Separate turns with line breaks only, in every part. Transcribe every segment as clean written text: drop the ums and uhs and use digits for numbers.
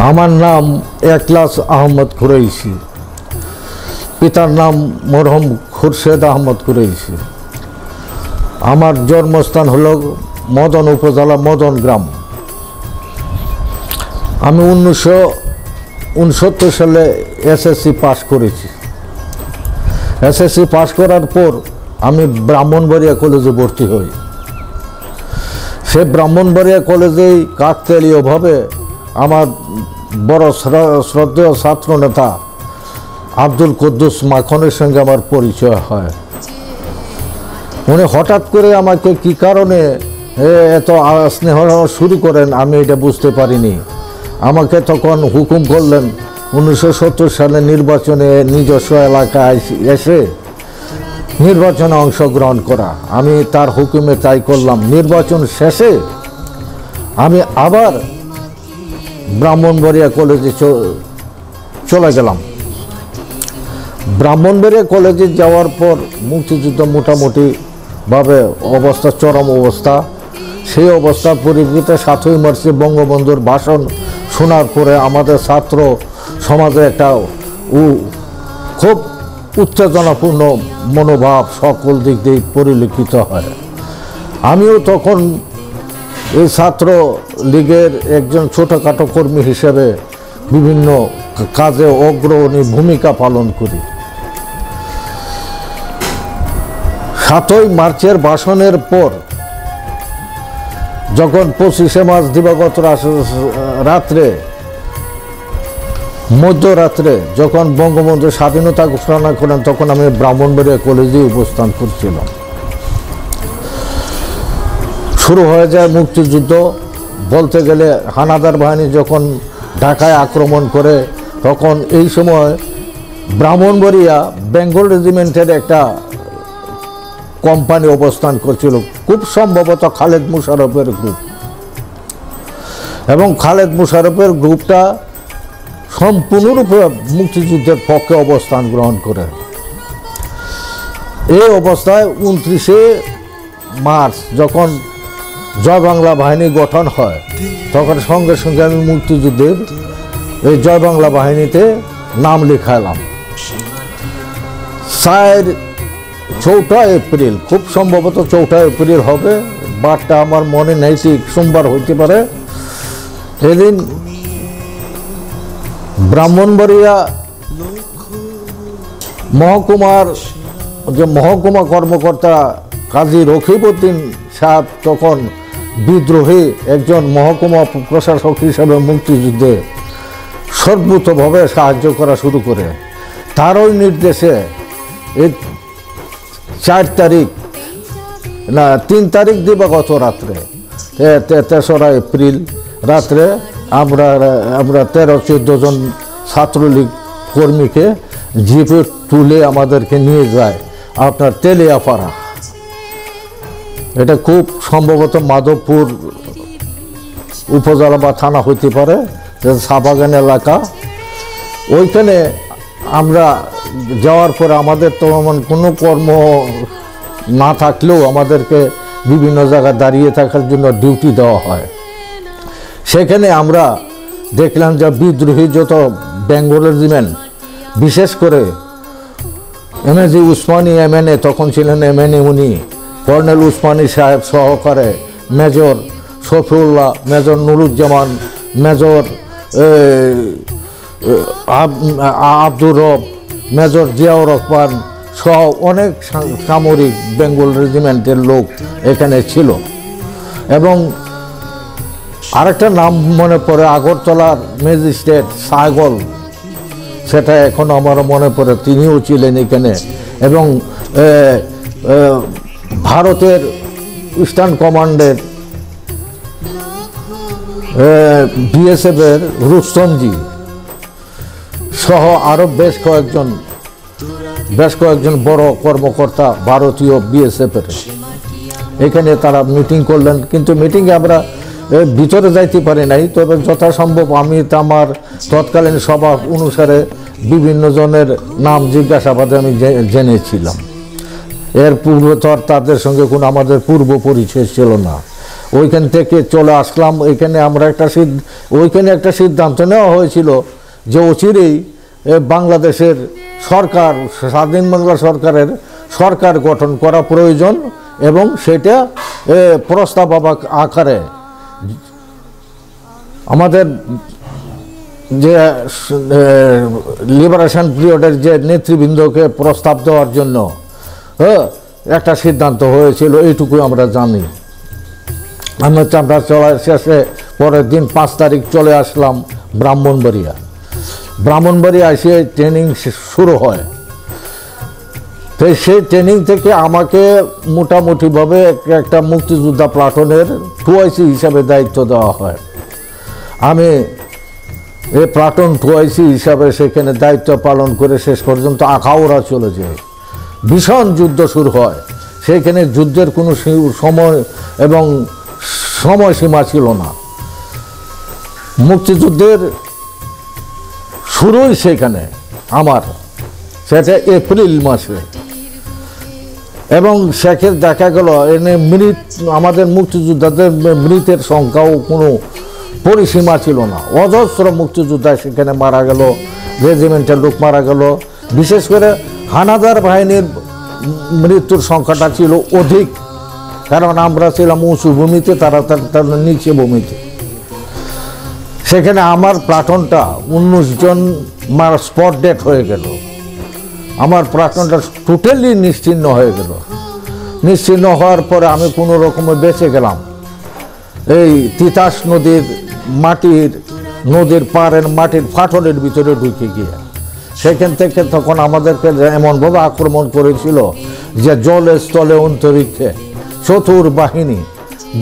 আমার নাম একলাস আহমদ কুরাইশি, পিতার নাম মরহুম খুরশেদ আহমদ কুরাইশি। আমার জন্মস্থান হল মদন উপজেলা মদন গ্রাম। আমি 1969 সালে এসএসসি পাস করেছি। এসএসসি পাস করার পর আমি ব্রাহ্মণবাড়িয়া কলেজে ভর্তি হই। সে ব্রাহ্মণবাড়িয়া কলেজেই কাকতালীয়ভাবে আমার বড় শ্রদ্ধেয় ছাত্র নেতা আব্দুল কুদ্দুস মাখনের সঙ্গে আমার পরিচয় হয়। উনি হঠাৎ করে আমাকে কি কারণে এত স্নেহ শুরু করেন আমি এটা বুঝতে পারিনি। আমাকে তখন হুকুম করলেন 1970 সালে নির্বাচনে নিজস্ব এলাকায় এসে নির্বাচনে অংশগ্রহণ করা। আমি তার হুকুমে তাই করলাম। নির্বাচন শেষে আমি আবার ব্রাহ্মণবাড়িয়া কলেজে চলে গেলাম। ব্রাহ্মণবাড়িয়া কলেজে যাওয়ার পর মুক্তিযুদ্ধ মোটামুটিভাবে অবস্থা চরম অবস্থা। সেই অবস্থার পরিপ্রেক্ষিতে 7ই মার্চে বঙ্গবন্ধুর ভাষণ শোনার পরে আমাদের ছাত্র সমাজে একটা খুব উত্তেজনাপূর্ণ মনোভাব সকল দিক দিয়ে পরিলক্ষিত হয়। আমিও তখন এই ছাত্র লীগের একজন ছোটোখাটো কর্মী হিসেবে বিভিন্ন কাজে অগ্রণী ভূমিকা পালন করি। 7ই মার্চের ভাষণের পর যখন 25শে মার্চ দিবাগত রাত্রে মধ্যরাত্রে যখন বঙ্গবন্ধু স্বাধীনতা ঘোষণা করেন তখন আমি ব্রাহ্মণবাড়িয়া কলেজে অবস্থান করছিলাম। শুরু হয়ে যায় মুক্তিযুদ্ধ। বলতে গেলে হানাদার বাহিনী যখন ঢাকায় আক্রমণ করে তখন এই সময় ব্রাহ্মণবাড়িয়া বেঙ্গল রেজিমেন্টের একটা কোম্পানি অবস্থান করছিল, খুব সম্ভবত খালেদ মুশারফের গ্রুপ। এবং খালেদ মুশারফের গ্রুপটা সম্পূর্ণরূপে মুক্তিযুদ্ধের পক্ষে অবস্থান গ্রহণ করে। এই অবস্থায় 29শে মার্চ যখন জয় বাংলা বাহিনী গঠন হয় তখন সঙ্গে সঙ্গে আমি মুক্তিযুদ্ধের এই জয় বাংলা বাহিনীতে নাম লেখালাম। 4 এপ্রিল, খুব সম্ভবত 4 এপ্রিল হবে, বারটা আমার মনে নেই, ঠিক সোমবার হইতে পারে। এদিন ব্রাহ্মণবাড়িয়া মহকুমার যে মহকুমা কর্মকর্তা কাজী রকিবউদ্দিন সাহেব তখন বিদ্রোহী একজন মহকুমা প্রশাসক হিসাবে মুক্তিযুদ্ধে সর্বতভাবে সাহায্য করা শুরু করে। তারই নির্দেশে এই 3 তারিখ দিবাগত রাত্রে 3রা এপ্রিল রাত্রে আমরা 13-14 জন ছাত্রলীগ কর্মীকে জিপে তুলে আমাদেরকে নিয়ে যায় আপনার তেলিয়াপাড়া। এটা খুব সম্ভবত মাধবপুর উপজেলা বা থানা হইতে পারে, সাবাগান এলাকা। ওইখানে আমরা যাওয়ার পরে আমাদের তো কোনো কর্ম না থাকলেও আমাদেরকে বিভিন্ন জায়গায় দাঁড়িয়ে থাকার জন্য ডিউটি দেওয়া হয়। সেখানে আমরা দেখলাম যে বিদ্রোহী যত বেঙ্গল রেজিমেন্ট, বিশেষ করে এমএজি উসমানী এমএনএ, তখন ছিলেন এমএনএ উনি, কর্নেল উসমানী সাহেব সহকারে major Shafiullah, major Nuruzzaman, major Abdur রব, মেজর জিয়াউর রহমান সহ অনেক সামরিক বেঙ্গল রেজিমেন্টের লোক এখানে ছিল। এবং আরেকটা নাম মনে পড়ে, আগরতলার ম্যাজিস্ট্রেট সাগল, সেটা এখন আমার মনে পড়ে, তিনিও ছিলেন এখানে। এবং ভারতের ইস্টার্ন কমান্ডের বিএসএফের রুস্তমজি সহ আরও বেশ কয়েকজন বড় কর্মকর্তা ভারতীয় বিএসএফের এখানে তারা মিটিং করলেন। কিন্তু মিটিংয়ে আমরা ভিতরে যাইতে পারি নাই, তবে যথাসম্ভব আমি আমার তৎকালীন সভা অনুসারে বিভিন্ন জনের নাম জিজ্ঞাসাবাদে আমি জেনেছিলাম। এর পূর্বে তো আর তাদের সঙ্গে কোনো আমাদের পূর্ব পরিচয় ছিল না। ওইখান থেকে চলে আসলাম। ওইখানে আমরা ওইখানে একটা সিদ্ধান্ত নেওয়া হয়েছিল যে অচিরেই বাংলাদেশের সরকার, স্বাধীন বাংলা সরকারের সরকার গঠন করা প্রয়োজন এবং সেটা প্রস্তাব আকারে আমাদের যে লিবারেশন পিরিয়ডের যে নেতৃবৃন্দকে প্রস্তাব দেওয়ার জন্য একটা সিদ্ধান্ত হয়েছিল, এইটুকুই আমরা জানি। আমরা চলা শেষে পরের দিন 5 তারিখ চলে আসলাম ব্রাহ্মণবাড়িয়া। ব্রাহ্মণবাড়িয়া এসে ট্রেনিং শুরু হয়। তো সেই ট্রেনিং থেকে আমাকে মোটামুটিভাবে একটা মুক্তিযোদ্ধা প্লাটুনের 2IC হিসাবে দায়িত্ব দেওয়া হয়। আমি এই প্লাটুন 2IC হিসাবে সেখানে দায়িত্ব পালন করে শেষ পর্যন্ত আখাউড়া চলে যায়। ভীষণ যুদ্ধ শুরু হয়। সেইখানে যুদ্ধের কোনো সময় এবং সময়সীমা ছিল না। মুক্তিযুদ্ধের শুরুই সেখানে আমার, সেটা এপ্রিল মাসে। এবং সেখানে দেখা গেল আমাদের মুক্তিযোদ্ধাদের মৃতের সংখ্যাও কোনো পরিসীমা ছিল না। অজস্র মুক্তিযোদ্ধা সেখানে মারা গেল, রেজিমেন্টের লোক মারা গেল। বিশেষ করে হানাদার বাহিনীর মৃত্যুর সংখ্যাটা ছিল অধিক, কারণ আমরা ছিলাম উঁচু ভূমিতে, তারা নিচে ভূমিতে। সেখানে আমার প্লাটুনটা 19 জন স্পট ডেট হয়ে গেল। আমার প্লাটুনটা টোটালি নিশ্চিহ্ন হয়ে গেল। নিশ্চিহ্ন হওয়ার পরে আমি কোনো রকমে বেঁচে গেলাম। এই তিতাস নদীর পাড়ের মাটির ফাটলের ভিতরে ঢুকে গিয়ে সেখান থেকে তখন আমাদেরকে এমনভাবে আক্রমণ করেছিল যে জলে স্থলে অন্তরিক্ষে চতুর বাহিনী,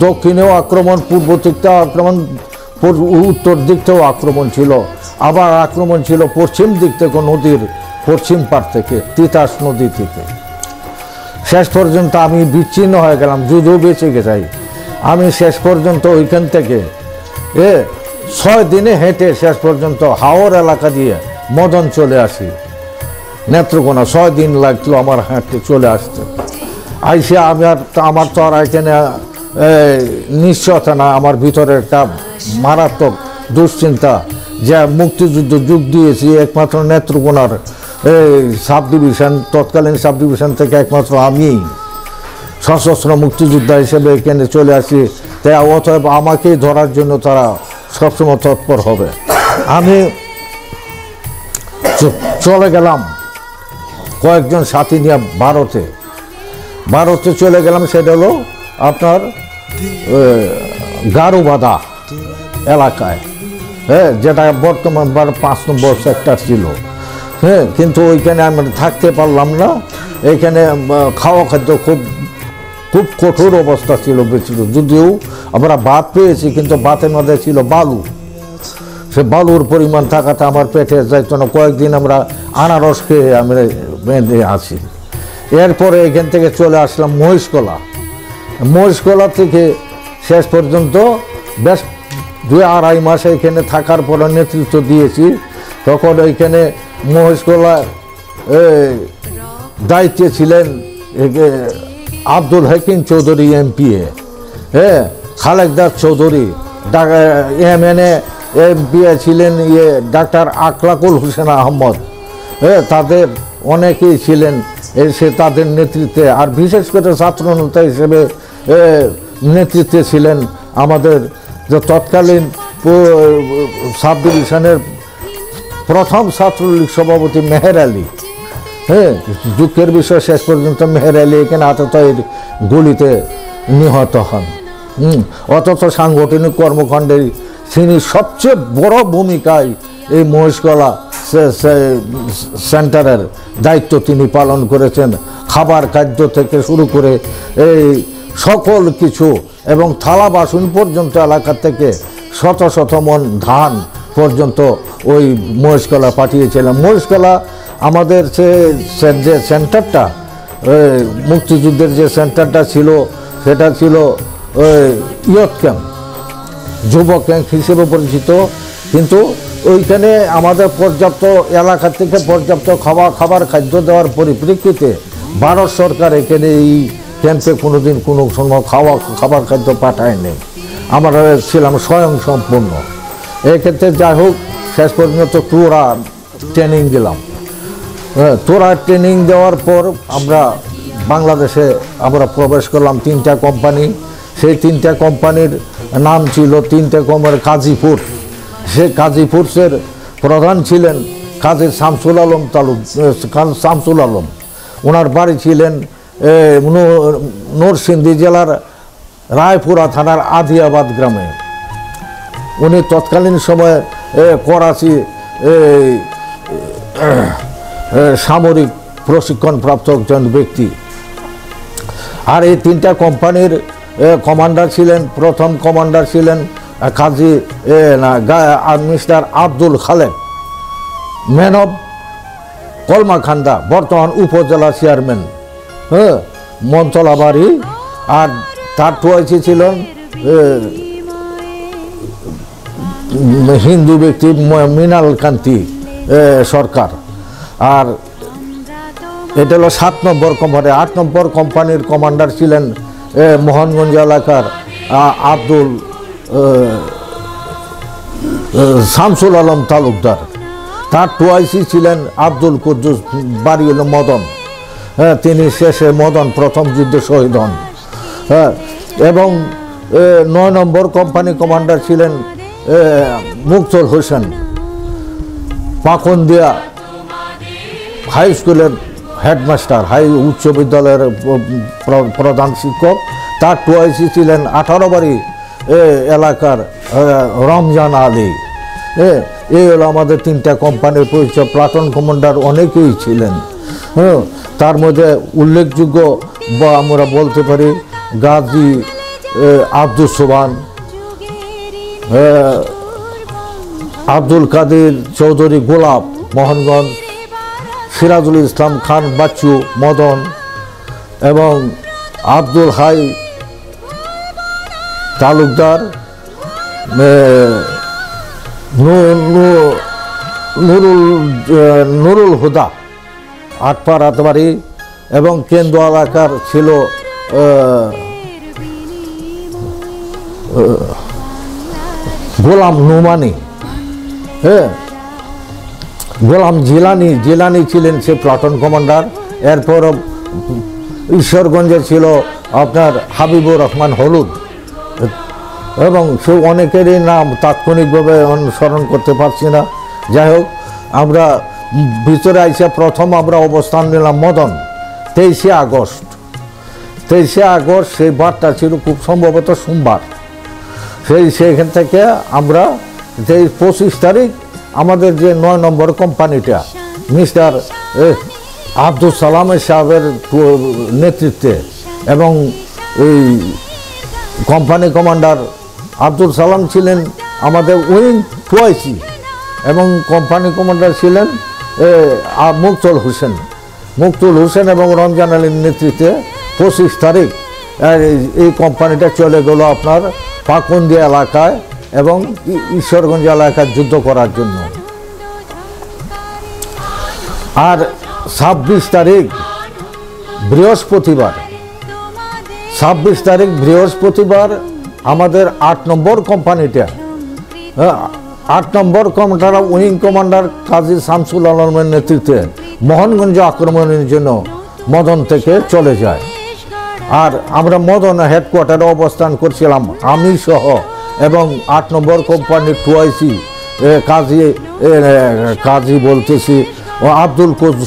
দক্ষিণেও আক্রমণ, পূর্ব দিকটাও আক্রমণ, উত্তর দিক থেকেও আক্রমণ ছিল, আবার আক্রমণ ছিল পশ্চিম দিক থেকে, নদীর পশ্চিম পাড় থেকে, তিতাস নদী থেকে। শেষ পর্যন্ত আমি বিচ্ছিন্ন হয়ে গেলাম, যদিও বেঁচে যাই। আমি শেষ পর্যন্ত ওইখান থেকে 6 দিনে হেঁটে শেষ পর্যন্ত হাওর এলাকা দিয়ে মদন চলে আসি, নেত্রকোনা। 6 দিন লাগলো আমার হাঁটতে চলে আসতে। আইসে আমার তো আর এখানে নিশ্চয়তা না, আমার ভিতরে একটা মারাত্মক দুশ্চিন্তা যে মুক্তিযুদ্ধ যোগ দিয়েছি একমাত্র নেত্রকোনার সাব ডিভিশন, তৎকালীন সাব ডিভিশন থেকে একমাত্র আমি সশস্ত্র মুক্তিযোদ্ধা হিসেবে এখানে চলে আসি। তাই অতএব আমাকেই ধরার জন্য তারা সবসময় তৎপর হবে। আমি চলে গেলাম কয়েকজন সাথী নিয়ে ভারতে চলে গেলাম। সেটা হলো আপনার গারুবাদা এলাকায়, যেটা বর্তমান 5 নম্বর সেক্টর ছিল। কিন্তু ওইখানে আমরা থাকতে পারলাম না। এইখানে খাওয়া খাদ্য খুব কঠোর অবস্থা ছিল। যদিও আমরা ভাত পেয়েছি, কিন্তু ভাতের মধ্যে ছিল বালু। সে বালুর পরিমাণ থাকাটা আমার পেটে যাইতো না। কয়েকদিন আমরা আনারস খেয়ে আমরা বেঁধে আছি। এরপরে এখান থেকে চলে আসলাম মহিষকলা থেকে শেষ পর্যন্ত বেশ 2-2.5 মাস এখানে থাকার পরে নেতৃত্ব দিয়েছি। তখন ওইখানে মহিষকলা দায়িত্বে ছিলেন Abdul Hakim Chowdhury MPA, Khalekdar Chowdhury MNA MPA ছিলেন ডাক্তার আকলাকুল হোসেন আহমদ। তাদের অনেকেই ছিলেন তাদের নেতৃত্বে। আর বিশেষ করে ছাত্রনেতা হিসেবে নেতৃত্বে ছিলেন আমাদের যে তৎকালীন সাব ডিভিশনের প্রথম ছাত্রলীগ সভাপতি মেহের আলী। দুঃখের বিষয় শেষ পর্যন্ত মেহের আলী এখানে আততায়ীর গুলিতে নিহত হন। অথচ সাংগঠনিক কর্মকাণ্ডে তিনি সবচেয়ে বড় ভূমিকায় এই মহিষকলা সেন্টারের দায়িত্ব তিনি পালন করেছেন। খাবার খাদ্য থেকে শুরু করে এই সকল কিছু, এবং থালা বাসন পর্যন্ত এলাকা থেকে শত মন ধান পর্যন্ত ওই মহিষকলা পাঠিয়েছিলাম। মহিষকলা আমাদের যে সেন্টারটা, মুক্তিযুদ্ধের যে সেন্টারটা ছিল, সেটা ছিল ইয়ত ক্যাম্প, যুব ক্যাম্প হিসেবে পরিচিত। কিন্তু ওইখানে আমাদের পর্যাপ্ত এলাকা থেকে পর্যাপ্ত খাবার খাদ্য দেওয়ার পরিপ্রেক্ষিতে ভারত সরকার এখানে এই ক্যাম্পে কোনোদিন কোনো সময় খাবার খাদ্য পাঠায়নি। আমরা ছিলাম স্বয়ং সম্পূর্ণ। এক্ষেত্রে যাই হোক, শেষ পর্যন্ত তোরা ট্রেনিং দিলাম। তোরা ট্রেনিং দেওয়ার পর আমরা বাংলাদেশে আমরা প্রবেশ করলাম। 3টা কোম্পানি, সেই 3টা কোম্পানির নাম ছিল 3টে কোম্পানির কাজীপুর। সেই কাজীপুরের প্রধান ছিলেন কাজী শামসুল আলম শামসুল আলম। ওনার বাড়ি ছিলেন নরসিংদী জেলার রায়পুরা থানার আদিয়াবাদ গ্রামে। উনি তৎকালীন সময়ে করাচি সামরিক প্রশিক্ষণপ্রাপ্ত একজন ব্যক্তি। আর এই 3টা কোম্পানির কমান্ডার ছিলেন, প্রথম কমান্ডার ছিলেন Kazi mister Abdul Khalek, man of Kalmakanda, বর্তমান উপজেলা চেয়ারম্যান, মনতলা বাড়ি। আর তার টুয়াইসি ছিলেন হিন্দু ব্যক্তি মৃণাল কান্তি সরকার। আর এটা হলো 7 নম্বর কোম্পানি। 8 নম্বর কোম্পানির কমান্ডার ছিলেন মোহনগঞ্জ এলাকার আব্দুল শামসুল আলম তালুকদার। তার টুয়াইসি ছিলেন আব্দুল কুদ্দুস, বাড়ি হল মদন। তিনি শেষে মদন প্রথম যুদ্ধে শহীদ হন। এবং 9 নম্বর কোম্পানি কমান্ডার ছিলেন মুক্তল হোসেন, পাকন্দিয়া হাই স্কুলের হেডমাস্টার, উচ্চ বিদ্যালয়ের প্রধান শিক্ষক। তার টুয়াইসি ছিলেন 18 বাড়ি এলাকার রমজান আলী। এই হলো আমাদের 3টা কোম্পানির পরিচয়। প্লাটুন কমান্ডার অনেকেই ছিলেন। তার মধ্যে উল্লেখযোগ্য বা আমরা বলতে পারি গাজী আব্দুল সোবান, আব্দুল কাদের চৌধুরী গোলাপ মোহনগঞ্জ, সিরাজুল ইসলাম খান বাচ্চু মদন, এবং আব্দুল হাই তালুকদার, নুরুল হুদা আটপাড়াতবাড়ি, এবং কেন্দ্র এলাকার ছিল গোলাম নুমানি। গোলাম জিলানি ছিলেন সে প্লাটুন কমান্ডার। এরপর ঈশ্বরগঞ্জে ছিল আপনার হাবিবুর রহমান হলুদ, এবং সে অনেকেরই নাম তাৎক্ষণিকভাবে অনুসরণ করতে পারছি না। যাই হোক, আমরা ভিতরে আইসা প্রথম আমরা অবস্থান নিলাম মদন। 23শে আগস্ট সেই বারটা ছিল খুব সম্ভবত সোমবার। সেইখান থেকে আমরা 25 তারিখ আমাদের যে 9 নম্বর কোম্পানিটা মিস্টার আব্দুল সালামের সাহেবের নেতৃত্বে, এবং এই কোম্পানি কমান্ডার আব্দুল সালাম ছিলেন আমাদের উইং টুয়াইসি, এবং কোম্পানি কমান্ডার ছিলেন মুক্তুল হোসেন এবং রমজান আলীর নেতৃত্বে 25 তারিখ এই কোম্পানিটা চলে গেল আপনার পাকুন্দিয়া এলাকায় এবং ঈশ্বরগঞ্জ এলাকায় যুদ্ধ করার জন্য। আর 26 তারিখ বৃহস্পতিবার আমাদের 8 নম্বর কোম্পানিটা 8 নম্বর কোম্পানিটা উইং কমান্ডার কাজী শামসুল আলমের নেতৃত্বে মোহনগঞ্জ আক্রমণের জন্য মদন থেকে চলে যায়। আর আমরা মদন হেডকোয়ার্টারে অবস্থান করছিলাম আমি সহ, এবং 8 নম্বর কোম্পানির টুয়াইসি কাজী বলতেছি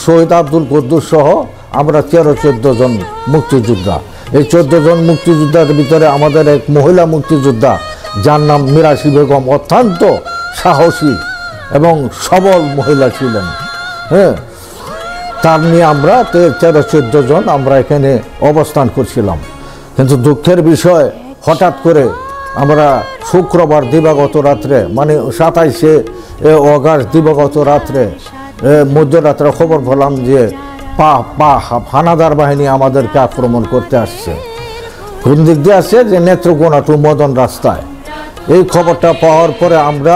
শহীদ আব্দুল কুদ্দুস সহ আমরা 13-14 জন মুক্তিযোদ্ধা। এই 14 জন মুক্তিযোদ্ধার ভিতরে আমাদের এক মহিলা মুক্তিযোদ্ধা যার নাম মিরাশি বেগম, অত্যন্ত সাহসী এবং সবল মহিলা ছিলেন। তার নিয়ে আমরা 13-14 জন আমরা এখানে অবস্থান করছিলাম। কিন্তু দুঃখের বিষয়, হঠাৎ করে আমরা শুক্রবার দিবাগত রাত্রে, মানে 27শে অগাস্ট দিবাগত রাত্রে মধ্যরাত্রে খবর পেলাম যে হানাদার বাহিনী আমাদেরকে আক্রমণ করতে আসছে। কোন দিক দিয়ে আসছে? যে নেত্রকোনা টু মদন রাস্তায়। এই খবরটা পাওয়ার পরে আমরা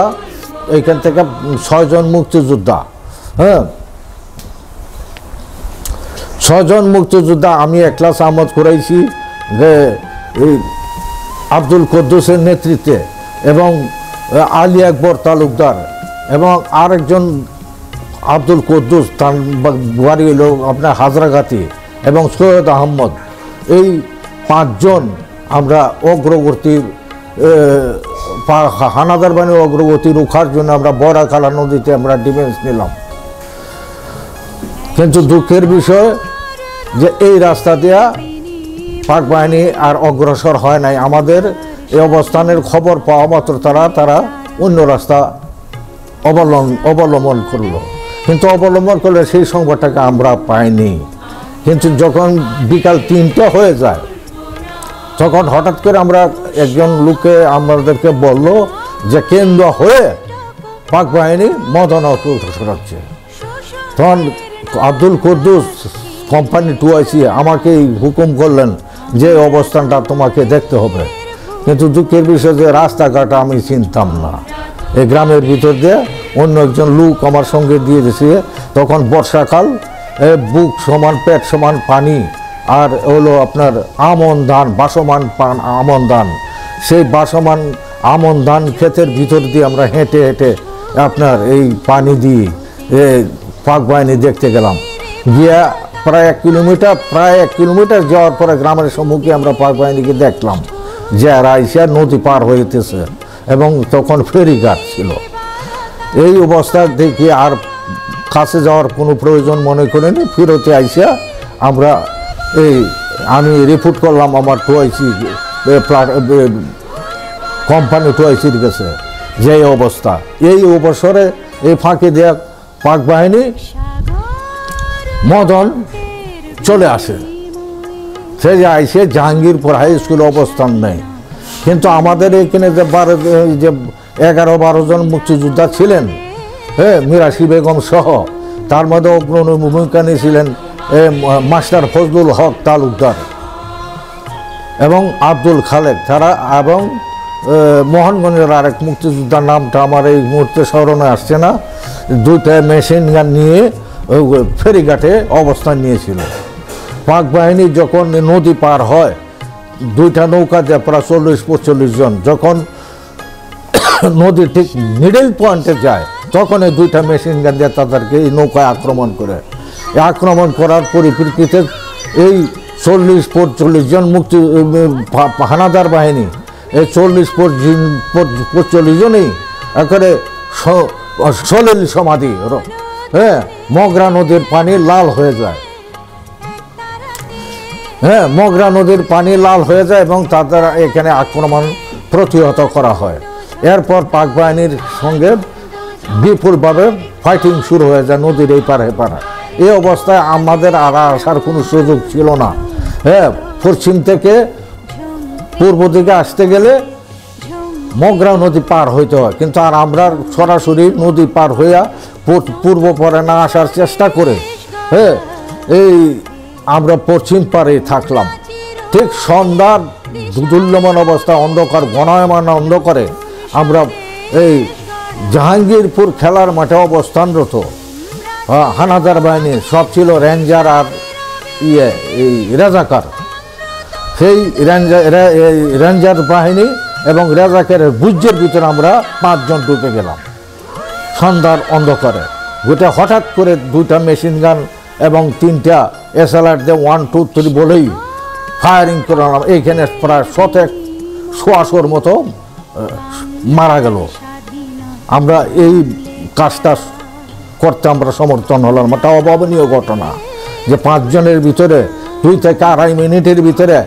এইখান থেকে 6 জন মুক্তিযোদ্ধা, 6 জন মুক্তিযোদ্ধা আমি একলা সামত করাইছি এই আব্দুল কুদ্দুসের নেতৃত্বে, এবং আলী আকবর তালুকদার, এবং আরেকজন আব্দুল কুদ্দুস, তার বাড়ি হইল আপনার হাজরাগাতি, এবং সৈয়দ আহমদ। এই 5 জন আমরা অগ্রগতির হানাদার বাহিনীর অগ্রগতি রুখার জন্য আমরা বড়াখালা নদীতে আমরা ডিফেন্স নিলাম। কিন্তু দুঃখের বিষয় যে এই রাস্তা দিয়া পাক বাহিনী আর অগ্রসর হয় নাই। আমাদের এই অবস্থানের খবর পাওয়া মাত্র তারা অন্য রাস্তা অবলম্বন করলো, কিন্তু অবলম্বন করলে সেই সংবাদটাকে আমরা পাইনি। কিন্তু যখন বিকাল 3টা হয়ে যায়, তখন হঠাৎ করে আমরা একজন লোকে আমাদেরকে বলল যে কেন্দ্র হয়ে পাক বাহিনী মদনা অগ্রসর হচ্ছে। তখন আব্দুল কুদ্দুস কোম্পানি 2IC আমাকে হুকুম করলেন যে অবস্থানটা তোমাকে দেখতে হবে। কিন্তু দুঃখের বিষয় যে রাস্তাঘাট আমি চিনতাম না, এই গ্রামের ভিতর দিয়ে অন্য একজন লোক আমার সঙ্গে দিয়ে দিয়েছে। তখন বর্ষাকাল, বুক সমান পেট সমান পানি, আর হলো আপনার আমন ধান, বাসমান আমন ধান। সেই বাসমান আমন ধান ক্ষেতের ভিতর দিয়ে আমরা হেঁটে হেঁটে আপনার এই পানি দিয়ে পাক বাহিনী দেখতে গেলাম। গিয়া প্রায় 1 কিলোমিটার যাওয়ার পরে গ্রামের সম্মুখে আমরা পাক বাহিনীকে দেখলাম যে রাইসা নদী পার হইতেছে, এবং তখন ফেরিঘাট ছিল। এই অবস্থা দেখে আর কাছে যাওয়ার কোনো প্রয়োজন মনে করিনি। ফিরতে আইসা আমরা আমি রিপোর্ট করলাম আমার 2IC কোম্পানি 2ICর কাছে যে অবস্থা। এই অবসরে এই ফাঁকে দেয়া পাক বাহিনী মদন চলে আসে। সে যে আইসে জাহাঙ্গীরপুর হাই স্কুল অবস্থান নেই, কিন্তু আমাদের এখানে যে 11-12 জন মুক্তিযোদ্ধা ছিলেন, মিরাশি বেগম সহ, তার মধ্যে অগ্রণী ভূমিকা নিয়েছিলেন মাস্টার ফজলুল হক তালুকদার এবং আব্দুল খালেক তারা, এবং মোহনগঞ্জের আরেক মুক্তিযোদ্ধার নামটা আমার এই মুহূর্তে স্মরণে আসছে না। 2টা মেশিন গান নিয়ে ফেরিঘাটে অবস্থান নিয়েছিল। পাক বাহিনী যখন নদী পার হয়, 2টা নৌকা দিয়ে প্রায় 40-45 জন, যখন নদী ঠিক মিডল পয়েন্টে যায়, তখন এই 2টা মেশিন গান দিয়ে তাদেরকে এই নৌকায় আক্রমণ করে। আক্রমণ করার পরিপ্রেক্ষিতে এই 40-45 জন মুক্তি হানাদার বাহিনী, এই 40-45 জনই একেবারে সলিল সমাধি, মগরা নদীর পানি লাল হয়ে যায়। মগরা নদীর পানি লাল হয়ে যায় এবং তাদের এখানে আক্রমণ প্রতিহত করা হয়। এরপর পাক বাহিনীর সঙ্গে বিপুলভাবে ফাইটিং শুরু হয়ে যায় নদীর এই পার হেপারে। এই অবস্থায় আমাদের আর আসার কোনো সুযোগ ছিল না। পশ্চিম থেকে পূর্ব দিকে আসতে গেলে মগরা নদী পার হইতে হয়, কিন্তু আর আমরা সরাসরি নদী পার হইয়া পূর্ব পারে না আসার চেষ্টা করে এই আমরা পশ্চিম পারে থাকলাম। ঠিক সন্ধ্যার দুদুল্যমান অবস্থা, অন্ধকার ঘনায়মান অন্ধকারে আমরা এই জাহাঙ্গীরপুর খেলার মাঠে অবস্থানরত হানাদার বাহিনী সব ছিল রেঞ্জার আর এই রাজাকার। সেই রেঞ্জার বাহিনী এবং রাজাকারের বুজ্জের ভিতরে আমরা 5 জন ঢুকে গেলাম সন্ধ্যার অন্ধকারে। গোটা হঠাৎ করে 2টা মেশিন গান এবং 3টা SLR দিয়ে 1, 2, 3 বলেই ফায়ারিং করলাম। এইখানে প্রায় 100-150 মতো মারা গেল। আমরা এই কাজটা করতে আমরা সমর্থন হলাম। এটা অভাবনীয় ঘটনা যে 5 জনের ভিতরে 2 থেকে 2.5 মিনিটের ভিতরে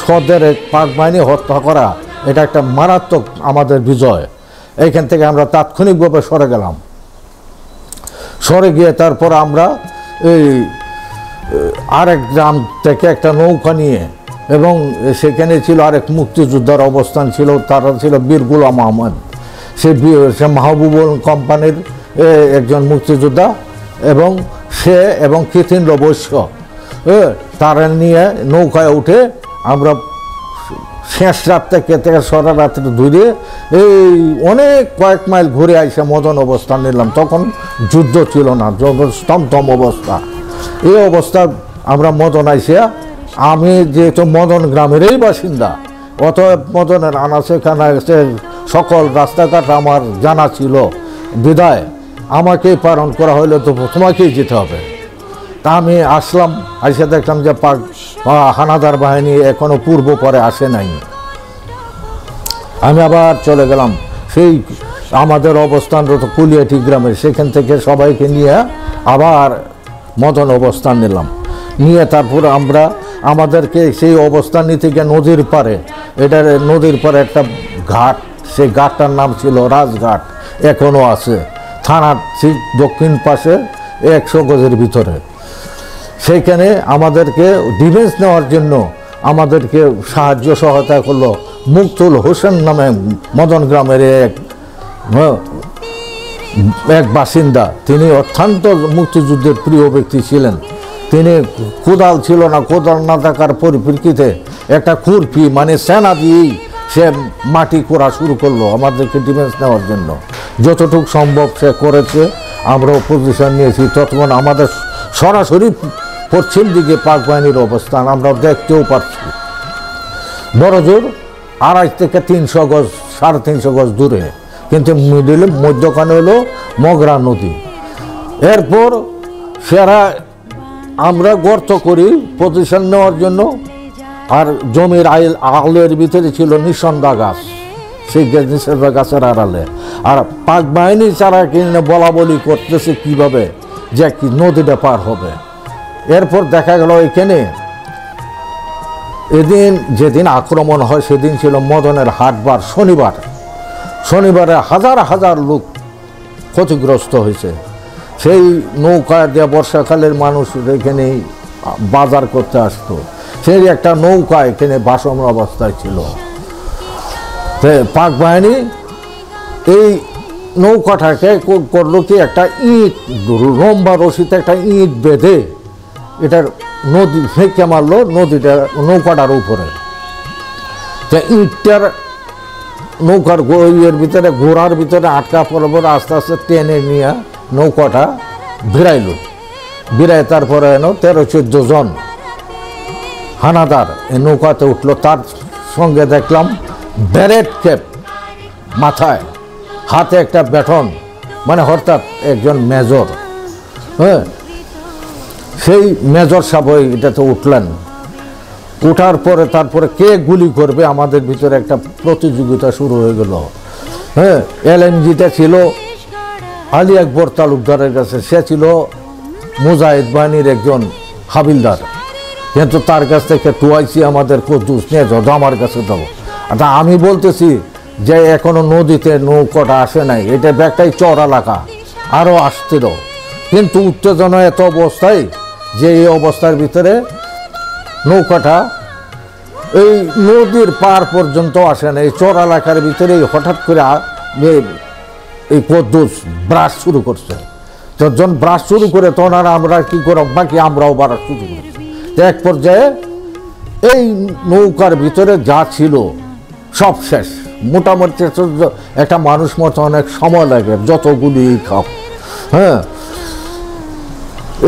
সদের পাক বাহিনী হত্যা করা, এটা একটা মারাত্মক আমাদের বিজয়। এইখান থেকে আমরা তাৎক্ষণিকভাবে সরে গেলাম। সরে গিয়ে তারপর আমরা এই আরেক গ্রাম থেকে একটা নৌকা নিয়ে, এবং সেখানে ছিল আরেক মুক্তিযোদ্ধার অবস্থান ছিল, তারা ছিল বীর গোলাম আহমদ, সে মাহবুবুল কোম্পানির একজন মুক্তিযোদ্ধা, এবং সে এবং কৃতীন্দ্র বৈশ্য তারা নিয়ে নৌকায় উঠে আমরা শেষ রাত থেকে সারা রাত্রে ধরে এই অনেক কয়েক মাইল ঘুরে আইসে মদন অবস্থান নিলাম। তখন যুদ্ধ ছিল না, স্তম্ভম অবস্থা। এই অবস্থা আমরা মদন আইসিয়া, আমি যেহেতু মদন গ্রামেরই বাসিন্দা, অতএব মদনের আনাচে কানাচে সকল রাস্তাঘাট আমার জানা ছিল বিদায় আমাকে পালন করা হলে তো তোমাকেই যেতে হবে। তা আমি আসলাম, আইসে দেখলাম যে হানাদার বাহিনী এখনো পূর্ব পরে আসে নাই। আমি আবার চলে গেলাম সেই আমাদের অবস্থানরত কুলিয়াটি গ্রামে, সেখান থেকে সবাইকে নিয়ে আবার মদন অবস্থান নিলাম। নিয়ে তারপর আমরা আমাদেরকে সেই অবস্থান নিতে গিয়ে নদীর পারে, এটার নদীর পারে একটা ঘাট, সেই ঘাটটার নাম ছিল রাজঘাট, এখনও আছে থানার ঠিক দক্ষিণ পাশে 100 গজের ভিতরে। সেইখানে আমাদেরকে ডিফেন্স নেওয়ার জন্য আমাদেরকে সাহায্য সহায়তা করলো মুক্তুল হোসেন নামে মদন গ্রামের এক বাসিন্দা। তিনি অত্যন্ত মুক্তিযুদ্ধের প্রিয় ব্যক্তি ছিলেন। তিনি কোদাল ছিল না, কোদাল না থাকার পরিপ্রেক্ষিতে একটা খুরপি মানে সেনা দিয়েই সে মাটি কোড়া শুরু করলো আমাদেরকে ডিফেন্স নেওয়ার জন্য। যতটুকু সম্ভব সে করেছে, আমরাও পজিশন নিয়েছি। তখন আমাদের সরাসরি পশ্চিম দিকে পাক বাহিনীর অবস্থান আমরা দেখতেও পাচ্ছি। বড় জোর 2.5 থেকে 300 গজ 350 গজ দূরে, কিন্তু মিডিলে মধ্যখানে হলো মগরা নদী। এরপর সেরা আমরা গর্ত করি পজিশন নেওয়ার জন্য, আর জমির আলের ভিতরে ছিল নিঃসন্দা গাছ, সেই নিঃসন্দা গাছের আড়ালে। আর পাক বাহিনী ছাড়া কিনে বলা বলি করতেছে কিভাবে যে কি নদীটা পার হবে। এরপর দেখা গেল এখানে এদিন যেদিন আক্রমণ হয় সেদিন ছিল মদনের হাটবার, শনিবারে হাজার হাজার লোক ক্ষতিগ্রস্ত হয়েছে। সেই নৌকা দিয়ে বর্ষাকালের মানুষ এখানে বাজার করতে আসতো, সেই একটা নৌকা এখানে ভাসমান অবস্থায় ছিল। পাক বাহিনী এই নৌকাটাকে করলো কি, একটা ইট লম্বা রশিতে একটা ইট বেঁধে এটার নদী ফেঁকে মারলো নদীটা নৌকাটার উপরে। ইটটার নৌকার ইয়ের ভিতরে ঘোড়ার ভিতরে আটকা পড়ার আস্তে আস্তে টেনে নিয়ে নৌকাটা বিরায় তারপরে এনো 13-14 জন হানাদার এই নৌকাতে উঠলো। তার সঙ্গে দেখলাম ব্যারেট ক্যাপ মাথায়, হাতে একটা ব্যাটন, মানে অর্থাৎ একজন মেজর। হ্যাঁ, সেই মেজর সাহেব এটাতে উঠলেন। ওঠার পরে তারপরে কে গুলি করবে আমাদের ভিতরে একটা প্রতিযোগিতা শুরু হয়ে গেল। হ্যাঁ, এলএমজিটা ছিল আলী আকবর তালুকদারের কাছে, সে ছিল মুজাহিদ বাহিনীর একজন হাবিলদার, কিন্তু তার কাছ থেকে টুয়াইছি আমাদের কদ্দুস নিয়ে যাও, আমার কাছে দাও। আচ্ছা, আমি বলতেছি যে এখনো নদীতে নৌকাটা আসে নাই, এটা ব্যাগটাই চর এলাকা, আরও আসছিল, কিন্তু উত্তেজনা এত অবস্থায় যে এই অবস্থার ভিতরে নৌকাটা এই নদীর পার পর্যন্ত আসে না। এই চর এলাকার ভিতরে হঠাৎ করে এই কদ্দুস ব্রাশ শুরু করছে। যখন ব্রাশ শুরু করে তখন আর আমরা কি করে বাকি আমরাও বাড়া শুরু করছি। এক পর্যায়ে এই নৌকার ভিতরে যা ছিল সব শেষ। মোটামুটি একটা মানুষ মতো অনেক সময় লাগে, যতগুলি খাও। হ্যাঁ,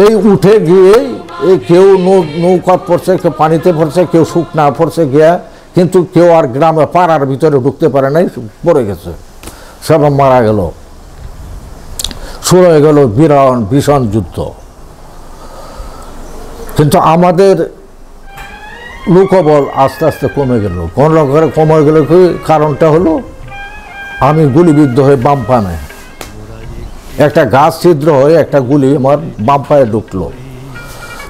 এই উঠে গিয়ে এই কেউ নৌকা পড়ছে, কেউ পানিতে পড়ছে, কেউ শুকনা পড়ছে গিয়া, কিন্তু কেউ আর গ্রামে পাড়ার ভিতরে ঢুকতে পারে নাই, পড়ে গেছে, সব মারা গেল। শুরু হয়ে গেল ভীষণ যুদ্ধ। কিন্তু আমাদের লোকবল আস্তে আস্তে কমে গেল। কোন রকমের কমে গেল কি কারণটা হলো, আমি গুলিবিদ্ধ হয়ে বাম পানে একটা গাছ ছিদ্র হয়ে একটা গুলি আমার বাম পায়ে ঢুকলো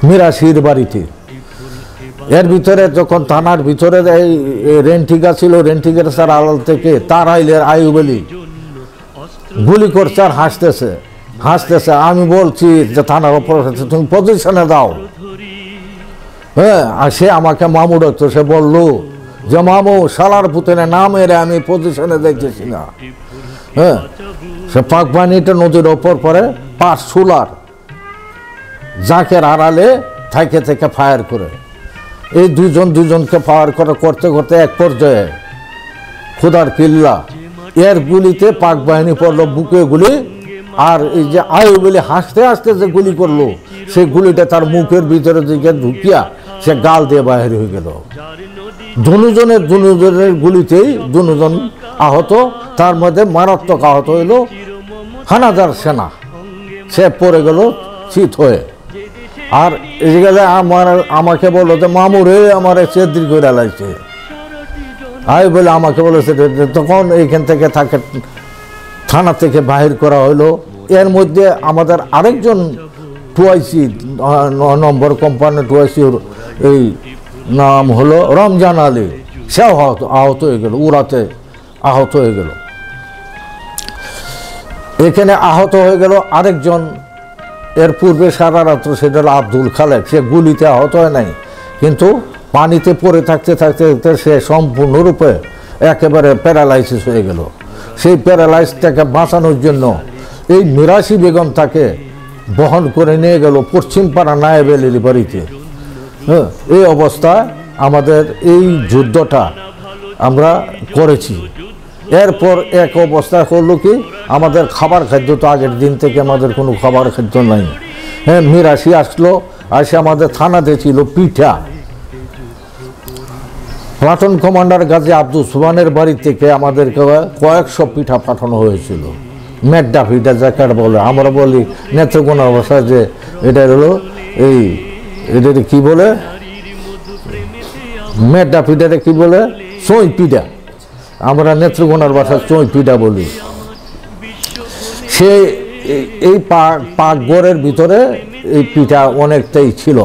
মিরাশির বাড়িতে। এর ভিতরে যখন থানার ভিতরে রেন্টিগা ছিল, রেন্টিগার স্যার আড়াল থেকে তার আইলের আইবলি গুলি করছে আর হাসতেছে। আমি বলছি যে থানার ওপর তুমি পজিশনে দাও। হ্যাঁ, আর সে আমাকে মামু ডাকতো, সে বললো যে মামু শালার পুতেনে না মেরে আমি পজিশনে দেখতেছি না। হ্যাঁ, সে পাক বাহিনীটা নদীর ওপর পরে পাঁচ সোলার জাকের আড়ালে থেকে ফায়ার করে, এই দুজনকে ফায়ার করতে এক পর্যায়ে খুদার কিল্লা এর গুলিতে পাক বাহিনী পড়লো বুকে গুলি। আর এই যে আয়ুবলি হাসতে যে গুলি করলো, সেই গুলিটা তার মুখের ভিতরে দিকে ঢুকিয়া সে গাল দিয়ে বাহির হয়ে গেল। দুজনের গুলিতেই দুজন আহত, তার মধ্যে মারাত্মক আহত হইল হানাদার সেনা, সে পড়ে গেল চিত হয়ে। আর এদিকে আমাকে বললো যে মামুরে আমার চেদ্রি করে লাগছে, আমি বলে আমাকে বলেছে। তখন এইখান থেকে তাকে থানা থেকে বাহির করা হলো। এর মধ্যে আমাদের আরেকজন টুয়াইসি নম্বর কোম্পানি টুয়াইসির এই নাম হলো রমজান আলী, সেও আহত হয়ে গেল, উড়াতে আহত হয়ে গেল। এখানে আহত হয়ে গেল আরেকজন, এর পূর্বে সারা রাত্র, সেটা হলো আব্দুল খালেক। সে গুলিতে আহত হয় নাই, কিন্তু পানিতে পড়ে থাকতে থাকতে থাকতে সে সম্পূর্ণরূপে একেবারে প্যারালাইসিস হয়ে গেল। সেই প্যারালাইসটাকে বাঁচানোর জন্য এই মিরাশি বেগম তাকে বহন করে নিয়ে গেল পশ্চিমপাড়া নায়েব আলীর বাড়িতে। হ্যাঁ, এই অবস্থায় আমাদের এই যুদ্ধটা আমরা করেছি। এরপর এক অবস্থা হলো কি, আমাদের খাবার খাদ্য তো আগের দিন থেকে আমাদের কোনো খাবার খাদ্য নাই। হ্যাঁ, মিরাশি আসলো, আসে আমাদের থানাতে ছিল পিঠা। প্লাটুন কমান্ডার গাজী আব্দুল সুবহানের বাড়ি থেকে আমাদেরকে কয়েকশো পিঠা পাঠানো হয়েছিল। মেড্ডা পিঠা যাকে বলে, আমরা বলি নেত্রকোনার ভাষায় যে এটা হলো এই, এটা কি বলে, মেড্ডা পিঠাটা কি বলে, চই পিঠা, আমরা নেত্রকোনার ভাষায় চই পিঠা বলি। সে এই পাকঘরের ভিতরে এই পিঠা অনেকটাই ছিল।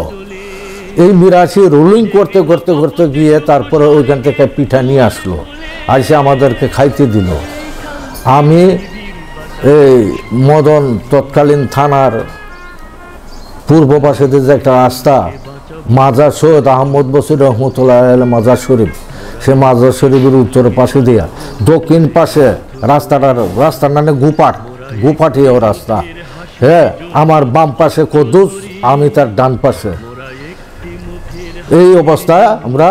এই মিরাশি রোলিং করতে করতে করতে গিয়ে তারপরে ওইখান থেকে পিঠা নিয়ে আসলো, আসে আমাদেরকে খাইতে দিল। আমি এই মদন তৎকালীন থানার পূর্ব পাশে যে একটা রাস্তা, মাজার সৈয়দ আহমদ বসির রহমতুল্লাহ মাজার শরীফ, সে মাজার শরীফের উত্তর পাশে দিয়া দক্ষিণ পাশে রাস্তার নামে গুপাটিও রাস্তা। হ্যাঁ, আমার বাম পাশে কদ্দুস, আমি তার ডান পাশে। এই অবস্থায় আমরা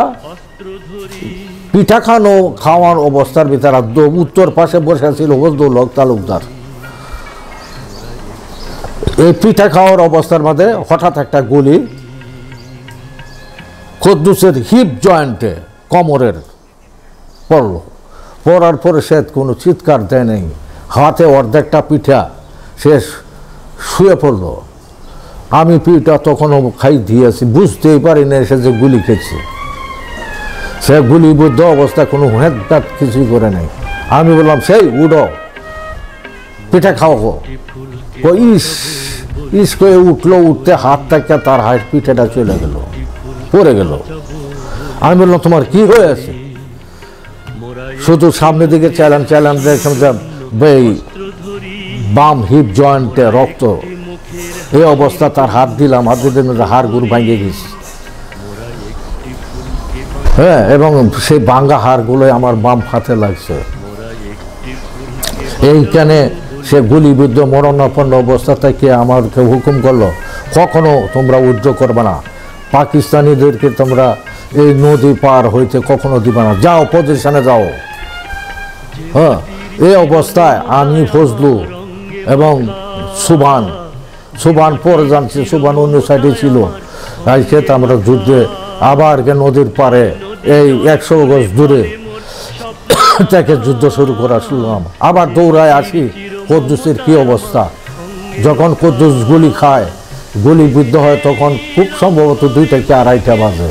পিঠা খাওয়ার অবস্থার ভিতরে উত্তর পাশে বসে ছিল ফজলুল হক তালুকদার। এই পিঠা খাওয়ার অবস্থার মধ্যে হঠাৎ একটা গুলি কদ্দুসের হিপ জয়েন্টে কোমরের পড়লো। পড়ার পরে সে কোনো চিৎকার দেয় নাই, হাতে অর্ধেকটা পিঠা সে শুয়ে পড়লো। আমি পিঠা তখনও খাই দিয়েছি, বুঝতেই পারি না সে যে গুলি খেয়েছে। সে গুলিবদ্ধ অবস্থা, কোনো হেঁট কিছুই করে নাই। আমি বললাম সেই উঠো, পিঠা খাও। ইস করে উঠলো, উঠতে হাত থেকে তার হাত পিঠাটা চলে গেল, পড়ে গেল। আমি বললাম তোমার কি হয়েছে? শুধু সামনের দিকে চালান দেখলাম যে বাম হিপ জয়েন্টে রক্ত। এই অবস্থা, তার হাত দিলাম, হাত দিতে হাড় গুড় ভাঙে গেছে। হ্যাঁ, এবং সেই ভাঙ্গা হাড়গুলো আমার বাম হাতে লাগছে। এইখানে সে গুলিবিদ্ধ মরণাপন্ন অবস্থা থেকে আমাকে হুকুম করলো, কখনো তোমরা উদ্যোগ করবে না, পাকিস্তানিদেরকে তোমরা এই নদী পার হইতে কখনো দিবে না, যাও পজিশনে যাও। হ্যাঁ, এই অবস্থায় আমি ফজলু এবং সুবান পরে জানছি, সুবান অন্য সাইডে ছিল। আজকে আমরা যুদ্ধে আবার নদীর পারে এই 100 গজ দূরে থেকে যুদ্ধ শুরু করা শুনলাম। আবার দৌড়ায় আসি, কদ্দুসের কি অবস্থা। যখন কদ্দুস গুলি খায়, গুলিবিদ্ধ হয়, তখন খুব সম্ভবত 2টা কি 2:30 বাজে।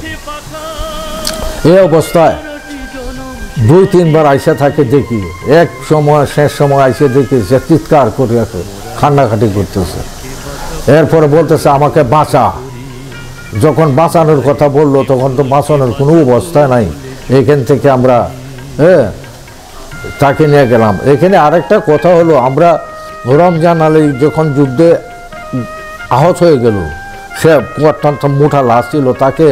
এই অবস্থায় 2-3 বার আইসা থাকে দেখি, এক সময় শেষ সময় আইসে দেখি সে চিৎকার করে আছে, কান্নাকাটি করতেছে। এরপরে বলতেছে আমাকে বাঁচা। যখন বাঁচানোর কথা বললো, তখন তো বাঁচানোর কোনো অবস্থা নাই। এখান থেকে আমরা তাকে নিয়ে গেলাম। এখানে আরেকটা কথা হলো, আমরা রমজান আলী যখন যুদ্ধে আহত হয়ে গেল, সে অত্যন্ত মোটা লাশ ছিল, তাকে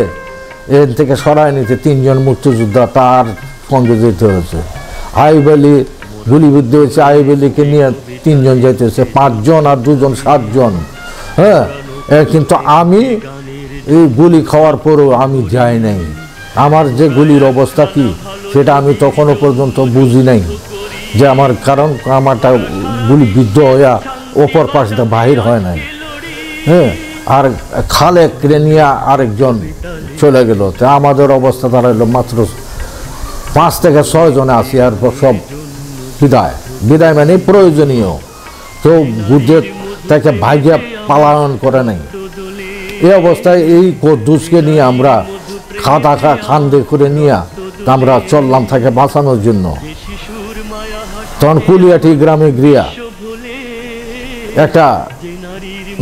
এর থেকে সরাই নিতে 3 জন মুক্তিযোদ্ধা তার সঙ্গে যেতে হয়েছে। আইয়ুব আলী গুলিবিদ্ধ হয়েছে, আইয়ুব আলীকে নিয়ে 3 জন যেতে হয়েছে, 5 জন আর 2 জন 7 জন। হ্যাঁ, কিন্তু আমি এই গুলি খাওয়ার পরও আমি যাই নাই। আমার যে গুলির অবস্থা কি সেটা আমি তখনও পর্যন্ত বুঝি নাই, যে আমার কারণ আমারটা গুলি বিদ্ধ হইয়া অপর পাশটা বাহির হয় নাই। হ্যাঁ, আর খালেকরে নিয়ে আরেকজন চলে গেল। তা আমাদের অবস্থা দাঁড়াইলো মাত্র 5 থেকে 6 জনে আসি, আর সব বিদায় মানে প্রয়োজনীয়, তো বুদ্ধের তাকে ভাগ্যে পালায়ন করে নাই। এই অবস্থায় এই কদ্দুসকে নিয়ে আমরা খান্দে করে নিয়ে আমরা চললাম তাকে বাঁচানোর জন্য। তখন কুলিয়াটি গ্রামে গিয়া একটা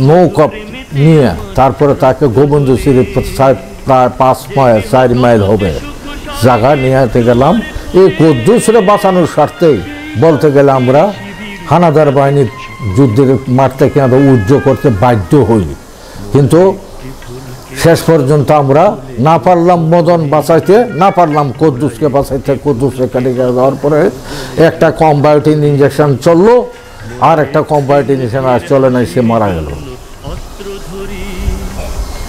নৌকা নিয়ে তারপরে তাকে গোবিন্দশ্রী প্রায় 4 মাইল হবে জায়গায় নিয়ে গেলাম। এই কদ্দুসরে বাঁচানোর স্বার্থেই বলতে গেলে আমরা হানাদার বাহিনীর যুদ্ধের মাঠ থেকে আমরা উজ্জ করতে বাধ্য হই, কিন্তু শেষ পর্যন্ত আমরা না পারলাম মদন বাঁচাইতে, না পারলাম কদ্দুসকে বাঁচাইতে। কদ্দুস এখানে যাওয়ার পরে একটা কম্বায়োটিন ইঞ্জেকশন চললো, আর একটা কম্বায়োটিন ইঞ্জেকশন আর চলে নাই, সে মারা গেল।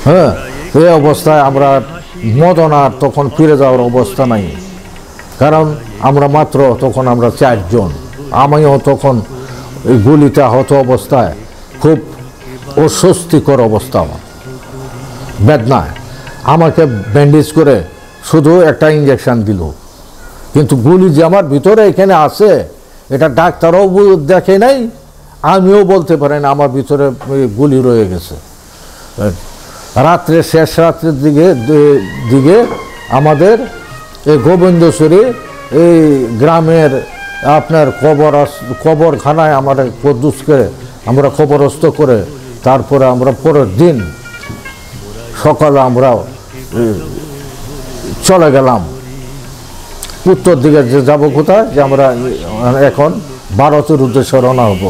হ্যাঁ, এই অবস্থায় আমরা মদন আর তখন ফিরে যাওয়ার অবস্থা নাই, কারণ আমরা মাত্র তখন আমরা 4 জন। আমিও তখন এই গুলিতে আহত অবস্থায় খুব অস্বস্তিকর অবস্থা, আমার বেদনায় আমাকে ব্যান্ডেজ করে শুধু একটা ইঞ্জেকশন দিল, কিন্তু গুলি যে আমার ভিতরে এখানে আছে এটা ডাক্তারও দেখে নাই, আমিও বলতে পারি না আমার ভিতরে গুলি রয়ে গেছে। রাত্রে শেষ রাত্রের দিকে আমাদের এই গোবিন্দশ্বরী এই গ্রামের আপনার কবরখানায় আমার কদ্দুসকে আমরা কবরস্থ করে তারপরে আমরা পরের দিন সকালে আমরা চলে গেলাম উত্তর দিকে, যে যাবো কোথায়, যে আমরা এখন ভারতের উদ্দেশ্যে রওনা হব।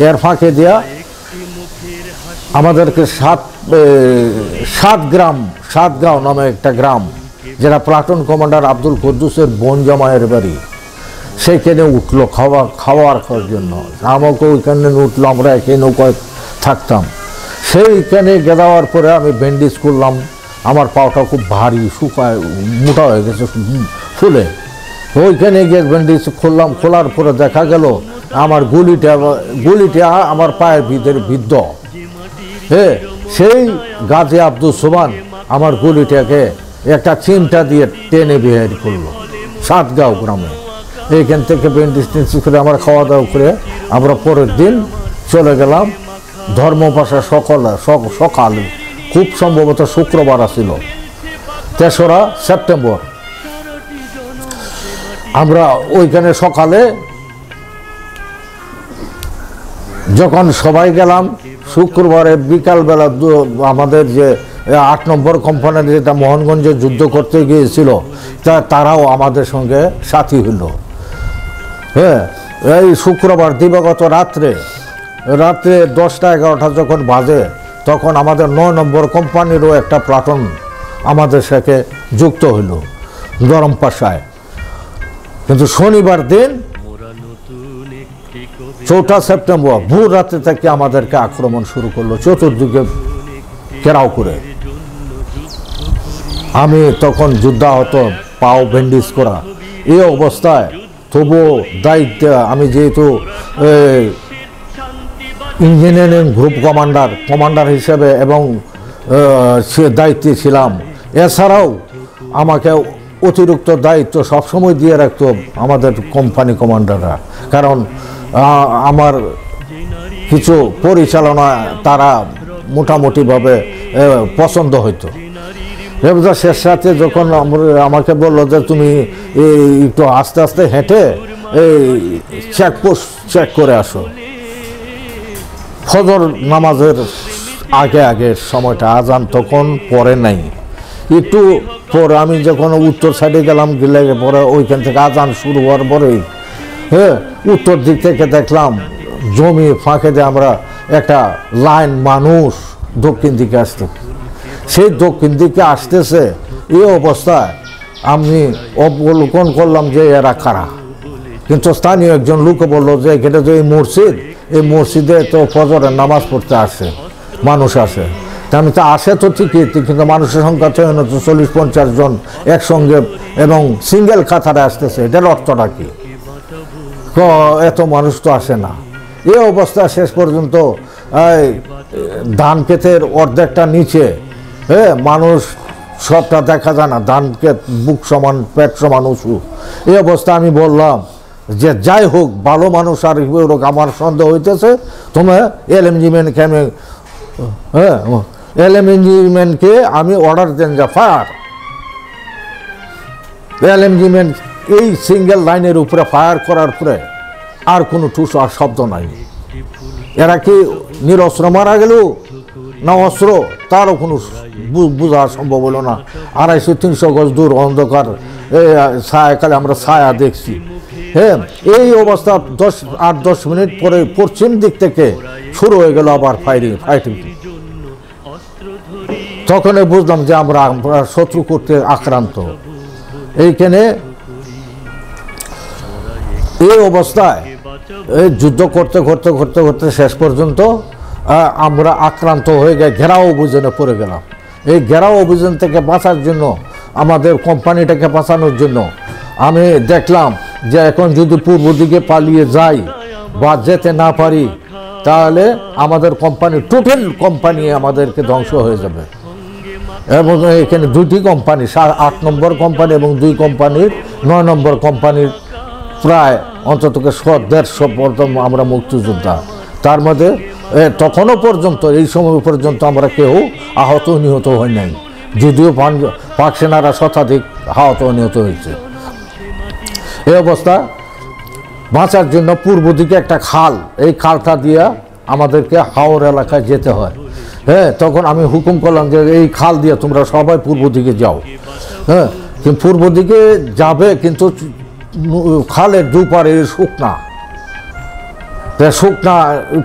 এর ফাঁকে দিয়া আমাদেরকে সাতগাঁও নামে একটা গ্রাম, যেটা প্লাটুন কমান্ডার আব্দুল কুদ্দুসের বোন জামাইয়ের বাড়ি, সেইখানে উঠলো খাওয়ার জন্য। আমাকে ওইখানে উঠলো, আমরা এখানে নৌকায় থাকতাম। সেইখানে যাওয়ার পরে আমি ব্যান্ডেজ করলাম, আমার পাওটা খুব ভারী, শুকায় মোটা হয়ে গেছে ফুলে। ওইখানে গিয়ে ব্যান্ডেজ খুললাম, খোলার পরে দেখা গেল আমার গুলিটা আমার পায়ের ভিতরে বিদ্ধ। হ্যাঁ, সেই গাজী আব্দুল সোবান আমার গুলিটাকে একটা চিমটা দিয়ে টেনে বের করলো সাতগাঁও গ্রামে। এইখান থেকে ব্যান্ডেজ করে আমরা খাওয়া দাওয়া করে আমরা পরের দিন চলে গেলাম ধর্মপাশা। সকাল খুব সম্ভবত শুক্রবার ছিল, 3রা সেপ্টেম্বর। আমরা ওইখানে সকালে যখন সবাই গেলাম, শুক্রবারে বিকালবেলা আমাদের যে 8 নম্বর কোম্পানির যেটা মোহনগঞ্জে যুদ্ধ করতে গিয়েছিল তারাও আমাদের সঙ্গে সাথী হইল। হ্যাঁ, এই শুক্রবার দিবাগত রাত্রে 10টা-11টা যখন বাজে, তখন আমাদের 9 নম্বর কোম্পানিরও একটা প্লাটুন আমাদের সাথে যুক্ত হইল গরমপাশায়। কিন্তু শনিবার দিন 4 সেপ্টেম্বর ভোর রাতে থেকে আমাদেরকে আক্রমণ শুরু করলো, চতুর্দিকে ঘেরাও করে। আমি তখন যুদ্ধাহত, পাও ব্যান্ডেজ করা, এই অবস্থায় তবুও দায়িত্বে আমি যেহেতু ইঞ্জিনিয়ারিং গ্রুপ কমান্ডার হিসেবে এবং সে দায়িত্বে ছিলাম। এছাড়াও আমাকে অতিরিক্ত দায়িত্ব সবসময় দিয়ে রাখত আমাদের কোম্পানি কমান্ডাররা, কারণ আমার কিছু পরিচালনা তারা মোটামুটিভাবে পছন্দ হইতো। শেষ রাতে যখন আমাকে বললো যে তুমি একটু আস্তে আস্তে হেঁটে এই চেকপোস্ট চেক করে আসো। ফজর নামাজের আগে সময়টা, আজান তখন পরে নাই, একটু পরে আমি যখন উত্তর সাইডে গেলাম, গেলে পরে ওইখান থেকে আজান শুরু হওয়ার পরেই হ্যাঁ উত্তর দিক থেকে দেখলাম জমি ফাঁকে দিয়ে আমরা একটা লাইন মানুষ দক্ষিণ দিকে আসতে, সেই দক্ষিণ দিকে আসতেছে। এই অবস্থায় আমি অবলোকন করলাম যে এরা কারা, কিন্তু স্থানীয় একজন লোকে বললো যে এখানে তো এই মসজিদে তো ফজরের নামাজ পড়তে আসে মানুষ আসে। তা আমি তো আসে তো ঠিকই, কিন্তু মানুষের সংখ্যা তো 40-50 জন একসঙ্গে এবং সিঙ্গেল কাতারে আসতেছে, এটার অর্থটা কি? এত মানুষ তো আসে না। এই অবস্থা শেষ পর্যন্ত ধান ক্ষেতের অর্ধেকটা নিচে, হ্যাঁ, মানুষ সবটা দেখা যায় না, ধান ক্ষেত বুক সমান পেট সমান উঁচু। এই অবস্থা আমি বললাম যে যাই হোক, ভালো মানুষ আর হোক, আমার সন্দেহ হইতেছে, তোমার এলএমজিম্যানকে আমি, হ্যাঁ, এলএমজিম্যানকে আমি অর্ডার দেন যা ফায়ার। এলএমজিম্যান এই সিঙ্গেল লাইনের উপরে ফায়ার করার পরে আর কোনো ঠুস আর শব্দ নাই। এরা কি নিরস্ত্র মারা গেল না অস্ত্র, তারও কোনো বোঝা সম্ভব হলো না। 250-300 গজ দূর অন্ধকার ছায়াকালে আমরা ছায়া দেখছি। হ্যাঁ, এই অবস্থা 8-10 মিনিট পরে পশ্চিম দিক থেকে শুরু হয়ে গেল আবার ফাইটিং। তখনই বুঝলাম যে আমরা শত্রু করতে আক্রান্ত। এইখানে এই অবস্থায় এই যুদ্ধ করতে করতে করতে করতে শেষ পর্যন্ত আমরা আক্রান্ত হয়ে গিয়ে ঘেরাও অভিযানে পড়ে গেলাম। এই ঘেরাও অভিযান থেকে বাঁচার জন্য, আমাদের কোম্পানিটাকে বাঁচানোর জন্য আমি দেখলাম যে এখন যদি পূর্ব দিকে পালিয়ে যাই বা যেতে না পারি, তাহলে আমাদের কোম্পানি, টোটাল কোম্পানি আমাদেরকে ধ্বংস হয়ে যাবে। এবং এখানে 2টি কোম্পানি, 8 নম্বর কোম্পানি এবং 2 কোম্পানির 9 নম্বর কোম্পানির প্রায় অন্তত 150 আমরা মুক্তিযোদ্ধা। তার মধ্যে তখনও পর্যন্ত, এই সময় পর্যন্ত আমরা কেউ আহত নিহত হয় নাই, যদিও পাক সেনারা শতাধিক আহত নিহত হয়েছে। এই অবস্থা বাঁচার জন্য পূর্ব দিকে একটা খাল, এই খালটা দিয়ে আমাদেরকে হাওর এলাকায় যেতে হয়। হ্যাঁ, তখন আমি হুকুম করলাম যে এই খাল দিয়ে তোমরা সবাই পূর্ব দিকে যাও। হ্যাঁ, পূর্ব দিকে যাবে, কিন্তু খালের দুপারে শুকনা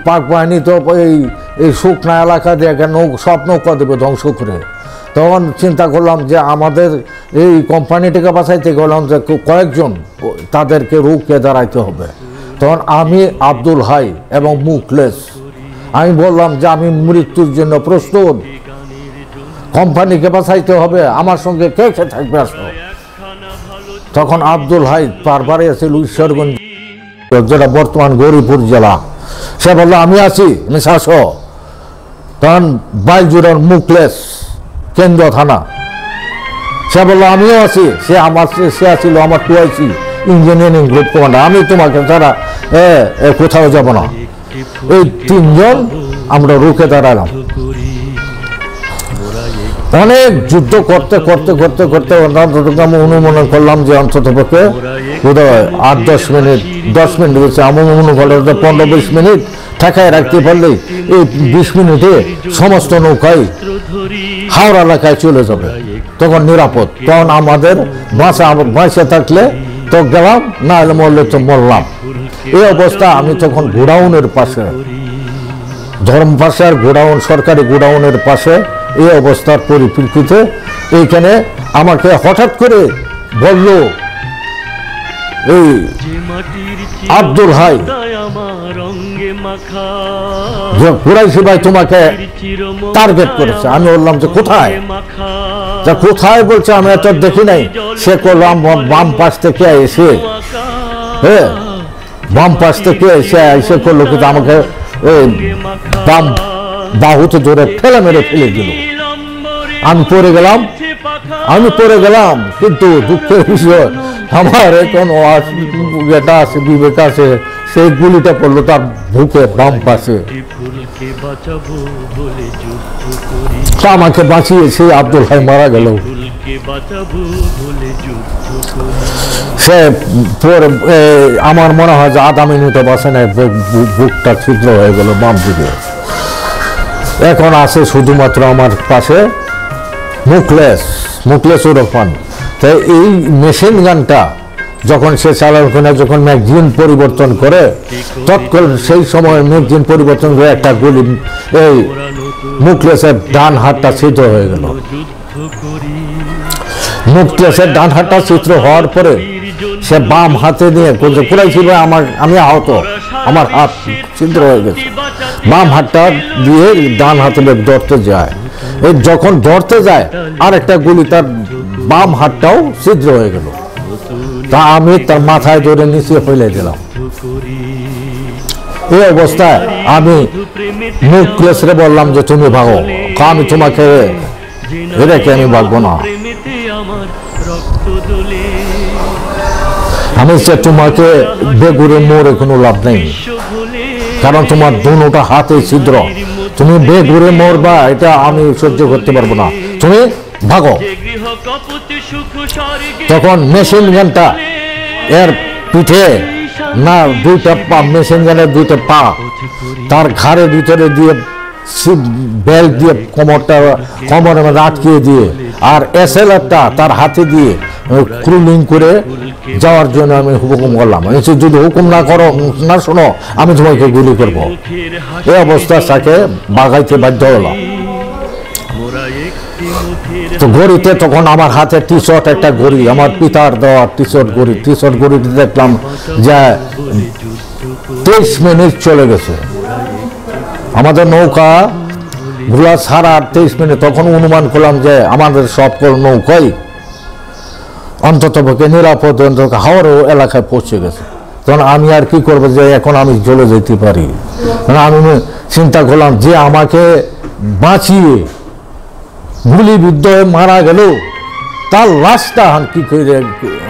পাক বাহিনী তো এই শুকনা এলাকা দিয়ে সব নৌকা দেবে ধ্বংস করে। তখন চিন্তা করলাম যে আমাদের এই কোম্পানিটাকে বাঁচাইতে গেলাম যে কয়েকজন তাদেরকে রুখে দাঁড়াইতে হবে। তখন আমি, আব্দুল হাই এবং মুখলেস, আমি বললাম যে আমি মৃত্যুর জন্য প্রস্তুত, কোম্পানিকে বাঁচাইতে হবে, আমার সঙ্গে কে কে থাকবে আসো। তখন আব্দুল হাই বারবারে আছিল ঈশ্বরগঞ্জ, যেটা বর্তমান গৌরীপুর জেলা। সে বললো আমি আছি, আমি শাসো। তখন বাইজুরের মুখলেস, কেন্দ্র থানা, সে বললো আমিও আছি। সে আছিল আমার 2IC ইঞ্জিনিয়ারিং গ্রুপ কমান্ডার। আমি তোমাকে ছাড়া কোথাও যাব না। এই 3 জন আমরা রুখে দাঁড়ালাম। অনেক যুদ্ধ করতে করতে করতে করতে আমি অনুমান করলাম যে অন্তত পক্ষে বোধহয় 8-10 মিনিট, 10 মিনিট হচ্ছে, আমি অনুমান করলাম 15-20 মিনিট ঠেকায় রাখতে পারলেই এই 20 মিনিটে সমস্ত নৌকায় হাওড়া এলাকায় চলে যাবে, তখন নিরাপদ। তখন আমাদের বাঁচা থাকলে তো গেলাম, না হলে মরলে তো মরলাম। এই অবস্থা আমি তখন গোডাউনের পাশে, ধর্মপাশার গোডাউন, সরকারি গোডাউনের পাশে এই অবস্থার পরিপ্রেক্ষিতে এইখানে আমাকে হঠাৎ করে বলল এই আব্দুল হাই যে কুরাইশি ভাই তোমাকে টার্গেট করেছে। আমি বললাম যে কোথায়? কোথায় বলছে, আমি এত দেখি নাই। সে করলাম বাম পাশ থেকে এসে, হ্যাঁ, বাম পাশ থেকে এসে করলো, কিন্তু আমাকে বাম বাহুতে ধরে ঠেলে মেরে ফেলে দিল। আমি পড়ে গেলাম, কিন্তু দুঃখের বিষয় আমার এখন যেটা আছে, বিবেক আছে, সেই গুলিটা পড়লো তার বুকে বাম পাশে। আমাকে বাঁচিয়ে সেই আব্দুল হাই মারা গেল। সে আমার মনে হয় যে আধা মিনিটে বাঁচে না, বুকটা ছিদ্র হয়ে গেল বাম দিকে। এখন আছে শুধুমাত্র আমার পাশে মুখলেস ওরফান। তাই এই মেশিন গানটা যখন সে চালানো, যখন ম্যাগজিন পরিবর্তন করে, তৎকালীন সেই সময় ম্যাগজিন পরিবর্তন করে একটা গুলি এই মুখলেসের ডান হাতটা ছিদ্র হয়ে গেল। মুখলেসের ডান হাতটা ছিদ্র হওয়ার পরে সে বাম হাতে নিয়ে কুরাইছিল, আমি আহত, আমার হাত ছিদ্র হয়ে গেছে। বাম হাতটা দিয়ে ডান হাতে ধরতে যায়, এই যখন ধরতে যায় আরেকটা গুলি তার বাম হাতটাও ছিদ্র হয়ে গেল। তা আমি তার মাথায় ধরে নিচে ফেলে দিলাম। এই অবস্থায় আমি নিউক্লিয়াসরে বললাম যে তুমি ভাগো, আমি তোমাকে রেখে আমি ভাগবো না, আমি তোমাকে বেগুড়ে মোড়ে কোনো লাভ নেই, কারণ তোমার দুটা হাতে ছিদ্র, তুমি বেগুড়ে মরবা, এটা আমি সহ্য করতে পারবো না, তুমি ভাগো। তখন মেশিন গানটা এর পিঠে না দুইটা পা, মেশিন গানের দুইটা পা তার ঘাড়ের ভিতরে দিয়ে বেল্ট দিয়ে কোমরের মধ্যে আটকিয়ে দিয়ে, আর এসএলআরটা তার হাতে দিয়ে ক্রুলিং করে যাওয়ার জন্য আমি হুকুম করলাম। যদি হুকুম না করো, না শোনো, আমি তোমাকে গুলি করব। এই অবস্থা তাকে বাগাইতে বাধ্য হলাম। তো ঘড়িতে তখন আমার হাতে টি শার্ট, একটা ঘড়ি আমার পিতার দেওয়া টি শার্ট ঘড়িতে দেখলাম যে 23 মিনিট চলে গেছে। আমাদের নৌকা ঘোলা ছাড়া 23 মিনিট, তখন অনুমান করলাম যে আমাদের সকল নৌকাই অন্তত পক্ষে নিরাপদ হাওড় এলাকায় পৌঁছে গেছে। তখন আমি আর কি করবো, যে এখন আমি চলে যেতে পারি। আমি চিন্তা করলাম যে আমাকে বাঁচিয়ে গুলিবিদ্ধ হয়ে মারা গেল, তার লাশটা কি করে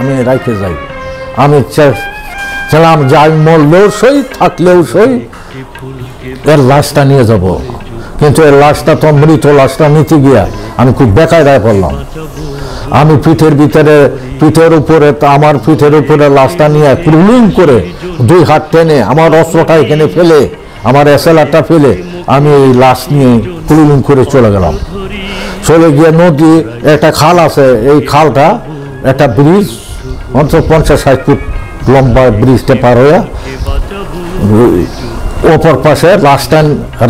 আমি রাখতে যাই। আমি চাইলাম যে আমি মরলেও সই, থাকলেও সই, এর লাশটা নিয়ে যাব। কিন্তু এর লাশটা তো মৃত লাশটা নিতে গিয়া আমি খুব বেকায়দায় পড়লাম। আমি পিঠের উপরে আমার পিঠের উপরে লাশটা নিয়ে ক্রুলিং করে 2 হাত টেনে আমার অস্ত্রটা এখানে ফেলে, আমার এসএলআরটা ফেলে আমি এই লাশ নিয়ে ক্রুলিং করে চলে গেলাম। চলে গিয়ে নদী একটা খাল আছে, এই খালটা একটা ব্রিজ, অন্তত 50-60 ফুট লম্বা ব্রিজটা পার হইয়া অপর পাশে লাশটা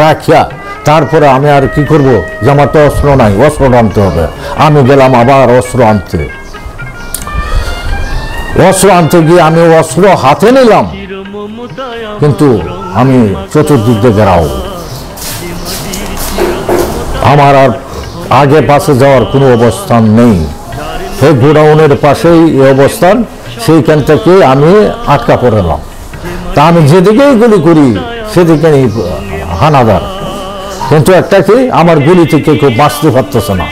রাখিয়া তারপরে আমি আর কি করব, যে আমার তো অস্ত্র নাই, অস্ত্র আনতে হবে। আমি গেলাম আবার অস্ত্র আনতে গিয়ে আমি অস্ত্র হাতে নিলাম, কিন্তু আমি চতুর্দিক দিয়ে ঘেরাও, আমার আর আগে পাশে যাওয়ার কোনো অবস্থান নেই। এই গোডাউনের পাশেই এই অবস্থান, সেইখান থেকে আমি আটকা পড়লাম। তা আমি যেদিকেই গুলি করি সেদিকে হানাদার, কিন্তু একটা কি আমার গুলি থেকে কেউ বাঁচতে পারতেছে না।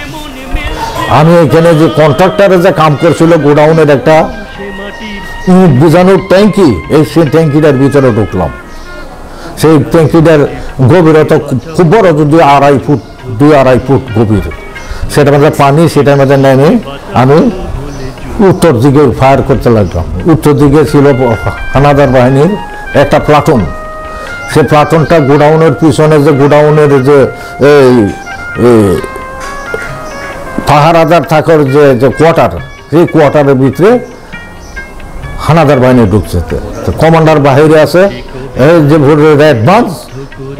আমি এখানে যে কন্ট্রাক্টরে যে কাম করছিল গোডাউনের একটা ইট বোঝানোর ট্যাঙ্কি, এই সেই ট্যাঙ্কিটার ভিতরে ঢুকলাম। সেই ট্যাঙ্কিটার গভীরতা খুব বড়, 2-2.5 ফুট গভীর। সেটার মধ্যে পানি, সেটার মধ্যে নেমে আমি উত্তর দিকে ফায়ার করতে লাগলাম। উত্তর দিকে ছিল হানাদার বাহিনীর একটা প্লাটুন। সে প্লাটুনটা গোডাউনের পিছনে, যে গোডাউনের যে এই পাহারাদার থাকার যে কোয়ার্টার, সেই কোয়ার্টারের ভিতরে হানাদার বাহিনী ঢুকছে। কমান্ডার বাহিরে আছে, এই যে অ্যাডভান্স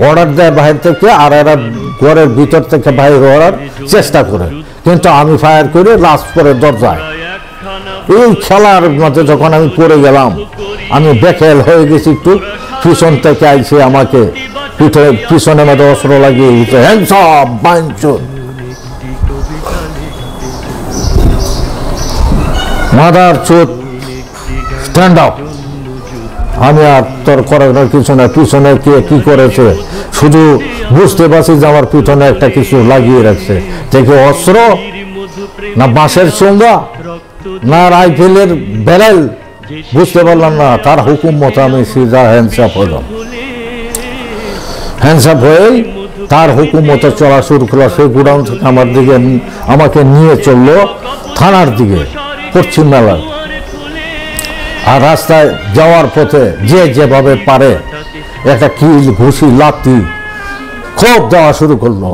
অর্ডার দেয় বাহির থেকে, আর এরা ঘরের ভিতর থেকে বাইরে হওয়ার চেষ্টা করে, কিন্তু আমি ফায়ার করে লাস্ট করে দরজায়। এই খেলার মধ্যে যখন আমি পড়ে গেলাম, আমি বেখেল হয়ে গেছি একটু। পিছন থেকে আইছে আমাকে পিছনের মধ্যে অস্ত্র লাগিয়ে দিতে, মাদার চোট, স্ট্যান্ড আপ। আমি আর তোর করার কিছু না, পিছনে কে কি করেছে শুধু বুঝতে পারছি যে আমার পিছনে একটা কিছু লাগিয়ে রাখছে। দেখে অস্ত্র না বাঁশের চোঙ্গা না রাইফেলের ব্যারেল বুঝতে পারলাম না। তার হুকুম মতো আমি সিধা হ্যান্ডসাপ হলাম। হ্যান্ডসাপ হয়ে তার হুকুম মতো চলা শুরু করলো। সেই গোডাউন থেকে আমাকে নিয়ে চললো থানার দিকে, পশ্চিম মেলায়। আর রাস্তায় যাওয়ার পথে যে যেভাবে পারে একটা কিল, ঘুষি, লাথি খুব দেওয়া শুরু করলো।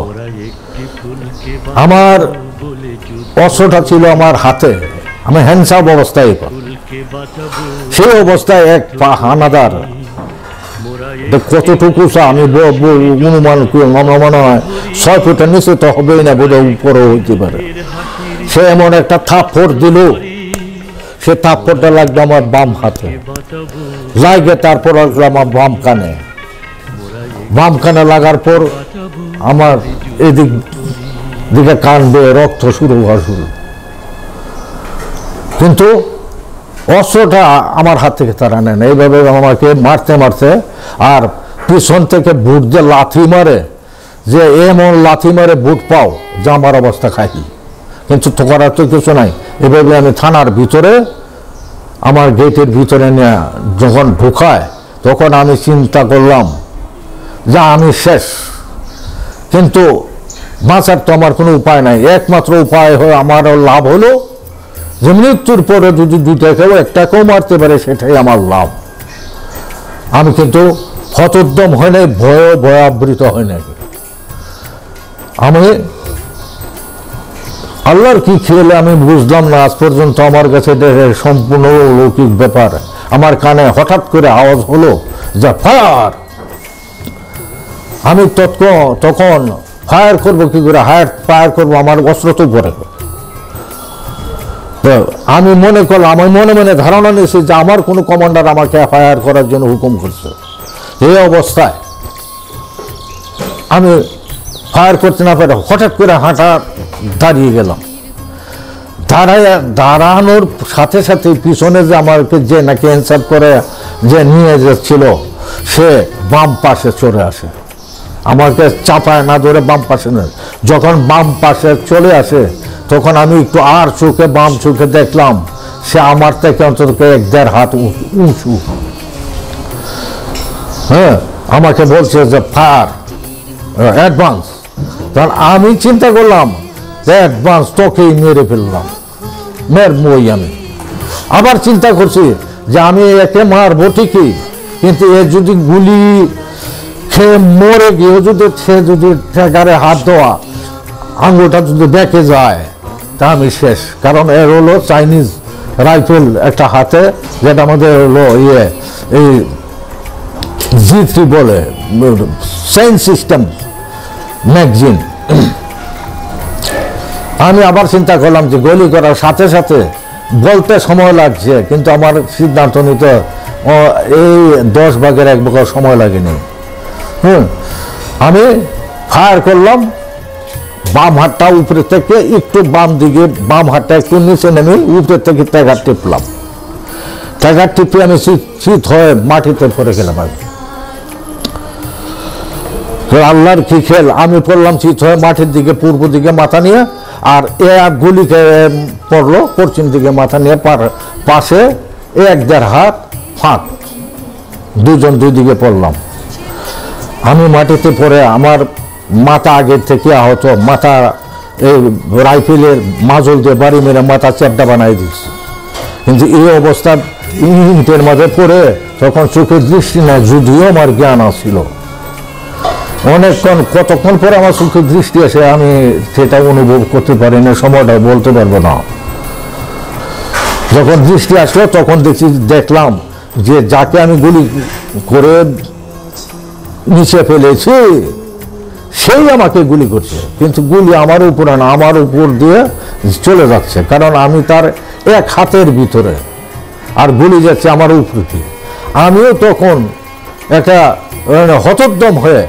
আমার অস্ত্রটা ছিল আমার হাতে, আমি হ্যান্ডসাপ অবস্থায়। সেই অবস্থায় এক হানাদার কতটুকু আমি অনুমান মনে হয় 6 ফুটের নিচে তো হবেই না, বোধহয় উপরেও হইতে পারে। সে এমন একটা থাপ্পড় দিল, সে থাপ্পড়টা লাগলো আমার বাম হাতে, লাগে তারপর লাগলো আমার বাম কানে লাগার পর আমার এদিক দিকে কান বেয়ে রক্ত হওয়া শুরু। কিন্তু অস্ত্রটা আমার হাত থেকে তারা নেন। এইভাবে আমাকে মারতে আর পিছন থেকে বুট যে লাথি মারে, যে এমন লাথি মারে বুট পাও যে আমার অবস্থা খাই। কিন্তু তো করার তো কিছু নাই। এভাবে আমি থানার ভিতরে, আমার গেটের ভিতরে নিয়ে যখন ঢুকায়, তখন আমি চিন্তা করলাম যে আমি শেষ। কিন্তু বাঁচার তো আমার কোনো উপায় নাই। একমাত্র উপায় হয় আমার লাভ হলো যে মৃত্যুর পরে যদি দুটাকেও একটাকেও মারতে পারে সেটাই আমার লাভ। আমি কিন্তু হতোদ্যম হয় নাই, ভয়াবৃত হয় নাই। আমি আল্লাহর কি খেলে আমি বুঝলাম না আজ পর্যন্ত। আমার কাছে সম্পূর্ণ অলৌকিক ব্যাপার। আমার কানে হঠাৎ করে আওয়াজ হলো যে ফায়ার। আমি তখন ফায়ার করবো কি করে, ফায়ার করবো, আমার অস্ত্র তো পরে। আমি মনে করলাম, আমি মনে মনে ধারণা নিয়েছি যে আমার কোনো কমান্ডার আমাকে ফায়ার করার জন্য হুকুম করছে। এই অবস্থায় আমি ফায়ার করতে না পারে হঠাৎ করে হাঁটা দাঁড়িয়ে গেলাম। দাঁড়ানোর সাথে সাথে পিছনে যে আমাকে যে নাকি অ্যান্সার করে যে নিয়ে যাচ্ছিল, সে বাম পাশে চলে আসে। আমাকে চাপায় না ধরে বাম পাশে নেয়। যখন বাম পাশে চলে আসে তখন আমি একটু আর চোখে, বাম চোখে দেখলাম সে আমার থেকে অন্তত 1-1.5 হাত উঁচু। হ্যাঁ, আমাকে বলছে যে ফায়ার অ্যাডভান্স। তখন আমি চিন্তা করলাম যে অ্যাডভান্স, তোকেই মেরে ফেললাম, মেরবই আমি। আবার চিন্তা করছি যে আমি একে মারবো ঠিকই, কিন্তু এ যদি গুলি খেয়ে মরে গিয়ে যদি সে যদি ট্যাগারে হাত দেওয়া আঙুলটা যদি দেখে যায় তা আমি শেষ। কারণ এর হলো চাইনিজ রাইফেল একটা হাতে, যেটা আমাদের হলো এই G3 বলে, সেন সিস্টেম ম্যাগজিন। আমি আবার চিন্তা করলাম যে গুলি করার সাথে সাথে বলতে সময় লাগছে, কিন্তু আমার সিদ্ধান্ত নিতে এই 10 ভাগের 1 ভাগ সময় লাগেনি। আমি ফায়ার করলাম, বাম হাতটা উপরে থেকে একটু বাম দিকে, বাম হাতটা একটু নিচে নেমে উপরে থেকে ট্যাগার টিপলাম। ট্যাগার টিপে আমি চিত হয়ে মাটিতে পড়ে গেলাম। আল্লাহর কি খেল, আমি পড়লাম চিত হয়ে মাটির দিকে, পূর্ব দিকে মাথা নিয়ে, আর গুলি পড়লো পশ্চিম দিকে মাথা নিয়ে। পাশে 1-1.5 হাত ফাঁক, দুজন দুই দিকে পড়লাম। আমি মাটিতে পড়ে আমার মাথা আগের থেকে আহত, মাথা এই রাইফেলের মাজল দিয়ে বাড়ি মেরে মাথা চ্যাপটা বানাই দিচ্ছি। কিন্তু এই অবস্থা ইটের মাঝে পড়ে তখন চোখের দৃষ্টি না, যদিও আমার জ্ঞান আসছিল। অনেকক্ষণ, কতক্ষণ পরে আমার চোখের দৃষ্টি আসে আমি সেটা অনুভব করতে পারি না, সময়টা বলতে পারবো না। যখন দৃষ্টি আসলো তখন দেখলাম যে যাকে আমি গুলি করে নিচে ফেলেছি সেই আমাকে গুলি করছে, কিন্তু গুলি আমার উপরে না, আমার উপর দিয়ে চলে যাচ্ছে। কারণ আমি তার 1 হাতের ভিতরে, আর গুলি যাচ্ছে আমার উপরে। আমিও তখন একটা হতোদ্যম হয়ে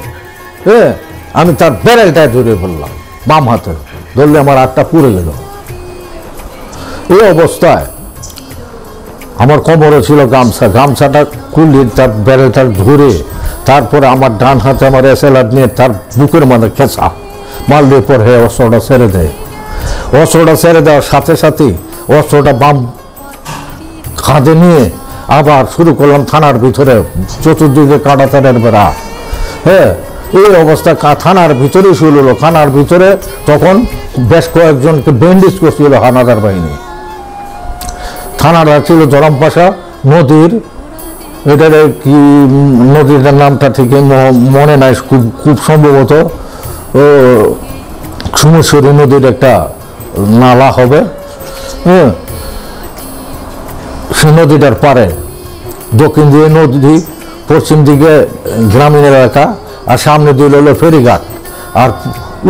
আমি তার ব্যারেলটায় ধরে বললাম, বাম হাতে ধরলে আমার হাতটা পুড়ে গেল। এই অবস্থায় আমার কোমরে ছিল গামছা, গামছাটা খুলে তার ব্যারেলটা ধরে, তারপরে আমার ডান হাতে আমার এসএলআর নিয়ে তার বুকের মধ্যে খেঁচা মারলে পরে অস্ত্রটা ছেড়ে দেয়। অস্ত্রটা ছেড়ে দেওয়ার সাথে সাথে অস্ত্রটা বাম কাঁধে নিয়ে আবার শুরু করলাম থানার ভিতরে, চতুর্দিকে কাঁটাতারের বেড়া। হ্যাঁ, এই অবস্থা থানার ভিতরেই শুরু হলো। থানার ভিতরে তখন বেশ কয়েকজনকে ব্যান্ডেজ করছিল হানাদার বাহিনী। থানাটা ছিল জরমপাশা নদীর, এটার কি নদীটার নামটা ঠিক মনে নাই, খুব সম্ভবত সুমেশ্বরী নদীর একটা নালা হবে। হ্যাঁ, সে নদীটার পারে দক্ষিণ দিকে নদী, পশ্চিম দিকে গ্রামীণ এলাকা, আর সামনে দিয়ে হলো ফেরিঘাট, আর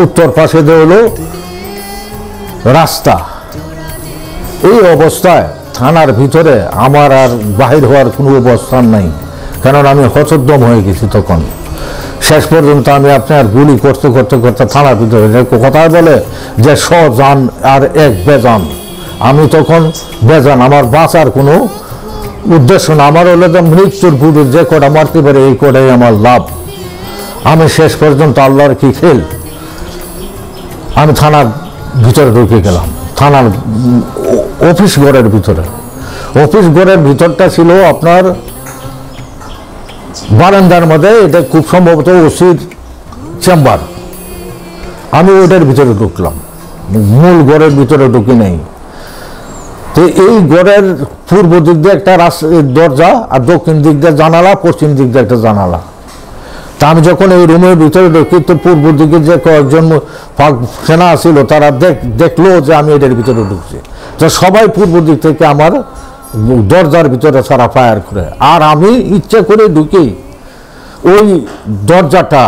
উত্তর পাশে দিয়ে হলো রাস্তা। এই অবস্থায় থানার ভিতরে আমার আর বাহির হওয়ার কোনো অবস্থান নাই, কারণ আমি হতোদ্যম হয়ে গেছি তখন। শেষ পর্যন্ত আমি আপনার গুলি করতে করতে করতে থানার ভিতরে, কথায় বলে যে সজান আর এক বেজান, আমি তখন বেজান, আমার বাঁচার কোনো উদ্দেশ্য না, আমার হলো যে মৃত্যুর গুরু যে কটা মারতে পারে এই কটাই আমার লাভ। আমি শেষ পর্যন্ত আল্লাহর কি খেল, আমি থানার ভিতরে ঢুকে গেলাম, থানার অফিস ঘরের ভিতরে। অফিস ঘরের ভিতরটা ছিল আপনার বারান্দার মধ্যে, এটা খুব সম্ভবত ওসির চেম্বার। আমি ওইটার ভিতরে ঢুকলাম, মূল ঘরের ভিতরে ঢুকি নেই। তো এই ঘরের পূর্ব দিক দিয়ে একটা দরজা, আর দক্ষিণ দিক দিয়ে জানালা, পশ্চিম দিক দিয়ে একটা জানালা। তা আমি যখন এই রুমের ভিতরে ঢুকি, তো পূর্ব দিকে যে কয়েকজন সেনা ছিল তারা দেখলো যে আমি এটার ভিতরে ঢুকছি। তো সবাই পূর্ব দিক থেকে আমার দরজার ভিতরে সারা ফায়ার করে, আর আমি ইচ্ছা করে ঢুকি ওই দরজাটা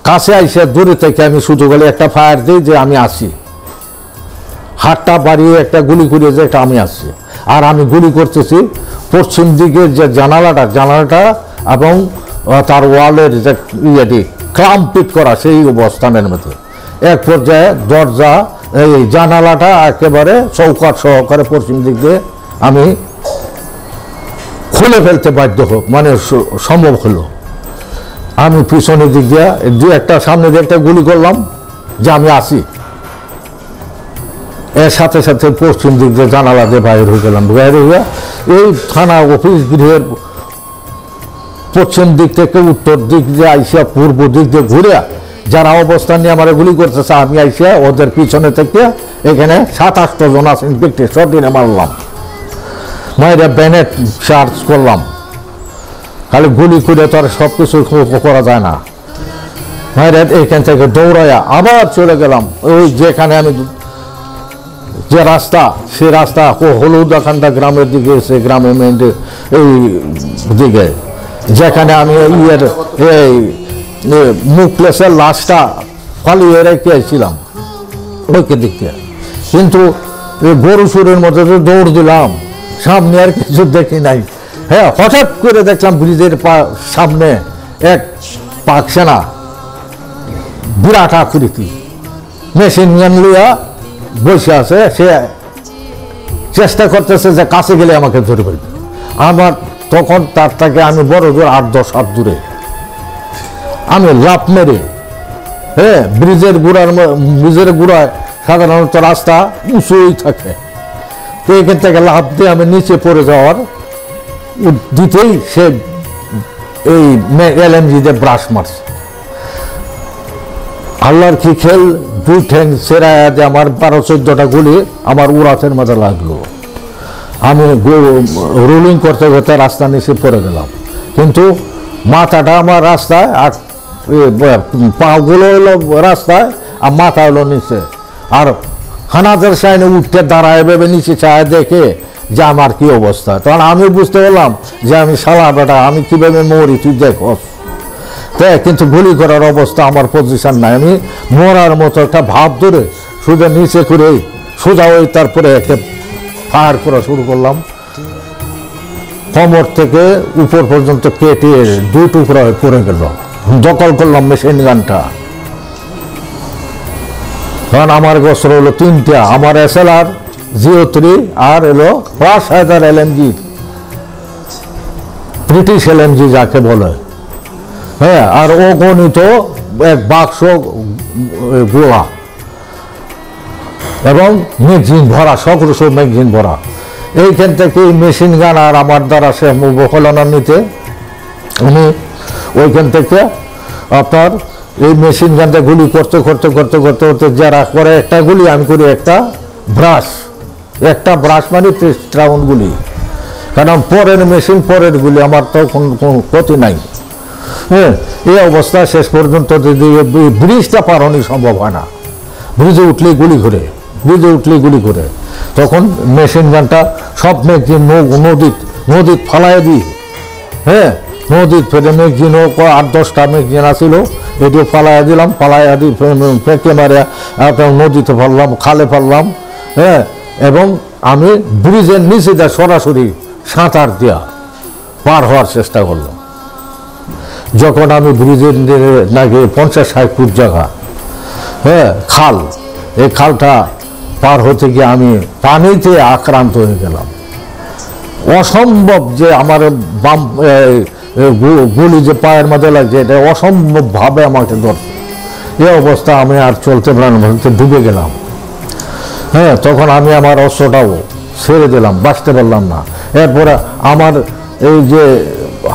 কাছে আইসে দূরে থেকে আমি শুধু বলে একটা ফায়ার দিই যে আমি আসি, হাতটা বাড়িয়ে একটা গুলি করিয়ে যে এটা আমি আসছি। আর আমি গুলি করতেছি পশ্চিম দিকের যে জানালাটা এবং তার ওয়ালের যে ইয়েটি ক্লাম্পিট করা সেই অবস্থানের মধ্যে। এক পর্যায়ে দরজা এই জানালাটা একেবারে চৌকাট সহকারে পশ্চিম দিক দিয়ে আমি খুলে ফেলতে বাধ্য হোক, মানে সম্ভব হলো। আমি পিছনের দিক দিয়ে একটা সামনে দিয়ে একটা গুলি করলাম যে আমি আসি, এর সাথে সাথে পশ্চিম দিক দিয়ে জানালা দিয়ে বাইরে হয়ে গেলাম। বাইরে হয়ে এই থানা অফিস গৃহের পশ্চিম দিক থেকে উত্তর দিক দিয়ে আইসিয়া পূর্ব দিক দিয়ে ঘুরে যারা অবস্থান নিয়ে আমার গুলি করতেছে, আমি আইসিয়া ওদের পিছনে থেকে এখানে 7-8 জন আছেন ব্যক্তি সদিনে মারলাম, মায়েরা ব্যানেট চার্জ করলাম। খালি গুলি করে তো আর সব কিছু করা যায় না। মায়েরা এইখান থেকে দৌড়াইয়া আবার চলে গেলাম ওই যেখানে আমি যে রাস্তা, সে রাস্তা হলুদাখান্ডা গ্রামের দিকে, সে গ্রামের এই দিকে যেখানে আমি এই মুখলেসের লাশটা ফালিয়ে রেখেছিলাম ওইকে দিকে। কিন্তু গরু সুরের মধ্যে তো দৌড় দিলাম, সামনে আর কিছু দেখি নাই। হ্যাঁ, হঠাৎ করে দেখলাম ব্রিজের সামনে এক পাক সেনা, বিরাট আকৃতি, মেশিন গান লইয়া বসে আছে। সে চেষ্টা করতেছে যে কাছে গেলে আমাকে ধরে ফেলবে। আমার তখন তার থেকে আমি বড় দূর 8-10 হাত দূরে আমি লাফ মেরে, হ্যাঁ, ব্রিজের গুড়ায় সাধারণত রাস্তা উঁচুই থাকে, তো এখান থেকে লাফ দিয়ে আমি নিচে পড়ে যাওয়ার দিতেই সে এই LMG দিয়ে ব্রাশ মারছে। আল্লাহর কি খেল, দুই ঠ্যাং সেরায় যে আমার 12-14টা গুলি আমার উড়াতের মধ্যে লাগলো। আমি রুলিং করতে করতে রাস্তা নিচে পড়ে গেলাম, কিন্তু মাথাটা আমার রাস্তায় আর পাগুলো হলো রাস্তায় আর মাথা হলো নিচে। আর হানাদের সাইনে উঠতে দাঁড়ায় ভেবে নিচে চায় দেখে যে আমার কি অবস্থা। তখন আমি বুঝতে পারলাম যে আমি শালা বেটা, আমি কিভাবে মরি তুই দেখস। তাই কিন্তু গুলি করার অবস্থা আমার পজিশন নাই, আমি মরার মতো একটা ভাব ধরে সোজা নিচে করে সোজা ওই তারপরে একটা ফায়ার করা শুরু করলাম। কোমর থেকে উপর পর্যন্ত কেটে 2 টুকরা হয়ে পড়ে গেল। দখল করলাম মেশিন গানটা। কারণ আমার গোসর হলো 3টা, আমার SLR 03 আর এলো প্লাস হায়দার LMG, ব্রিটিশ LMG যাকে বলে। হ্যাঁ, আর অগণিত এক বাক্স গোলা এবং ম্যাগজিন ভরা, সকল ম্যাগজিন ভরা। এইখান থেকে মেশিন গান আর আমার দ্বারা সে হলানা নিতে উনি ওইখান থেকে আপনার এই মেশিন গানটা গুলি করতে করতে করতে করতে করতে যারা করে একটা গুলি, আমি করি একটা ব্রাশ মানে 30 রাউন্ড গুলি। কারণ পরের মেশিন পরের গুলি, আমার তো কোনো ক্ষতি নাই। হ্যাঁ, এই অবস্থা শেষ পর্যন্ত ব্রিজটা পারানো সম্ভব হয় না, ব্রিজে উঠলেই গুলি করে তখন মেশিন গানটা সব ম্যাগজিন নদীত ফালাই দিই। হ্যাঁ, নদীর ফেলে ম্যাগজিনও 8-10টা ম্যাগজিন আসছিল, এটিও ফালাই দিলাম, ফালাই দিয়ে ফেঁকে মারে নদীতে ফেললাম, খালে ফেললাম। হ্যাঁ, এবং আমি ব্রিজের নিচে যা সরাসরি সাঁতার দিয়া পার হওয়ার চেষ্টা করলাম। যখন আমি ব্রিজের নাকি 50-60 ফুট জায়গা, হ্যাঁ, খাল, এই খালটা পার হতে গিয়ে আমি পানিতে আক্রান্ত হয়ে গেলাম। অসম্ভব যে আমার বাম গুলি যে পায়ের মধ্যে লাগছে, এটা অসম্ভবভাবে আমাকে ধরছে। এই অবস্থা আমি আর চলতে পারলাম না, ডুবে গেলাম। হ্যাঁ, তখন আমি আমার অস্ত্রটাও ছেড়ে দিলাম, বাঁচতে পারলাম না। এরপরে আমার এই যে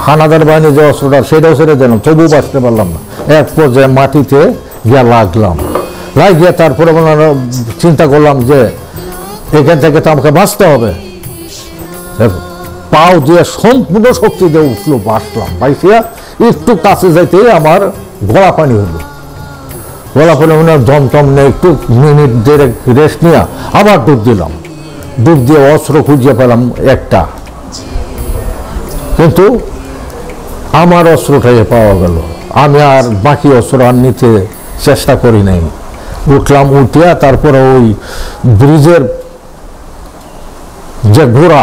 হানাদার বাহিনী যে অস্ত্রটা, সেটাও ছেড়ে দিলাম, তবুও বাঁচতে পারলাম না। এক পর্যায়ে মাটিতে গিয়ে লাগলাম, লাগিয়ে তারপরে চিন্তা করলাম যে এখান থেকে তো আমাকে বাঁচতে হবে। পাও দিয়ে সম্পূর্ণ শক্তি দিয়ে উঠলো, বাঁচলাম। বাইসিয়া একটু কাছে যাইতে আমার গলা পানি হলো। গলা পানি মনে দম টম নেই, একটু মিনিট দেড়েক রেস্ট নিয়ে আবার ডুব দিলাম। ডুব দিয়ে অস্ত্র খুঁজে পেলাম একটা, কিন্তু আমার অস্ত্রটাই পাওয়া গেল। আমি আর বাকি অস্ত্র আর নিতে চেষ্টা করি নাই। উঠলাম, উঠিয়া তারপরে ওই ব্রিজের যে ঘোড়া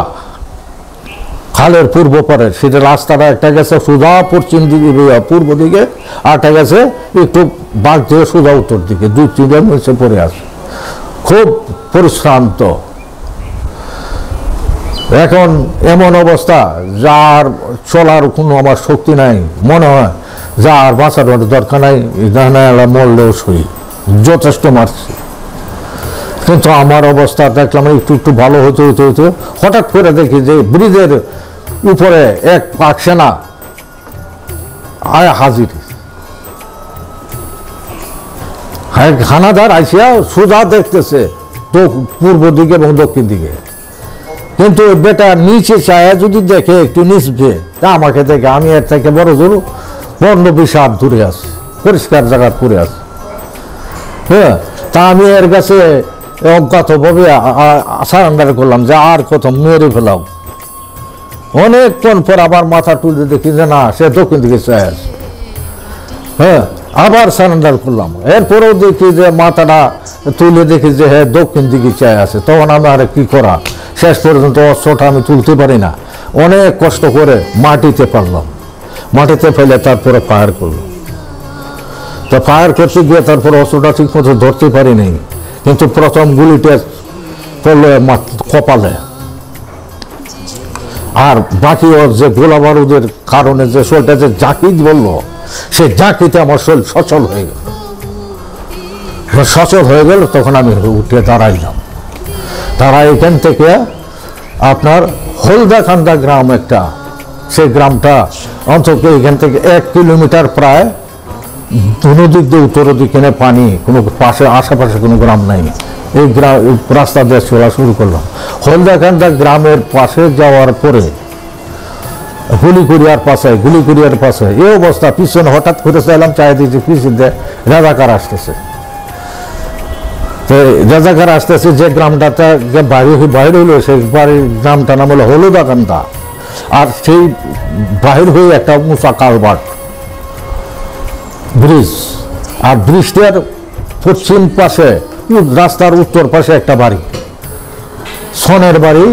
খালের পূর্ব পারে, সেটা রাস্তাটা একটা গেছে সোজা পশ্চিম দিকে পূর্ব দিকে, আরটা গেছে একটু বাঘ দিয়ে সোজা উত্তর দিকে, 2-3টা নিচে পড়ে আছে। খুব পরিশ্রান্ত। এখন এমন অবস্থা যার চলার কোনো আমার শক্তি নাই, মনে হয় যা আর বাঁচার দরকার নাই, মরলেও সই, যথেষ্ট মারছি। কিন্তু আমার অবস্থা দেখলাম একটু একটু ভালো হতে হতে হতে হঠাৎ করে দেখি যে ব্রিজের উপরে এক পাক সেনা আয় হাজির। হানাদার আইসিয়া সোজা দেখতেছে তো পূর্ব দিকে এবং দক্ষিণ দিকে, কিন্তু বেটা নিচে চায় যদি দেখে একটু নিচবে, তা আমাকে দেখে আমি এর থেকে বড় জোর 15-20 হাত দূরে আছি, পরিষ্কার জায়গা পড়ে আছে। হ্যাঁ, তা আমি এর কাছে অজ্ঞাতভাবে সারেন্ডার করলাম যে আর কত মেরে ফেলাম। অনেকক্ষণ পর আবার মাথা তুলে দেখি যে না, সে দক্ষিণ দিকে চায় আছে। হ্যাঁ, আবার সারেন্ডার করলাম। এরপরেও দেখি যে মাথাটা তুলে দেখি যে হ্যাঁ দক্ষিণ দিকে চায় আছে। তখন আমি আর কি করা, শেষ পর্যন্ত অস্ত্রটা আমি তুলতে পারি না, অনেক কষ্ট করে মাটিতে পারলাম। মাটিতে ফেলে তারপরে ফায়ার করলাম। তো ফায়ার করতে গিয়ে তারপরে অস্ত্রটা ঠিক মতো ধরতে পারি নাই, কিন্তু প্রথম গুলিটা পড়লো কপালে। আর বাকি ওর যে গোলা বারুদের কারণে যে শরীরটা যে জাকিত বললো, সে জাকিতে আমার শরীর সচল হয়ে গেল। সচল হয়ে গেল, তখন আমি উঠে দাঁড়াইলাম। তারা এখান থেকে আপনার হলদাকান্দা গ্রাম একটা, সেই গ্রামটা অন্তত এখান থেকে 1 কিলোমিটার প্রায়, দুনো দিক দিয়ে উত্তর দিকে পানি, কোনো পাশে আশেপাশে কোনো গ্রাম নাই। এই গ্রাম রাস্তা দিয়ে চলা শুরু করলাম। হলদাকান্দা গ্রামের পাশে যাওয়ার পরে গুলিকুড়িয়ার পাশে এই অবস্থা। পিছনে হঠাৎ করে চাইলাম, চাই দিয়েছি পিছনে রাজাকার আসতেছে। তো রাজাকার আসতেছে, যে গ্রামটাতে বাইরে হলো সেই বাড়ির গ্রামটার নাম হলো হলদাকান্দা। আর সেই বাহির হয়ে একটা উঁচা কালভার্ট ব্রিজ, আর ব্রিজটার পশ্চিম পাশে রাস্তার উত্তর পাশে একটা বাড়ি, সনের বাড়ি,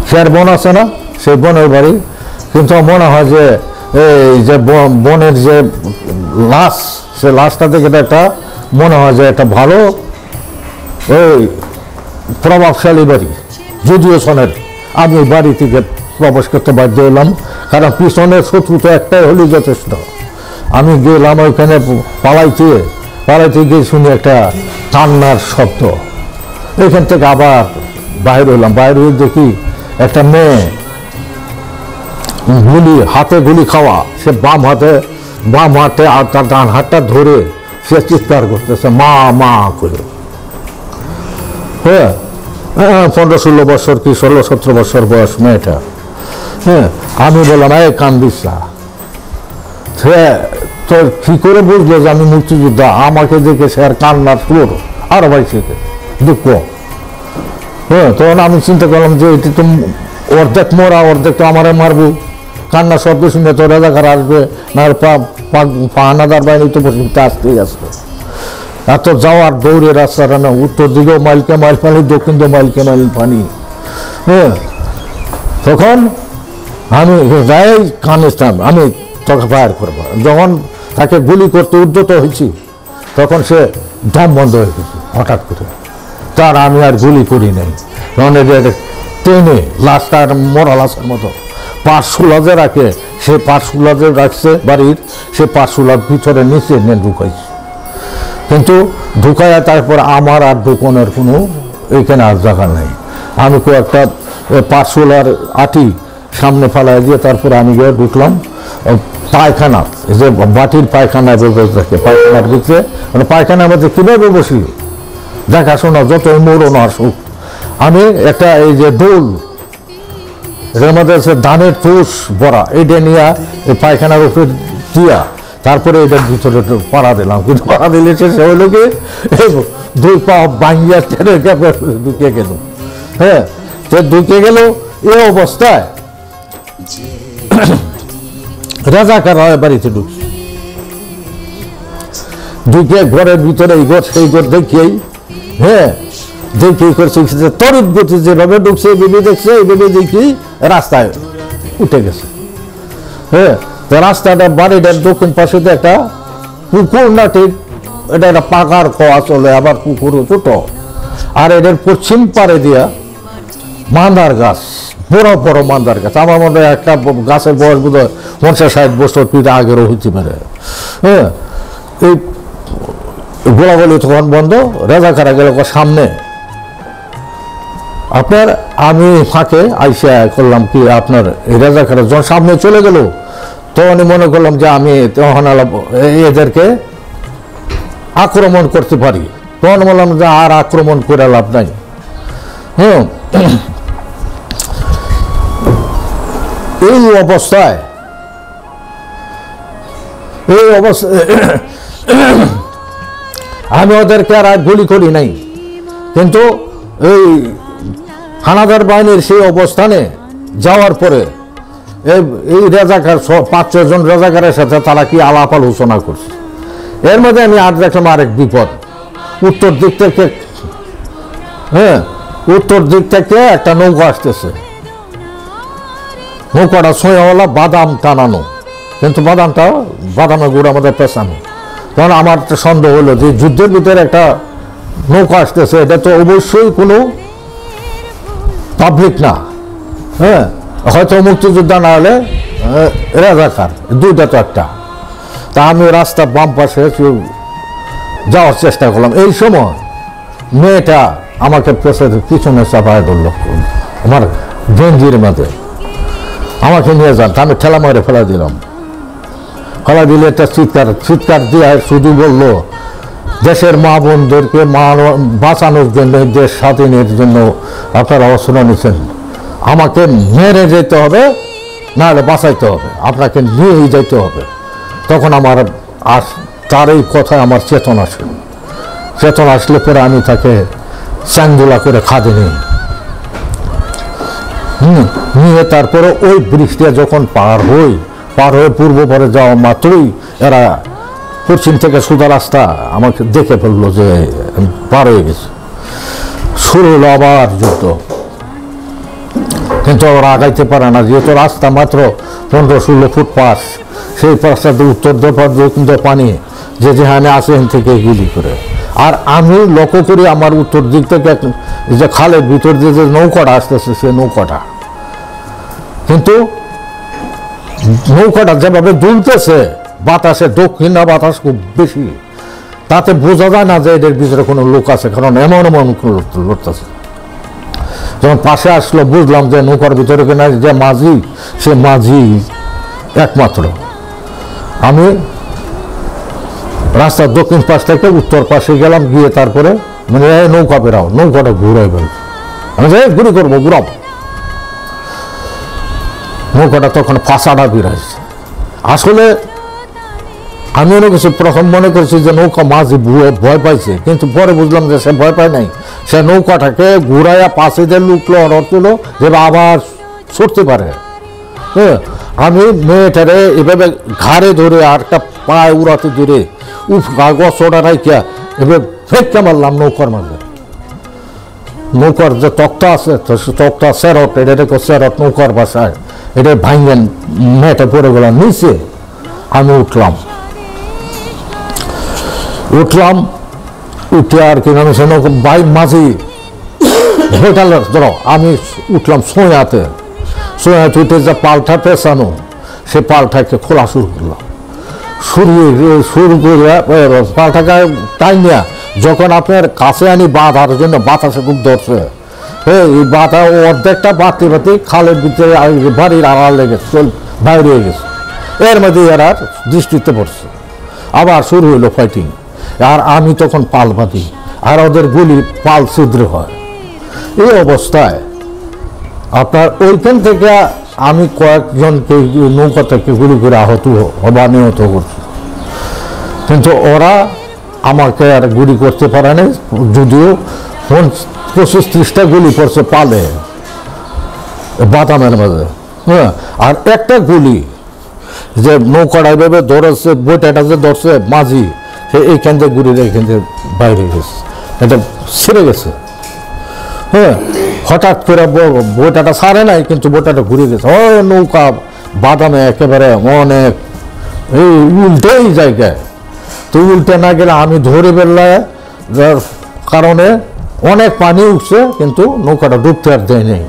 খের বন আছে না, সেই বনের বাড়ি। কিন্তু মনে হয় যে এই যে বনের যে লাশ, সে লাশটা থেকে একটা মনে হয় যে একটা ভালো এই প্রভাবশালী বাড়ি, যদিও সনের। আমি বাড়ি থেকে প্রবেশ করতে বাধ্য হলাম, কারণ পিছনের শত্রু তো একটাই হলেই যথেষ্ট। আমি গেলাম ওইখানে পালাইতে গিয়ে শুনি একটা কান্নার শব্দ। এখান থেকে আবার বাইরে হলাম, বাইরে হয়ে দেখি একটা মেয়ে হাতে গুলি খাওয়া, সে বাম হাতে আর তার ডান হাতটা ধরে সে চিৎকার করতেছে মা মা করে। হ্যাঁ, 15-16 বছর কি 16-17 বছর বয়স মেয়েটা। হ্যাঁ, আমি বললাম এই কান্দিস না। তো কি করে বুঝলো যে আমি মুক্তিযোদ্ধা? আমাকে দেখে সে আর কান্নার সুর আরো বাইছে দুঃখ। হ্যাঁ, তখন আমি চিন্তা করলাম যে এটি তো অর্ধেক মরা, অর্ধেক তো আমারে মারবো। কান্নার শব্দ শুনে তো রাজাকার আসবে, না হানাদার বাহিনী তো আসতেই আসবে। এত যাওয়ার দৌড়ে রাস্তাটা না, উত্তর দিকেও মাইলকে মাইল পানি, দক্ষিণ দিকেও মাইলকে মাইল পানি। হ্যাঁ, তখন আমি যাই কানিস্তাম, আমি তোকে ফায়ার করবো। যখন তাকে গুলি করতে উদ্যত হয়েছি, তখন সে দম বন্ধ হয়ে গেছে হঠাৎ করে। তার আমি আর গুলি করি নাই, টেনে লাশটা মরা লাশের মতো পাঁচশুলা যে রাখে, সে পাঁচশুলা যে রাখছে বাড়ির, সে পাঁচশুলার ভিতরে নিচে নিয়ে ঢুকাইছে। কিন্তু ঢুকাইয়া তারপর আমার আর ঢুকানোর কোনো এখানে আর জায়গা নেই। আমি একটা পাঁচশুলার আটি সামনে ফেলাই দিয়ে তারপরে আমি গিয়ে ঢুকলাম পায়খানা, যে বাটির পায়খানায় থাকে, পায়খানার ভিতরে মানে পায়খানার মধ্যে কীভাবে বসি দেখাশোনা যতই মরণ আসুক। আমি একটা এই যে ডোল, এটার মধ্যে আছে ধানের তুষ বড়া, এইটা নিয়ে এই পায়খানার উপরে দিয়া তারপরে এটার ভিতরে পাড়া দিলাম। কিন্তু পাড়া দিলে সে হইল কি দুই পা বাঙ্গিয়া ঢুকে গেল। হ্যাঁ, তো ঢুকে গেল। এই অবস্থায় রাজাকার বাড়িতে ঢুকছে, ঢুকে ঘরের ভিতরে এই ঘর সেই ঘর দেখিয়েই, হ্যাঁ দেখি করছে তরিত গতি যেভাবে ঢুকছে এইভাবে দেখছে, এইভাবে দেখি রাস্তায় উঠে গেছে। হ্যাঁ, তো রাস্তাটা বাড়িটার দক্ষিণ পাশে একটা পুকুর না, ঠিক এটা একটা পাকার খোয়া চলে, আবার পুকুরও ছোট। আর এদের পশ্চিম পাড়ে দিয়া মান্দার গাছ, বড় বড় মান্দার গাছ। আমার মনে হয় একটা গাছের বয়স বোধ হয় 50-60 বছর পিঠে আগেরও হইতে পারে। হ্যাঁ, এই গোলাগুলি তখন বন্ধ। রাজাকারা গেল সামনে আপনার, আমি ফাঁকে আইসা করলাম কি আপনার এই রাজাকারা যখন সামনে চলে গেল তখনই মনে করলাম যে আমি তখন এদেরকে আক্রমণ করতে পারি। তখন বললাম যে আর আক্রমণ করে লাভ নাই। হ্যাঁ, এই অবস্থায় আমি ওদেরকে আর গুলি করি নাই, কিন্তু এই হানাদার বাহিনীর সেই অবস্থানে যাওয়ার পরে এই রাজাকার 5-6 জন রাজাকারের সাথে তারা কি আলাপ আলোচনা করছে। এর মধ্যে আমি আর দেখলাম আরেক বিপদ। উত্তর দিক থেকে, হ্যাঁ উত্তর দিক থেকে একটা নৌকা আসতেছে। নৌকাটা সোয়াওয়ালা বাদাম টানানো, কিন্তু বাদামের গুঁড়া আমাদের পেছানো। তখন আমার একটা সন্দেহ হলো যে যুদ্ধের ভিতরে একটা নৌকা আসতেছে, এটা তো অবশ্যই কোনো পাবলিক না। হ্যাঁ, হয়তো মুক্তিযোদ্ধা না হলে রাজাকার, দুইটা তো একটা। তা আমি রাস্তার বাম পাশে যাওয়ার চেষ্টা করলাম। এই সময় মেয়েটা আমাকে পিছনে চাপায় ধরল, আমার গেঞ্জির মাঝে আমাকে নিয়ে যান। আমি ঠেলা মারে ফেলা দিলাম। ফেলা দিলে একটা চিৎকার দিয়ে শুধু বললো দেশের মা বোনদেরকে বাঁচানোর জন্য, দেশ স্বাধীনের জন্য আপনারা অস্ত্র নিচ্ছেন, আমাকে মেরে যেতে হবে, না হলে বাঁচাইতে হবে, আপনাকে নিয়েই যেতে হবে। তখন আমার তার এই কথায় আমার চেতনা ছিল। চেতনা আসলে পরে আমি তাকে চাঙ্গুলা করে খাদে নিয়ে তারপরে ওই ব্রিজটা যখন পার হয়ে পূর্ব পারে যাওয়া মাত্রই এরা পশ্চিম থেকে সোজা রাস্তা আমাকে দেখে ফেললো যে পার হয়ে গেছে। শুরু হলো আবার যুদ্ধ, কিন্তু ওরা আগাইতে পারে না, যেহেতু রাস্তা মাত্র 15-16 ফুট পাশ। সেই পাশটাতে উত্তর দক্ষিণ পানি, যে যেখানে আসে এখান থেকে গুলি করে। আর আমি লক্ষ্য করি আমার উত্তর দিক থেকে যে খালের ভিতর দিয়ে যে নৌকাটা আসতেছে, সে নৌকাটা কিন্তু নৌকাটা যেভাবে দুলতেছে বাতাসে, দক্ষিণ বাতাস খুব বেশি, তাতে বোঝা যায় না যে এদের ভিতরে কোনো লোক আছে, কারণ এমন লড়তেছে। যখন পাশে আসলো বুঝলাম যে নৌকার ভিতরে কিনা যে মাঝি, সে মাঝি একমাত্র। আমি রাস্তার দক্ষিণ পাশ থেকে উত্তর পাশে গেলাম, গিয়ে তারপরে মানে নৌকা বেরাও, নৌকাটা ঘুরে ফেলছে। আমি যে ঘুরি করবো, ঘুরাম। নৌকাটা তখন ফাঁসাটা বেরাইছে। আসলে আমি মনে করছি, প্রথম মনে করছি যে নৌকা মাঝি ভয় পাইছে, কিন্তু পরে বুঝলাম যে সে ভয় পায় নাই। সে নৌকাটাকে ঘুরাইয়া পাশে দিয়ে লুকলো, অর্থলো যে আবার ছুটতে পারে। হ্যাঁ, আমি মেয়েটারে এভাবে ঘাড়ে ধরে আর একটা পায়ে উড়াতে ধরে কাগজ ওটা রাইয়া এভাবে ফেঁকে মারলাম নৌকার মাঝে। নৌকার যে তক্তা আছে, তক্তা সেরট, এটা দেখো সেরট নৌকার বাসায়, এটা ভাঙেন, মেয়েটা পড়ে গেলাম নিচে। আমি উঠলাম উঠে আর কি নাম সে মাঝি বইটা ধরো আমি উঠলাম সোয়াতে উঠে যে পালটা পেঁচানো সে পালটাকে খোলা শুরু করলাম, শুরু করে পালটাকে টাইনিয়া যখন আপনার কাছে আনি বাঁধার জন্য বাতাসে খুব ধরছে, এই বাতা অর্ধেকটা বাড়তে বাড়তে খালের ভিতরে বাড়ির আড়াল লেগেছে, বাইরে হয়ে গেছে। এর মধ্যে এরা দৃষ্টিতে পড়ছে, আবার শুরু হইলো ফাইটিং। আর আমি তখন পাল বাঁধি, আর ওদের গুলি পাল ছিদ্র হয়। এই অবস্থায় আপনার ওইখান থেকে আমি কয়েকজনকে নৌকা থেকে গুলি করে আহত বা নিহত করছি, কিন্তু ওরা আমাকে আর গুলি করতে পারে না, যদিও 25-30টা গুলি পড়ছে পালে বাদামের মাঝে। হ্যাঁ, আর একটা গুলি যে নৌকাটা এভাবে ধরেছে, বইটাটা যে ধরছে মাঝি, সে এইখান থেকে গুলি এইখান থেকে বাইরে গেছে, এটা ছিঁড়ে গেছে। হ্যাঁ, হঠাৎ করে বইটাটা ছাড়ে নাই, কিন্তু বইটাটা ঘুরে গেছে। ও নৌকা বাদামে একেবারে অনেক এই উল্টেই জায়গায়, তো উল্টে না গেলে আমি ধরে বেরলায় যার কারণে অনেক পানি উঠছে, কিন্তু নৌকাটা ডুবতে আর দেয় নেই,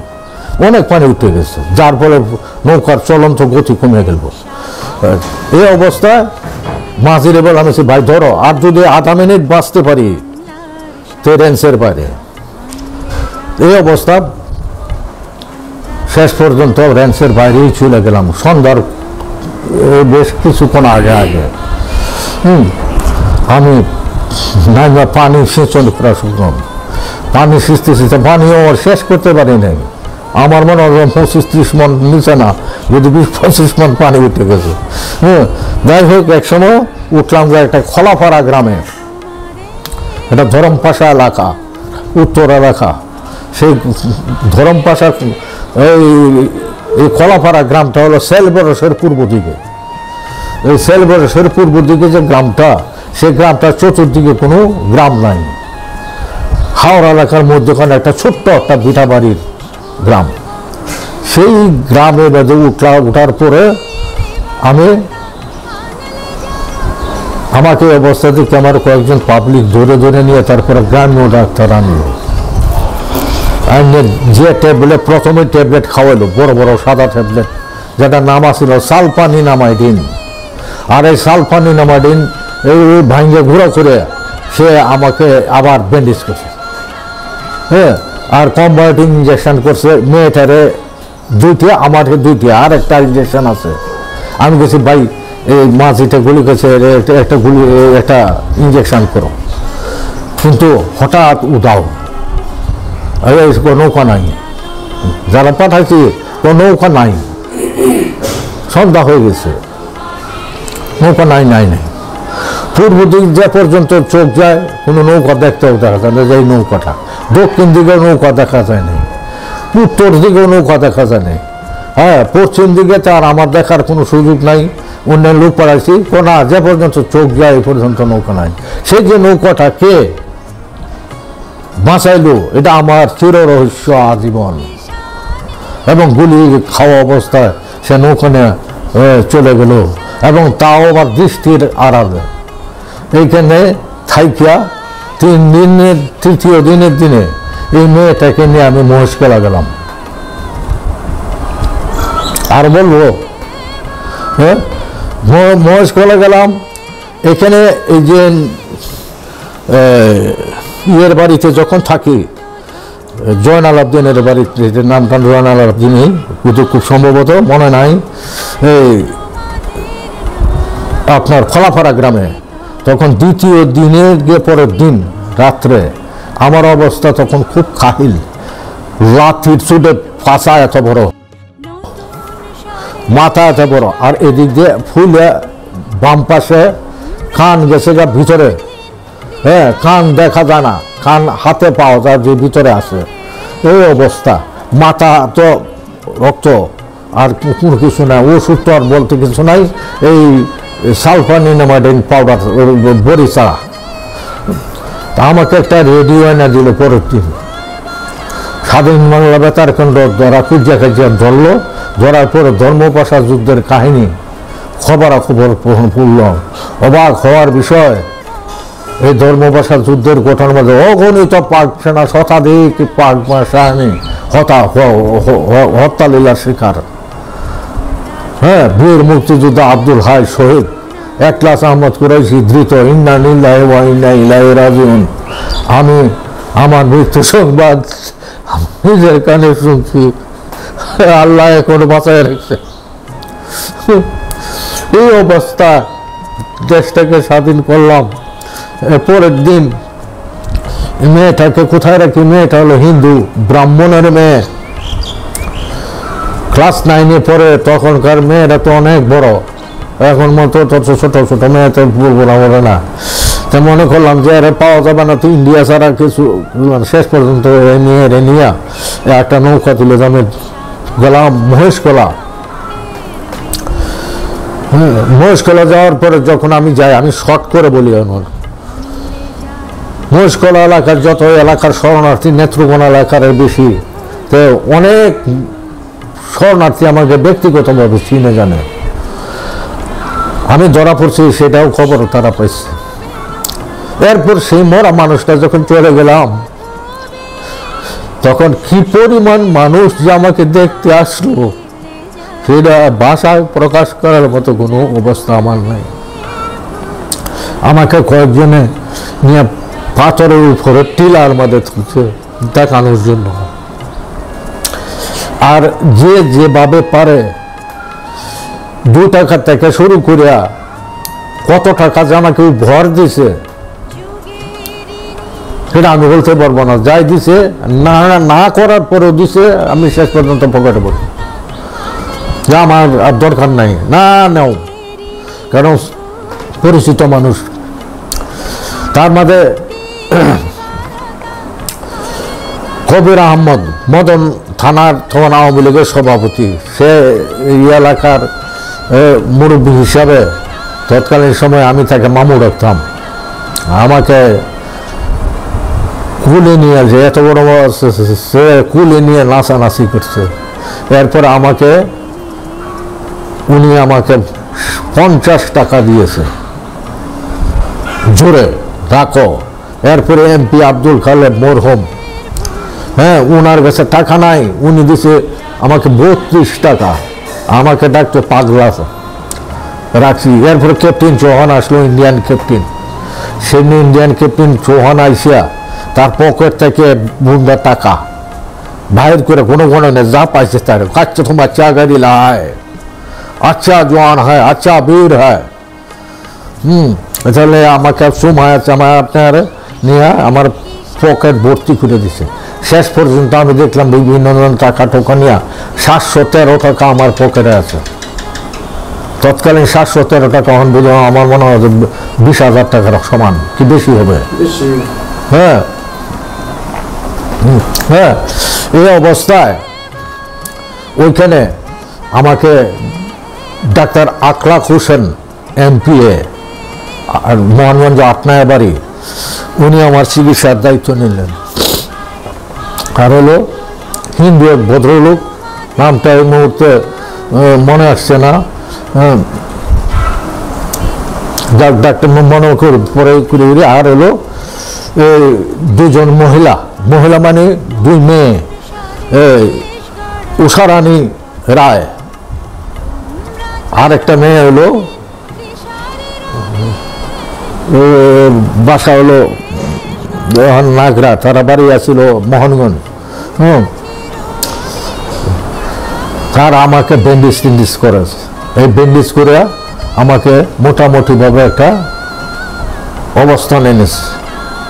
অনেক পানি উঠে গেছে, যার ফলে নৌকার চলন্ত গতি কমে গেল। এই অবস্থায় মাঝিরে বলে আমি ভাই ধরো, আর যদি আধা মিনিট বাঁচতে পারি তো রেঞ্জের বাইরে। এই অবস্থা শেষ পর্যন্ত রেঞ্জের বাইরেই চলে গেলাম সন্ধ্যার বেশ কিছুক্ষণ আগে আমি নাইবা পানি সেচন করা শুকনো, পানি সিঁচতে পানিও শেষ করতে পারি নাই। আমার মনে হয় 25-30 মন নিচে না, যদি 20-25 মন পানি উঠে গেছে। যাই হোক, এক সময় উঠলাম যে একটা খোলাপাড়া গ্রামে, এটা ধরমপাশা এলাকা, উত্তর এলাকা। সেই ধরমপাশা এই খোলাপাড়া গ্রামটা হলো সেলবরসের পূর্ব দিকে। এই সেলবরসের পূর্ব দিকে যে গ্রামটা, সেই গ্রামটার চতুর্দিকে কোনো গ্রাম নাই। হাওড়া এলাকার মধ্যখানে একটা ছোট্ট একটা ভিটা বাড়ির গ্রাম। সেই গ্রামে বেঁধে উঠার পরে আমাকে অবস্থা থেকে আমার কয়েকজন পাবলিক ধরে ধরে নিয়ে তারপরে গ্রাম্য ডাক্তার আনলো। যে ট্যাবলেট প্রথমে ট্যাবলেট খাওয়াইলো, বড় বড় সাদা ট্যাবলেট, যেটার নাম আছিল সালফানিনামাইডিন। আর এই সালফানিনামাইডিন এই ভাঙ্গে ঘোরা করে সে আমাকে আবার ব্যান্ডেজ করছে। হ্যাঁ, আর কম্বাউন্ডিং ইঞ্জেকশন করছে, মেয়েটারে 2টি, আমার 2টি, আর একটা ইঞ্জেকশন আছে। আমি বলছি ভাই এই মাঝিটা গুলি করছে, একটা ইঞ্জেকশন করো। কিন্তু হঠাৎ উদাও, নৌকা নাই, যারা পাঠাইছি কোনো নৌকা নাই, সন্ধ্যা হয়ে গেছে, নৌকা নাই। পূর্ব দিক যে পর্যন্ত চোখ যায় কোনো নৌকা দেখতেও দেখা যায় না, যে এই নৌকাটা। দক্ষিণ দিকে নৌকা দেখা যায় না, উত্তর দিকেও নৌকা দেখা যায় না। হ্যাঁ, পশ্চিম দিকে তো আর আমার দেখার কোনো সুযোগ নাই, অন্য লোক পাড়াইছি, না, যে পর্যন্ত চোখ যায় এই পর্যন্ত নৌকা নাই। সেই যে নৌকাটা কে বাঁচাইলো, এটা আমার চির রহস্য আজীবন। এবং গুলি খাওয়া অবস্থায় সে নৌকা নিয়ে চলে গেল, এবং তাও আবার দৃষ্টির আড়ালে। এইখানে থাইকিয়া 3 দিনের, তৃতীয় দিনের দিনে এই মেয়েটাকে নিয়ে আমি মহেশতলা গেলাম। আর বলবো, হ্যাঁ, মহেশতলা গেলাম। এখানে এই যে ইয়ের বাড়িতে যখন থাকি, জয়নাল আবদিনের বাড়িতে, নামটা জয়নাল আবদিনই, কিন্তু খুব সম্ভবত মনে নাই, এই আপনার খোলাপাড়া গ্রামে, তখন দ্বিতীয় দিনের গিয়ে পরের দিন রাত্রে আমার অবস্থা তখন খুব কাহিল। লাঠির চুটে ফাঁসা এত বড়, মাথা এত বড়, আর এদিক দিয়ে ফুলে বাম পাশে কান গেছে গা ভিতরে। হ্যাঁ, কান দেখা যায় না, কান হাতে পাওয়া যায় যে ভিতরে আছে। এই অবস্থা, মাথা তো রক্ত, আর কোনো কিছু নাই, ওষুধ তো আর বলতে কিছু নাই, এই সালফানিনামাইডিন পাউডার বড়ি ছাড়া। আমাকে একটা রেডিও এনে দিল পরের দিন। স্বাধীন বাংলা বেতার কেন্দ্র ধরা খুঁজিয়া খাইজিয়া ধরলো, ধরার পরে ধর্মপাশা যুদ্ধের কাহিনী খবরাখবর পড়ল। অবাক হওয়ার বিষয়, এই ধর্মভাষা যুদ্ধের ঘটনার মধ্যে অগণিত পাক সেনা শতাধিক পাক সেনানি হত্যা লীলার শিকার। হ্যাঁ, বীর মুক্তিযোদ্ধা আব্দুল হাই শহীদ, একলাস আহমদ কুরাইশি ধৃত। ইন্না লিল্লাহি ওয়া ইন্না ইলাইহি রাজিউন। আমি আমার মৃত্যু সংবাদ নিজের কানে শুনছি, আল্লাহ এখনো বাঁচায় রাখছে। এই অবস্থা, দেশটাকে স্বাধীন করলাম। পরের দিন মেয়েটাকে কোথায় রাখি? মেয়েটা হলো হিন্দু ব্রাহ্মণের মেয়ে, ক্লাস 9-এ পড়ে। তখনকার মেয়েরা তো অনেক বড়, এখন মতো ছোট ছোট মেয়ে তো বলবো না, বলে না। তো মনে করলাম যে আরে পাওয়া যাবে না তো ইন্ডিয়া ছাড়া কিছু। শেষ পর্যন্ত এই মেয়েরে নিয়ে একটা নৌকা তুলে আমি গেলাম মহেশকলা। মহেশকলা যাওয়ার পরে যখন আমি যাই, আমি শর্ট করে বলি, আমার মহেশকলা এলাকার যত এলাকার শরণার্থী নেত্রকোনা এলাকার বেশি, তো অনেক শরণার্থী আমাকে ব্যক্তিগতভাবে চিনে জানে। আমি ধরা পড়ছি সেটাও খবর তারা পাইছে। এরপর সেই মরা মানুষটা যখন চলে গেলাম, তখন কি পরিমাণ মানুষ যে আমাকে দেখতে আসলো সেটা ভাষায় প্রকাশ করার মতো কোনো অবস্থা আমার নাই। আমাকে কয়েকজনে নিয়ে পাথরের উপরে টিলার মধ্যে তুলছে দেখানোর জন্য। আর যে যেভাবে পারে 2 টাকা থেকে শুরু করিয়া কত টাকা যে আমাকে ভর দিছে সেটা আমি বলতে পারবো না। যাই দিছে, না না করার পরেও দিছে, আমি শেষ পর্যন্ত পকেটে বলি যে আমার আর দরকার নাই, না নেও, কারণ পরিচিত মানুষ। তার মধ্যে কবির আহমদ, মদন থানার তখন আওয়ামী লীগের সভাপতি, সে এই এলাকার মুরব্বী হিসাবে তৎকালীন সময় আমি তাকে মামু রাখতাম। আমাকে কুলে নিয়ে, যে এত বড় সে কুলে নিয়ে নাচানাচি করছে। এরপর উনি আমাকে 50 টাকা দিয়েছে, জোরে রাখো। এরপরে এমপি আব্দুল খালেদ মরহুম, হ্যাঁ, উনার কাছে টাকা নাই, উনি দিছে আমাকে 32 টাকা। আমাকে ডাকতে পাগলা রাখছি। এরপরে ক্যাপ্টেন চৌহান আসলো, ইন্ডিয়ান ক্যাপ্টেন। সেদিন ইন্ডিয়ান ক্যাপ্টেন চৌহান আইসিয়া তার পকেট থেকে বুন্দা টাকা বাইর করে কোনো নেই, যা পাইছে তার কাচ্চা তোমার চা গাড়ি লায়, আচ্ছা জওয়ান হয়, আচ্ছা বীর হয়। তাহলে আমাকে সময় আছে, আমার আপনার নিয়ে আমার পকেট ভর্তি করে দিছে। শেষ পর্যন্ত আমি দেখলাম বিভিন্ন ধরনের টাকা টোকা নিয়ে 713 টাকা আমার পকেটে আছে। তৎকালীন 713 টাকা এখন বুঝো আমার মনে হয় 20,000 টাকার সমান, কি বেশি হবে। হ্যাঁ হ্যাঁ, এই অবস্থায় ওইখানে আমাকে ডাক্তার আকলাক হোসেন MPA আর মোহনগঞ্জ আটনায়া বাড়ি, উনি আমার চিকিৎসার দায়িত্ব নিলেন। আর হলো হিন্দু এক ভদ্রলোক, নামটা এই মুহূর্তে মনে আসছে না, ডাক্তার মনে করে পরে করে। আর হলো 2জন মহিলা মানে 2 মেয়ে, উষারানী রায়, আর একটা মেয়ে হলো বাসা হলো নাগরা, তারা বাড়ি আছিল মোহনগঞ্জ। তারা আমাকে ব্যান্ডেজ করেছে। এই ব্যান্ডেজ করে আমাকে মোটামুটিভাবে একটা অবস্থান এনেছে।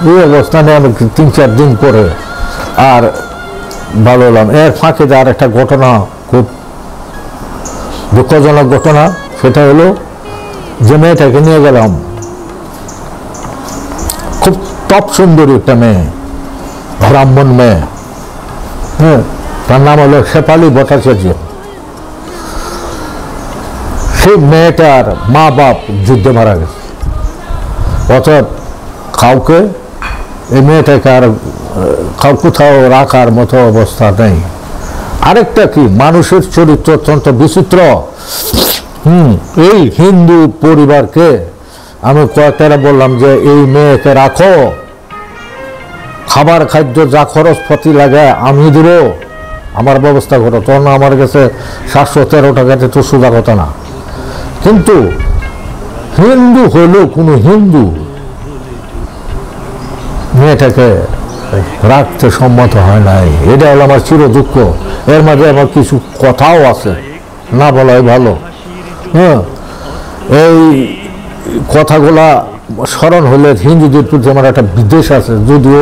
এই অবস্থানে আমি 3-4 দিন পরে আর ভালো হলাম। এর ফাঁকে আর একটা ঘটনা, খুব দুঃখজনক ঘটনা, সেটা হলো যে মেয়েটাকে নিয়ে গেলাম, খুব টপ সুন্দরী একটা মেয়ে, ব্রাহ্মণ মেয়ে। হ্যাঁ, তার নাম হলো শেফালি ভট্টাচার্য। সেই মেয়েটার মা বাপ যুদ্ধে মারা গেছে, অর্থাৎ কাউকে এই মেয়েটাকে আর কোথাও রাখার মতো অবস্থা নেই। আরেকটা কি, মানুষের চরিত্র অত্যন্ত বিচিত্র। এই হিন্দু পরিবারকে আমি কয়েকটা বললাম যে এই মেয়েকে রাখো, খাবার খাদ্য যা খরচপাতি লাগে আমি দেব, আমার ব্যবস্থা করো। তখন আমার কাছে 713 টাকাতে তো সোজা কথা না। কিন্তু হিন্দু হলেও কোনো হিন্দু মেয়েটাকে রাখতে সম্মত হয় নাই। এটা হলো আমার চির দুঃখ। এর মাঝে আমার কিছু কথাও আছে, না বলাই ভালো। হ্যাঁ, এই কথাগুলা স্মরণ হলে হিন্দুদের প্রতি আমার একটা বিদ্বেষ আছে, যদিও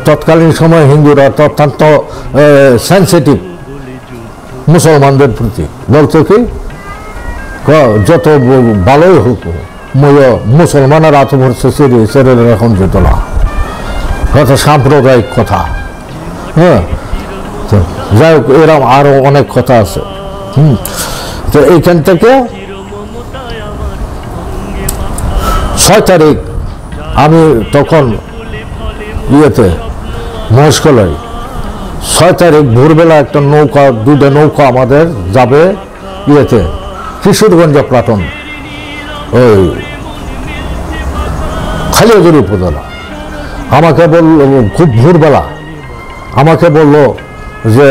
তৎকালীন সময় হিন্দুরা অত্যন্ত সেন্সিটিভ মুসলমানদের প্রতি। বলতো কি যত ভালোই হোক মুসলমানের আত্মভরসে ছেড়ে এখন যেত না, কথা সাম্প্রদায়িক কথা। হ্যাঁ, তো যাই হোক এরকম আরো অনেক কথা আছে। তো এইখান থেকে 6 তারিখ আমি তখন ইয়েতে মহেশখালী, 6 তারিখ ভোরবেলা একটা নৌকা, 2টা নৌকা আমাদের যাবে ইয়েতে কিশোরগঞ্জ প্লাটন, ওই খালিয়াজুরি উপজেলা। আমাকে বলল খুব ভোরবেলা, আমাকে বলল যে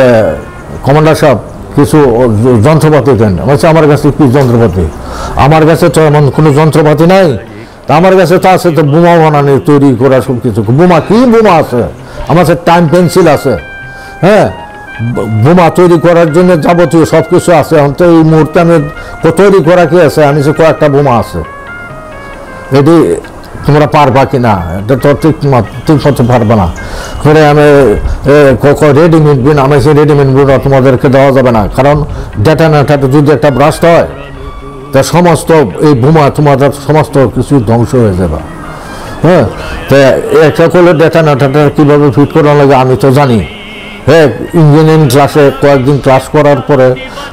কমান্ডার সাহেব কিছু যন্ত্রপাতি দেন। বলছে আমার কাছে কি যন্ত্রপাতি? আমার কাছে তো এমন কোনো যন্ত্রপাতি নাই। তা আমার কাছে তো আছে তো বোমা বানানি, তৈরি করা সব কিছু। বোমা কি বোমা আছে? আমার কাছে টাইম পেন্সিল আছে। হ্যাঁ, বোমা তৈরি করার জন্য যাবতীয় সব কিছু আছে। এখন তো এই মুহূর্তে আমি তৈরি করা কি আছে? আমি যে কয়েকটা বোমা আছে, এটি তোমরা পারবা কিনা? এটা তো ঠিক মতো পারবে না। করে আমি রেডিমেড বিন, আমি সেই রেডিমেড বিনটা তোমাদেরকে দেওয়া যাবে না, কারণ ডেটানেটারটা যদি একটা ব্রাস্ট হয় তা সমস্ত এই বোমা তোমাদের সমস্ত কিছু ধ্বংস হয়ে যাবে। হ্যাঁ, তো একটা করলে ডেটানেটারটা কীভাবে ফিট করানো লাগে আমি তো জানি। হ্যাঁ, ইঞ্জিনিয়ারিং ক্লাসে কয়েকদিন ক্লাস করার পরে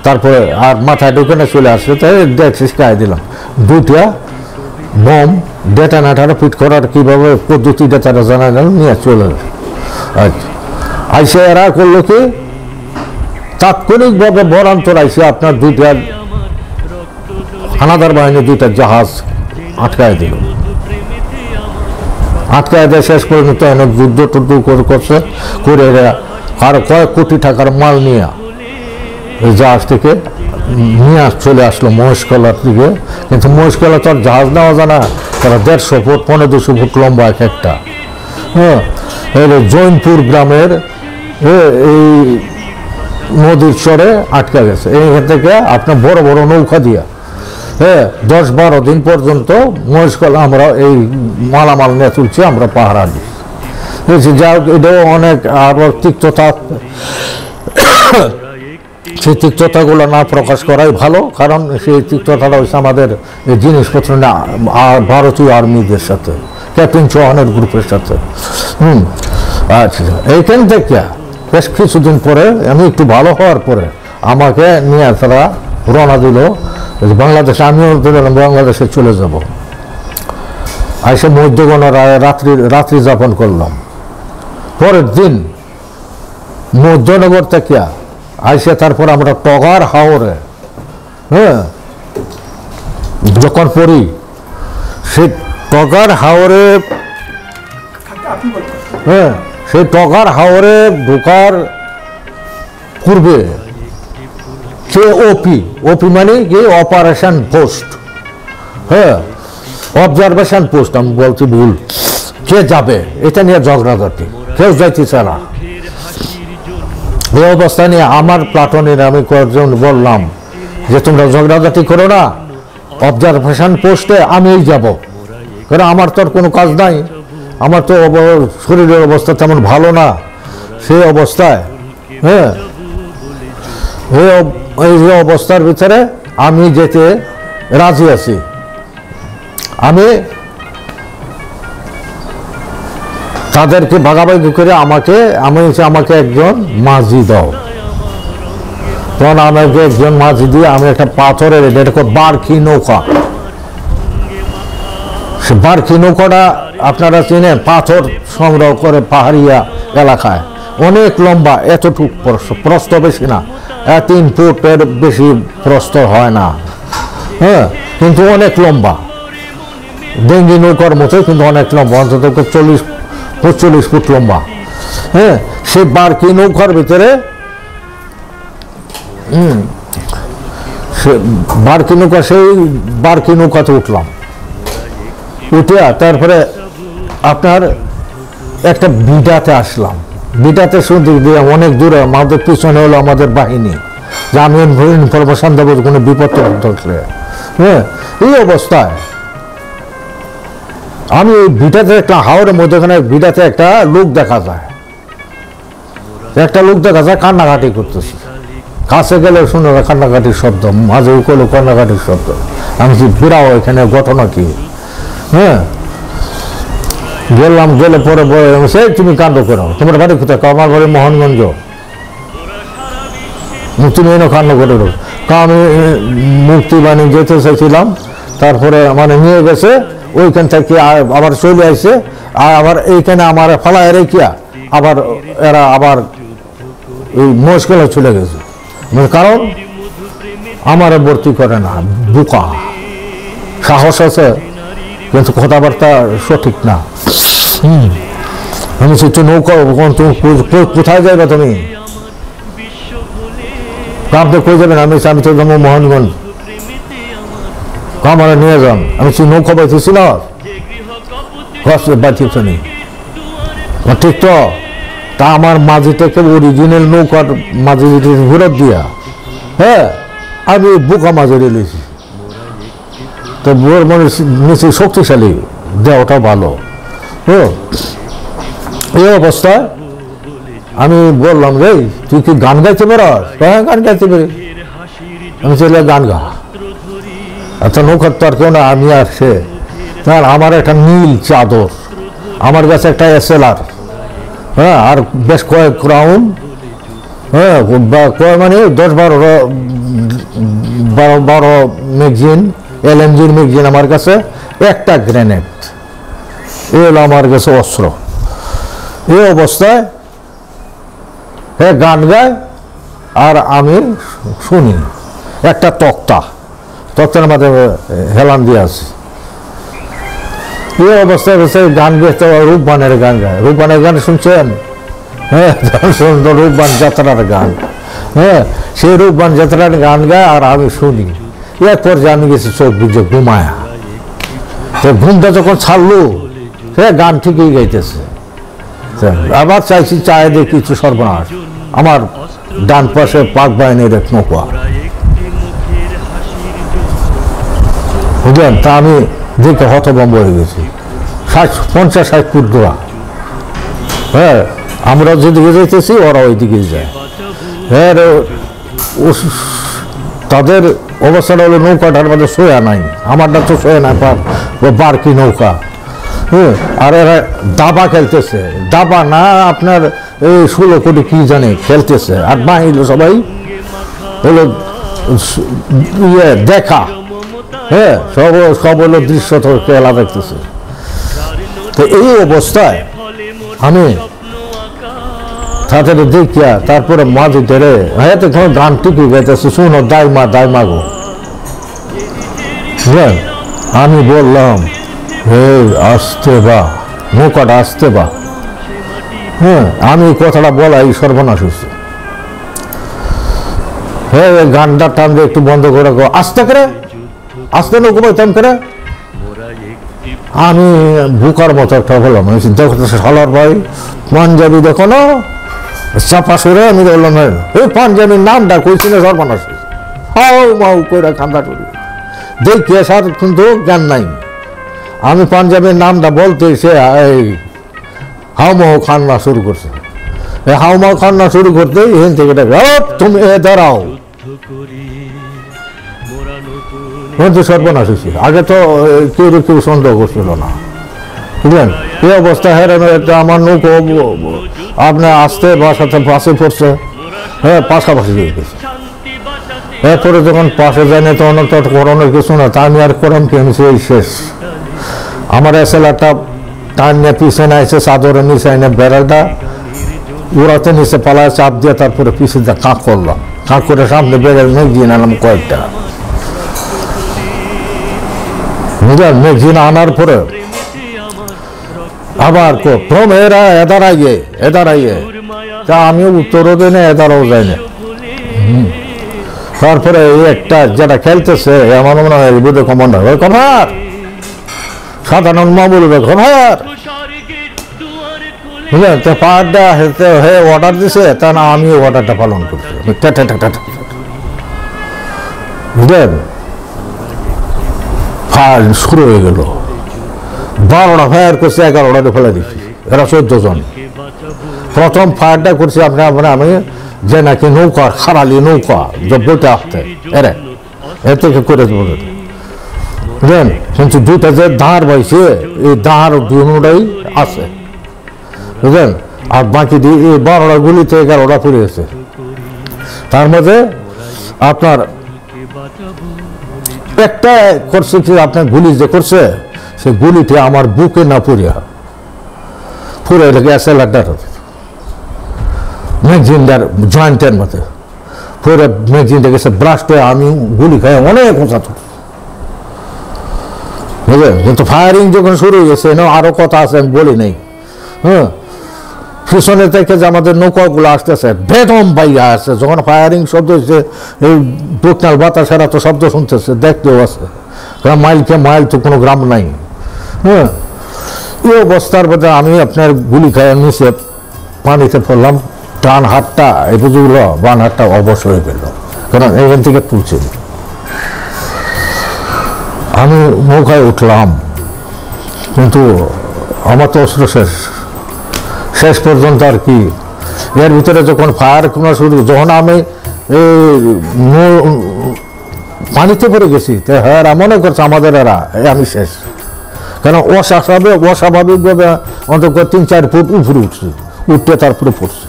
তারপরে আর মাথায় ঢুকে না চলে আসছে, তাই শিখাই দিলাম। 2টা বম ডেটানেটারে ফিট করার কীভাবে পদ্ধতিটা তারা জানা গেল, নিয়ে চলে গেল। আচ্ছা, আইসে এরা করলো কি তাৎক্ষণিকভাবে বরান্তর আইসে আপনার 2টা হানাদার বাহিনী 2টা জাহাজ আটকায় দিল। আটকায় দেয় শেষ পর্যন্ত অনেক যুদ্ধ টুদ্ধ করছে করে আর কয়েক কোটি টাকার মাল নিয়ে জাহাজ থেকে নিয়ে চলে আসলো মহেশখালীর দিকে। কিন্তু মহেশখালী তো আর জাহাজ নেওয়া যায় না, তারা 150 ফুট 1500 ফুট লম্বা এক একটা। হ্যাঁ, জৈনপুর গ্রামের এই নদীর চরে আটকা গেছে। এইখান থেকে আপনার বড় বড় নৌকা দিয়া 10-12 দিন পর্যন্ত মহেশখালী আমরা এই মালামাল নিয়ে তুলছি, আমরা পাহারা দিই। যাই হোক, এটাও অনেক আবার তিক্ততা, সেই তিক্ততাগুলো না প্রকাশ করাই ভালো, কারণ সেই তিক্ততাটা হচ্ছে আমাদের জিনিসপত্র না ভারতীয় আর্মিদের সাথে, ক্যাপ্টেন চৌহানের গ্রুপের সাথে। আচ্ছা, এইখান থেকে বেশ কিছুদিন পরে আমি একটু ভালো হওয়ার পরে আমাকে নিয়ে তারা রওনা দিল বাংলাদেশে। আমিও দিলাম বাংলাদেশে চলে যাব। এসে মধ্যগণ রাত্রি যাপন করলাম। পরের দিন মধ্যনগর থেকে আইসে তারপর আমরা টগার হাওরে, হ্যাঁ, যখন পড়ি সেই টগার হাওরে, হ্যাঁ, সেই টগার হাওরে ঢোকার পূর্বে সে ওপি মানে কি অপারেশন পোস্ট, হ্যাঁ, অবজারভেশন পোস্ট। আমি বলছি ভুল, কে যাবে এটা নিয়ে ঝগড়াঝাটি, কেউ যাইতেছে না। এই অবস্থা নিয়ে আমার প্লাটনের আমি কয়েকজন বললাম যে তোমরা ঝগড়াঝাটি করো না, অবজারভেশন পোস্টে আমিই যাব, কারণ আমার তো আর কোনো কাজ নাই, আমার তো শরীরের অবস্থা তেমন ভালো না। সেই অবস্থায়, হ্যাঁ, এই যে অবস্থার ভিতরে আমি যেতে রাজি আছি। আমি তাদেরকে ভাগাভাগি করে আমাকে একজন মাঝি দাও। তখন আমাকে একজন মাঝি দিয়ে আমি একটা পাথরের, এটা বারখি নৌকা। সে বারখি নৌকাটা আপনারা চিনেন, পাথর সংগ্রহ করে পাহাড়িয়া এলাকায়, অনেক লম্বা, এতটুক প্রস্থ বেশি না, 3 ফুটের বেশি প্রস্থ হয় না, হ্যাঁ, কিন্তু অনেক লম্বা। ডেঙ্গি নৌকার মতোই, কিন্তু অনেক লম্বা, অন্তত 40-45 ফুট লম্বা। হ্যাঁ, সেই বারকি নৌকার ভিতরে বারকি নৌকা, সেই বারকি নৌকাতে উঠলাম। উঠিয়া তারপরে আপনার একটা বিডাতে আসলাম। বিডাতে শুনতে দিয়ে অনেক দূরে আমাদের পিছনে হলো আমাদের বাহিনী, যে আমি ইনফরমেশন দেবো কোনো বিপদ ঘটলে। হ্যাঁ, এই অবস্থায় আমি ওই বিটাতে একটা হাওড়ের মধ্যেখানে বিটাতে একটা লোক দেখা যায়, কান্নাকাটি করতেছে। কাছে গেলে শুনে কান্নাকাটির শব্দ, মাঝে উকলো কান্নাকাটির শব্দ। আমি কি বিরাও এখানে ঘটনা কি? হ্যাঁ, গেলে পরে সেই তুমি কাণ্ড করো, তোমার বাড়ি কোথায়? আমার বাড়ি মোহনগঞ্জ। তুমি এনে কাণ্ড করে দেবো। আমি মুক্তিবাণী যেতে চাইছিলাম, তারপরে মানে নিয়ে গেছে, ওইখান থেকে আবার চলে আসছে, আর আবার এইখানে আমার ফালায় রেখিয়া আবার এরা আবার ওই মস্কলে চলে গেছে। কারণ আমার ভর্তি করে না, বোকা, সাহস আছে কিন্তু কথাবার্তা সঠিক না। আমি একটু নৌকা, কোথায় যাবে তুমি? আপনি কই যাবেন? আমি তো যাবো মোহনগঞ্জ, আমার নিয়ে যান। আমি নৌকা পাইতেছি না, পাইতেছি নি, ঠিক তো? তা আমার মাঝি থেকে অরিজিনাল নৌকার মাঝি ফেরত দিয়া, হ্যাঁ, আমি বোকা মাঝে রেলেছি। তো বোর মানে নিচে শক্তিশালী, দেওয়াটা ভালো। হ্যাঁ, এই অবস্থায় আমি বললাম, রে তুই কি গান গাইতে পারস? হ্যাঁ, গান গাইতে পারি। আমি চলে গান গা। আচ্ছা, নৌকার তো আর কেউ না, আমি আর সে। তার আমার একটা নীল চাদর, আমার কাছে একটা SLR, হ্যাঁ, আর বেশ কয়েক রাউন্ড, হ্যাঁ, মানে 10-12 ম্যাগজিন, LMG-র ম্যাগজিন আমার কাছে, একটা গ্রেনেড, এই হলো আমার কাছে অস্ত্র। এই অবস্থায় হ্যাঁ গান গায় আর আমি শুনি। একটা তক্তার মধ্যে হেলান দিয়ে আছে। এই অবস্থায় গান গেতে রূপবানের গান গায়। রূপবানের গান শুনছেন? হ্যাঁ, সুন্দর রূপবান যাত্রার গান। হ্যাঁ, সেই রূপবান যাত্রার গান গায় আর আমি শুনি। এরপর যে আমি গেছি চোখ বুঝে ঘুমায়া। ঘুমটা যখন ছাড়লো, সে গান ঠিকই গাইতেছে। আবার চাইছি চায় দিয়ে কিছু সর্বনাশ, আমার ডান পাশে পাক বাহিনীর এক নৌকা, বুঝলেন? তা আমি দেখে হতভম্ব হয়ে গেছি। 50-60 ফুট দূরা। হ্যাঁ, আমরা যেদিকে যেতেছি ওরা ওইদিকে যায়। হ্যাঁ, তাদের অবস্থাটা হলো নৌকাটার মধ্যে সোয়া নাই, আমারটা তো সোয়া নাই, বারকি নৌকা। হ্যাঁ, আর এরা দাবা খেলতেছে, দাবা না আপনার এই 16 কোটি কি জানে খেলতেছে। আর বাহিনী সবাই হলো দেখা, হ্যাঁ, সব হলো দৃশ্য খেলা দেখতেছে। তো এই অবস্থায় আমি তাদের দেখিয়া তারপরে মাঝে ধরে, হ্যাঁ, তো গান টিকি গাইতেছে, শুনো দাইমা গো। আমি বললাম, হে আসতে বা, নৌকাটা আসতে বা। হ্যাঁ, আমি কথাটা বলাই সর্বনাশ হয়েছে। হ্যাঁ, গানটা টানবে একটু বন্ধ করে, আস্তে করে আস্তে নৌকা পাইতাম করে। আমি বুকার মতো একটা বললাম, দেখো সালার ভাই পাঞ্জাবি দেখো না, চাপা সরে। আমি বললাম, এই পাঞ্জাবির নামটা কইছি না, সর্বনাশ। হাও মাউ করে কান্দা করি দেখি, সার কিন্তু জ্ঞান নাই। আমি পাঞ্জাবের নামটা বলতে সে হাউমাউ কান্না শুরু করছে। হাউমাউ কান্না শুরু করতে এখান থেকে তুমি দাঁড়াও, সর্বনাশ হয়েছে। আগে তো কেউ সন্দেহ করছিল না, বুঝলেন? এই অবস্থা হেরানো, আমার নৌকো আপনার আসতে বাসাতে পাশে পড়ছে। হ্যাঁ, পাশাপাশি দিয়ে গেছে। এরপরে যখন পাশে যায় না, তখন তো করোনার কিছু না। তা আমি আর করম কি, আমি সেই শেষ। আমার SLR-টা টান নিয়ে পিছনে আসে, চাদরের নিচে আইনে বেড়ালটা উড়াতে নিচে পালায় চাপ দিয়ে, তারপরে পিছিয়ে দিয়ে কাঁক করলাম। কাঁক করে সামনে বেড়াল নিয়ে গিয়ে নিলাম কয়েকটা। বুঝলেন, ম্যাগজিন আনার পরে আবার প্রথম এরা এদারাইয়ে তা আমিও উত্তরও দিই না, এদারাও যাই না। তারপরে এই একটা যেটা খেলতেছে আমার মনে হয় বুধে কমান্ডার কভার, সাধারণ মা বলবে কভার, বুঝলেন। তো পাহাড়টা হে অর্ডার দিছে, তা না আমিও অর্ডারটা পালন করছি, বুঝলেন। ফায়ার শুরু হয়ে গেল, 12টা ফায়ার করছে, 11টাতে ফেলে দিচ্ছি, এরা 14 জন। প্রথম ফায়ারটা করছি আমি যে নাকি নৌকা খারালি নৌকা বইতে আসতে এর থেকে করে বুঝলেন। কিন্তু দুইটা যে দাঁড় বইছে, এই দাঁড় দুটাই আছে, বুঝলেন। আর বাকি এই 12টা গুলিতে 11টা পড়ে গেছে। তার মধ্যে আপনার একটা করছে কি, আপনার গুলি যে করছে সে গুলিতে আমার বুকে না পুড়ে লেগে আছে ম্যাগজিনটার জয়েন্টের মধ্যে পুরো ম্যাগজিনটা গেছে ব্রাস্ট হয়ে আমি গুলি খাই অনেক কথা, বুঝলেন। কিন্তু ফায়ারিং যখন শুরু হয়ে গেছে, আরো কথা আছে আমি বলি নাই। পিছনে থেকে যে আমাদের নৌকাগুলো আসতেছে বেদম বাইয়া আসছে, যখন ফায়ারিং শব্দ হচ্ছে এই বুকনাল বাতাসেরা তো শব্দ শুনতেছে, দেখতেও আছে, কারণ মাইলকে মাইল তো কোনো গ্রাম নাই। এই অবস্থার মধ্যে আমি আপনার গুলি খাইয়ে নিচে পানিতে পড়লাম, ডান হাতটা এই বুঝলো, বান হাতটা অবশ হয়ে গেল, কারণ এখান থেকে তুলছে। আমি নৌকায় উঠলাম, কিন্তু আমার তো অস্ত্র শেষ পর্যন্ত আর কি। এর ভিতরে যখন ফায়ার করা শুরু, যখন আমি পানিতে পড়ে গেছি, তো হ্যাঁ মনে করছে আমাদের এরা আমি শেষ, কেন অস্বাভাবিকভাবে অন্তত 3-4 ফুট উপরে উঠতে তারপরে পড়ছে।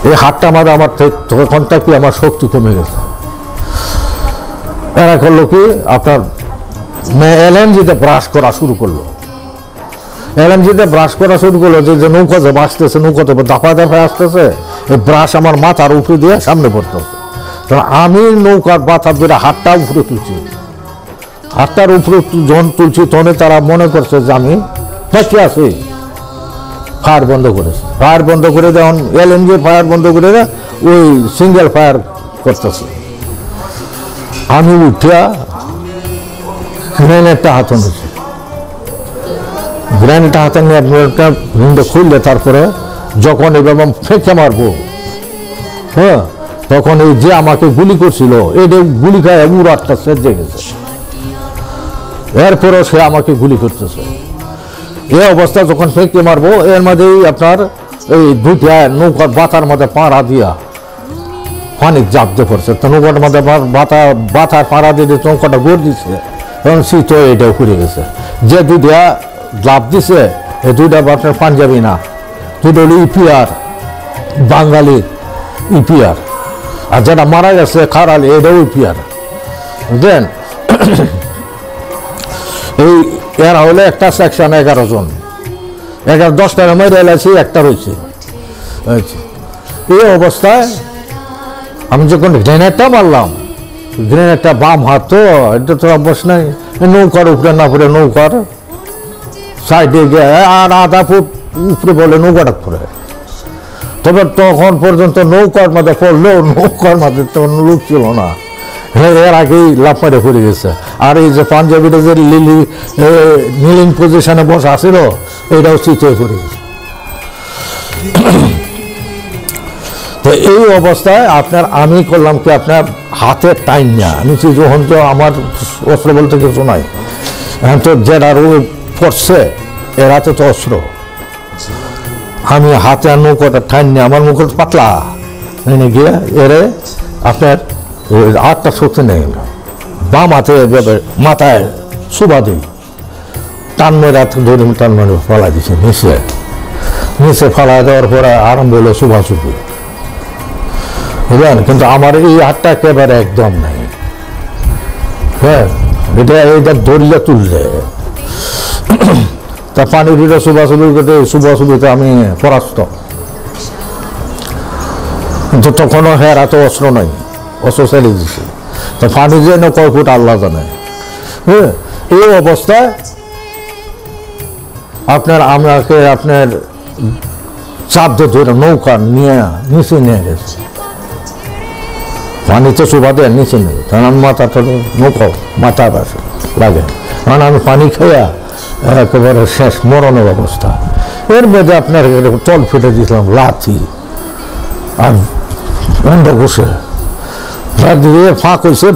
এই হাতটা আমার তখনটা কি আমার শক্তি কমে গেছে। এরা করলো কি, আপনার এলএনজিতে ব্রাশ করা শুরু করলো, এলএনজিতে ব্রাশ করা শুরু করলো, যে নৌকা যে বাঁচতেছে, নৌকাতে দাফায় আসতেছে, এই ব্রাশ আমার মাথার উপরে দিয়ে সামনে পড়তেছে। কারণ আমি নৌকার মাথা ধরে হাতটা উপরে তুলছি, হাতটার উপরে যখন তুলছি তখন তারা মনে করছে যে আমি বেঁচে আছি। ফায়ার বন্ধ করেছে, ফায়ার বন্ধ করে যখন এলএনজি ফায়ার বন্ধ করে ওই সিঙ্গেল ফায়ার করতেছে। আমি উঠিয়া গ্রেনেডটা হাতে নিয়েছি, গ্রেনেডটা হাতে নিয়ে উইন্ডো খুললে তারপরে যখন এভাবে ফেঁকে মারবো, তখন এই যে আমাকে গুলি করছিল এটা গুলি খায় উড় আটটা সেজে গেছে, এরপরেও সে আমাকে গুলি করতেছে। এই অবস্থা যখন ফেঁকে মারবো, এর মধ্যেই আপনার এই দুইটা নৌকার বাতার মধ্যে পাড়া দিয়া অনেক জাপ দিয়ে পড়ছে, তো নৌকার মধ্যে বাতার পাড়া দিয়ে নৌকাটা গড় দিচ্ছে, তখন শীত এটাও ঘুরে গেছে। যে দুইটা লাভ দিছে এই দুইটা আপনার পাঞ্জাবি না, দুটো হলো ইপিআর, বাঙালি ইপিআর, আর যেটা মারা গেছে খারালি এটাও ইপিআর, বুঝলেন। এই এরা হলে একটা সেকশন 11 জন, 10টা মেরে এলাইছি, একটা রয়েছে। এই অবস্থায় আমি যখন গ্রেনেডটা মারলাম, গ্রেনেডটা বাম হাত তো, এটা তো অভ্যাস নাই, নৌকার উপরে না পড়ে নৌকার সাইডে গিয়ে আর আধা ফুট উপরে বলে নৌকাটা পড়ে। তবে তখন পর্যন্ত নৌকার মধ্যে পড়লেও নৌকার মধ্যে তখন লোক ছিল না, এর আগেই লাফ মেরে পড়ে গেছে। আর এই যে পাঞ্জাবিটা যে নিলিং পজিশনে বসা ছিল, এটাও চিত হয়ে পড়ে গেছে। তো এই অবস্থায় আপনার আমি করলাম কি, আপনার হাতের টাইম না নিচে যখন, তো আমার অস্ত্র বলতে কিছু নাই, এখন তো যেটা রোগ পড়ছে এর হাতে তো অস্ত্র, আমি হাতে আর নৌকাটা টাইম নিয়ে আমার মুখ পাতলা এনে গিয়ে এরে আপনার হাতটা শক্তি নেই, বাম হাতে মাথায় সুবা দিই, টান মেরে হাত ধরে টান মেরে ফলা দিছে নিচে ফলা দেওয়ার পরে আরম্ভ হলো সুবা সুপি, বুঝলেন। কিন্তু আমার এই হাতটা একেবারে একদম নাই, হ্যাঁ, এটা ধরলে তুললে তা পানি দিলে সুবাসুবিতে আমি পরাস্ত। কিন্তু তখনও হের এত অস্ত্র নাই, অস্ত্র ছেড়ে দিছে, তো পানি যে কয় ফুট আল্লাহ জানে। হ্যাঁ, এই অবস্থায় আপনার চাপ ধরে নৌকা নিয়ে নিচে নিয়ে গেছে, পানিতে চুবা দেয় নিচে নেবে, কারণ আমি মাথাটা নৌকাও মাথার পাশে লাগে, কারণ আমি পানি খেয়ে একেবারে শেষ মরণের অবস্থা। এর মধ্যে আপনার তল ফেটে দিয়েছিলাম লাথি আর বন্ধ বসে দিয়ে ফাঁক হয়েছে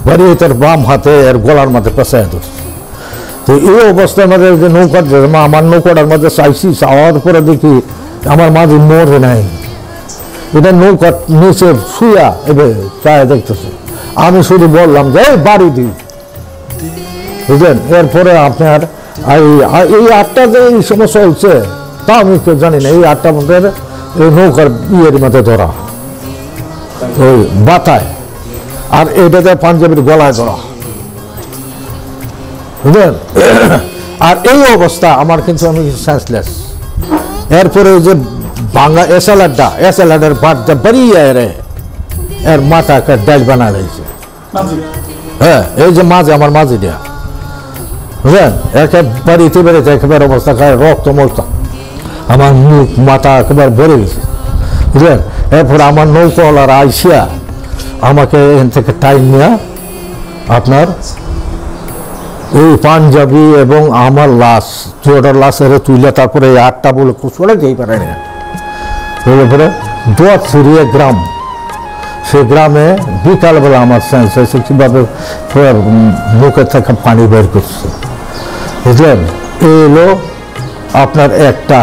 বাড়ি তার বাম হাতে এর গলার মধ্যে পেঁচায় ধরছে। তো এই অবস্থার মধ্যে যে নৌকার আমার নৌকাটার মধ্যে চাইছি, চাওয়ার পরে দেখি আমার মাঝে মরে নাই, এটা নৌকার নিচে শুয়া এবার চায় দেখতেছে। আমি শুধু বললাম যে বাড়ি দিই, বুঝলেন। এরপরে আপনার এই আটটা যে এই সময় চলছে তা আমি জানি না, এই আটটা মধ্যে এই নৌকার ইয়ের মধ্যে ধরা ওই বাতায়, আর এটাতে পাঞ্জাবির গলায় ধরা, বুঝলেন। আর এই অবস্থা আমার কিন্তু আমি সেন্সলেস। এরপরে ওই যে ভাঙা এসএলআরের বাটটা বেরিয়ে এর মাথা একটা ডাল বানা রয়েছে, হ্যাঁ, এই যে মাঝে আমার মাঝে দেয়া, বুঝলেন। বাড়িতে বেড়েছে একেবারে অবস্থা খায়, রক্ত মক্ত, আমার মুখ মাথা একেবারে ভরে গেছে, বুঝলেন। এরপরে আমার নৌকাওয়ালার আইসিয়া আমাকে এখান থেকে টাইম নিয়ে আপনার এই পাঞ্জাবি এবং আমার লাশ, দুটার লাশের তুলে তারপরে এই আটটা বলে চলে যেই পারে না, এরপরে দোয়া ছিড়িয়ে গ্রাম, সে গ্রামে বিকালবেলা আমার সেন্স হয়েছে কীভাবে মুখের থেকে পানি বের করছে, বুঝলেন। এই হলো আপনার একটা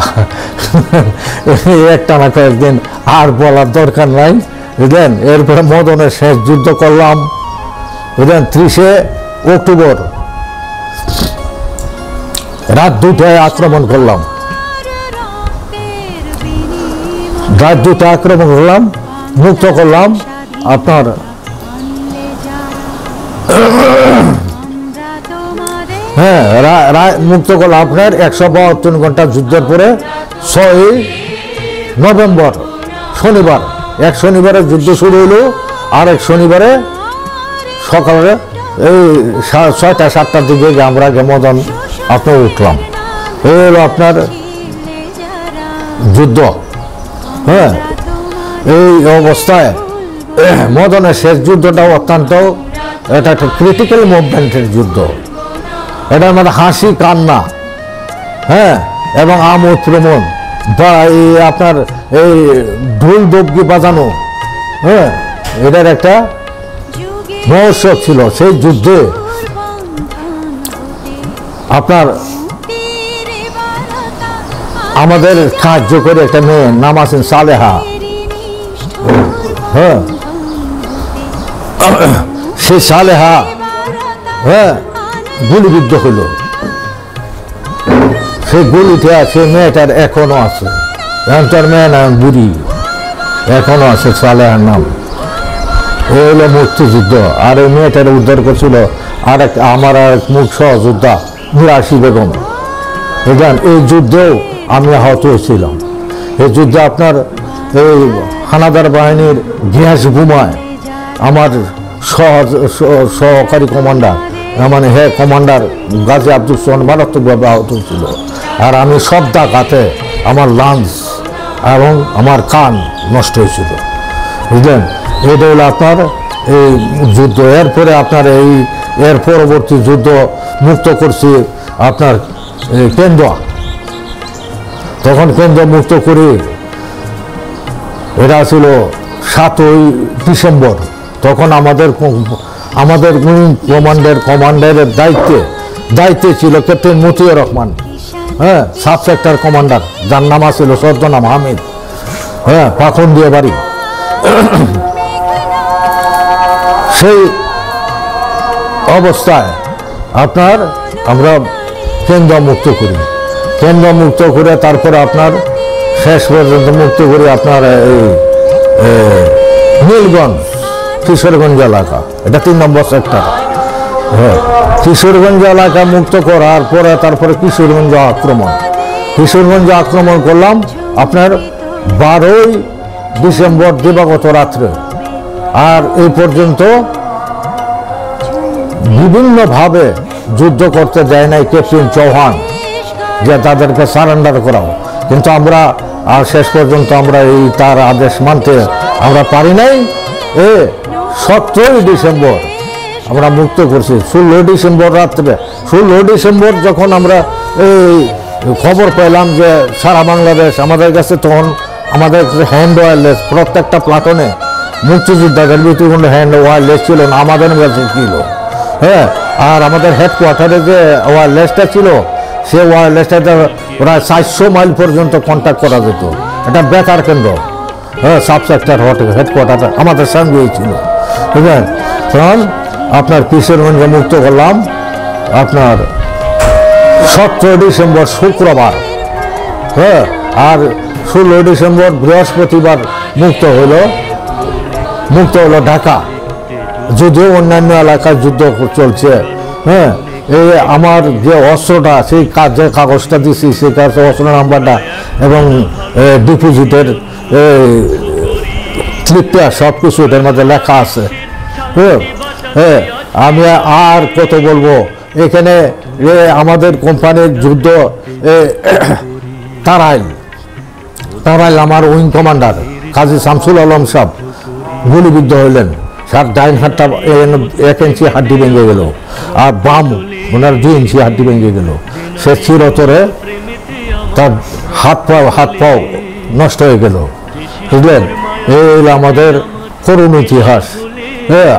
না কয়েকদিন, আর বলার দরকার নাই, বুঝলেন। এরপরে মদনের শেষ যুদ্ধ করলাম, বুঝলেন, 30শে অক্টোবর রাত 2টায় আক্রমণ করলাম, মুক্ত করলাম আপনার হ্যাঁ মুক্ত করলাম আপনার 172 ঘন্টা যুদ্ধের পরে 6ই নভেম্বর শনিবার, এক শনিবারে যুদ্ধ শুরু হলো, আর এক শনিবারে সকালে এই 6টা-7টার দিকে আমরা মদন আপনার উঠলাম। এই হলো আপনার যুদ্ধ, হ্যাঁ। এই অবস্থায় মদনের শেষ যুদ্ধটা অত্যন্ত এটা একটা ক্রিটিক্যাল মুভমেন্টের যুদ্ধ, এটার মধ্যে হাসি কান্না, হ্যাঁ, এবং আমোদ প্রমোদ বা এই আপনার এই ঢোল ডবকি বাজানো, হ্যাঁ, এটার একটা মহোৎসব ছিল। সেই যুদ্ধে আপনার আমাদের সাহায্য করে একটা মেয়ে নাম আছেন সালেহা, হ্যাঁ, সে সালেহা হ্যাঁ গুলিবিদ্ধ হইল, সে গুলিতে আছে, মেয়েটার এখনো আছে, তার মেয়ে নাম বুড়ি এখনো আছে, সালেহার নাম। এই হলো মুক্তিযুদ্ধ। আর এই মেয়েটার উদ্ধার করছিল আমার এক মুখ সহযোদ্ধা মিরাশি বেগম, বুঝলেন। এই যুদ্ধেও আমি আহত হয়েছিলাম। এই যুদ্ধে আপনার এই হানাদার বাহিনীর গ্যাস বোমায় আমার সহকারী কমান্ডার মানে কমান্ডার গাজী আব্দুল সোহান মারাত্মকভাবে আহত হয়েছিল। আর আমি সব দাগাতে আমার লাঞ্চ এবং আমার কান নষ্ট হয়েছিল, বুঝলেন। এটা হলো আপনার এই যুদ্ধ। এরপরে আপনার এর পরবর্তী যুদ্ধ মুক্ত করছি আপনার কেন্দ্র, তখন কেন্দ্র মুক্ত করি, এটা ছিল 7ই ডিসেম্বর। তখন আমাদের কমান্ডারের দায়িত্বে ছিল ক্যাপ্টেন মতিউর রহমান, হ্যাঁ, সাব সেক্টর কমান্ডার, যার নাম ছিল ছদ্মনাম হামিদ, হ্যাঁ, পাখন্দিয়া বাড়ি। সেই অবস্থায় আপনার আমরা কেন্দ্র মুক্ত করি, কেন্দ্র মুক্ত করে তারপরে আপনার শেষ পর্যন্ত মুক্ত করি আপনার এই নীলগঞ্জ কিশোরগঞ্জ এলাকা, এটা 3 নম্বর সেক্টর, হ্যাঁ। কিশোরগঞ্জ এলাকা মুক্ত করার পরে তারপরে কিশোরগঞ্জ আক্রমণ করলাম আপনার 12ই ডিসেম্বর দিবাগত রাত্রে। আর এই পর্যন্ত বিভিন্নভাবে যুদ্ধ করতে দেয় নাই ক্যাপ্টেন চৌহান, যে তাদেরকে সারেন্ডার করাও, কিন্তু আমরা আর শেষ পর্যন্ত আমরা এই তার আদেশ মানতে আমরা পারি নাই। 17ই ডিসেম্বর আমরা মুক্ত করছি। 16 ডিসেম্বর রাত্রে, 16 ডিসেম্বর যখন আমরা এই খবর পেলাম যে সারা বাংলাদেশ আমাদের কাছে, তখন আমাদের হ্যান্ড ওয়্যারলেস প্রত্যেকটা প্লাটনে মুক্তিযোদ্ধাদের বিতরণ হ্যান্ড ওয়্যারলেস ছিল না, আমাদের কাছে ছিল। হ্যাঁ, আর আমাদের হেডকোয়ার্টারে যে ওয়্যারলেসটা ছিল, সে ওয়্যারলেসটা প্রায় 400 মাইল পর্যন্ত কন্ট্যাক্ট করা যেত। এটা বেতার কেন্দ্র, হ্যাঁ, সাব সেক্টর হেডকোয়ার্টার আমাদের সঙ্গেই ছিল। ঠিক আছে, তখন আপনার কিশোরগঞ্জে মুক্ত করলাম আপনার 17 ডিসেম্বর শুক্রবার। হ্যাঁ, আর 16 ডিসেম্বর বৃহস্পতিবার মুক্ত হলো ঢাকা। যদিও অন্যান্য এলাকায় যুদ্ধ চলছে। হ্যাঁ, এই আমার যে অস্ত্রটা, সেই যে কাগজটা দিছি, সেই কাগজের অস্ত্র নাম্বারটা এবং ডিপোজিটের স্লিপটা সব কিছু এটার মধ্যে লেখা আছে। হ্যাঁ, আমি আর কত বলবো, এখানে আমাদের কোম্পানির যুদ্ধ তারাইল আমার উইং কমান্ডার কাজী শামসুল আলম সাহেব গুলিবিদ্ধ হইলেন। ডাইন হাতটা 1 ইঞ্চি হাড্ডি ভেঙে গেল, আর বাম ওনার 2 ইঞ্চি হাড্ডি ভেঙে গেল। সে চিরতরে তার হাত পাও নষ্ট হয়ে গেল। বুঝলেন, এই আমাদের করুণ ইতিহাস। হ্যাঁ।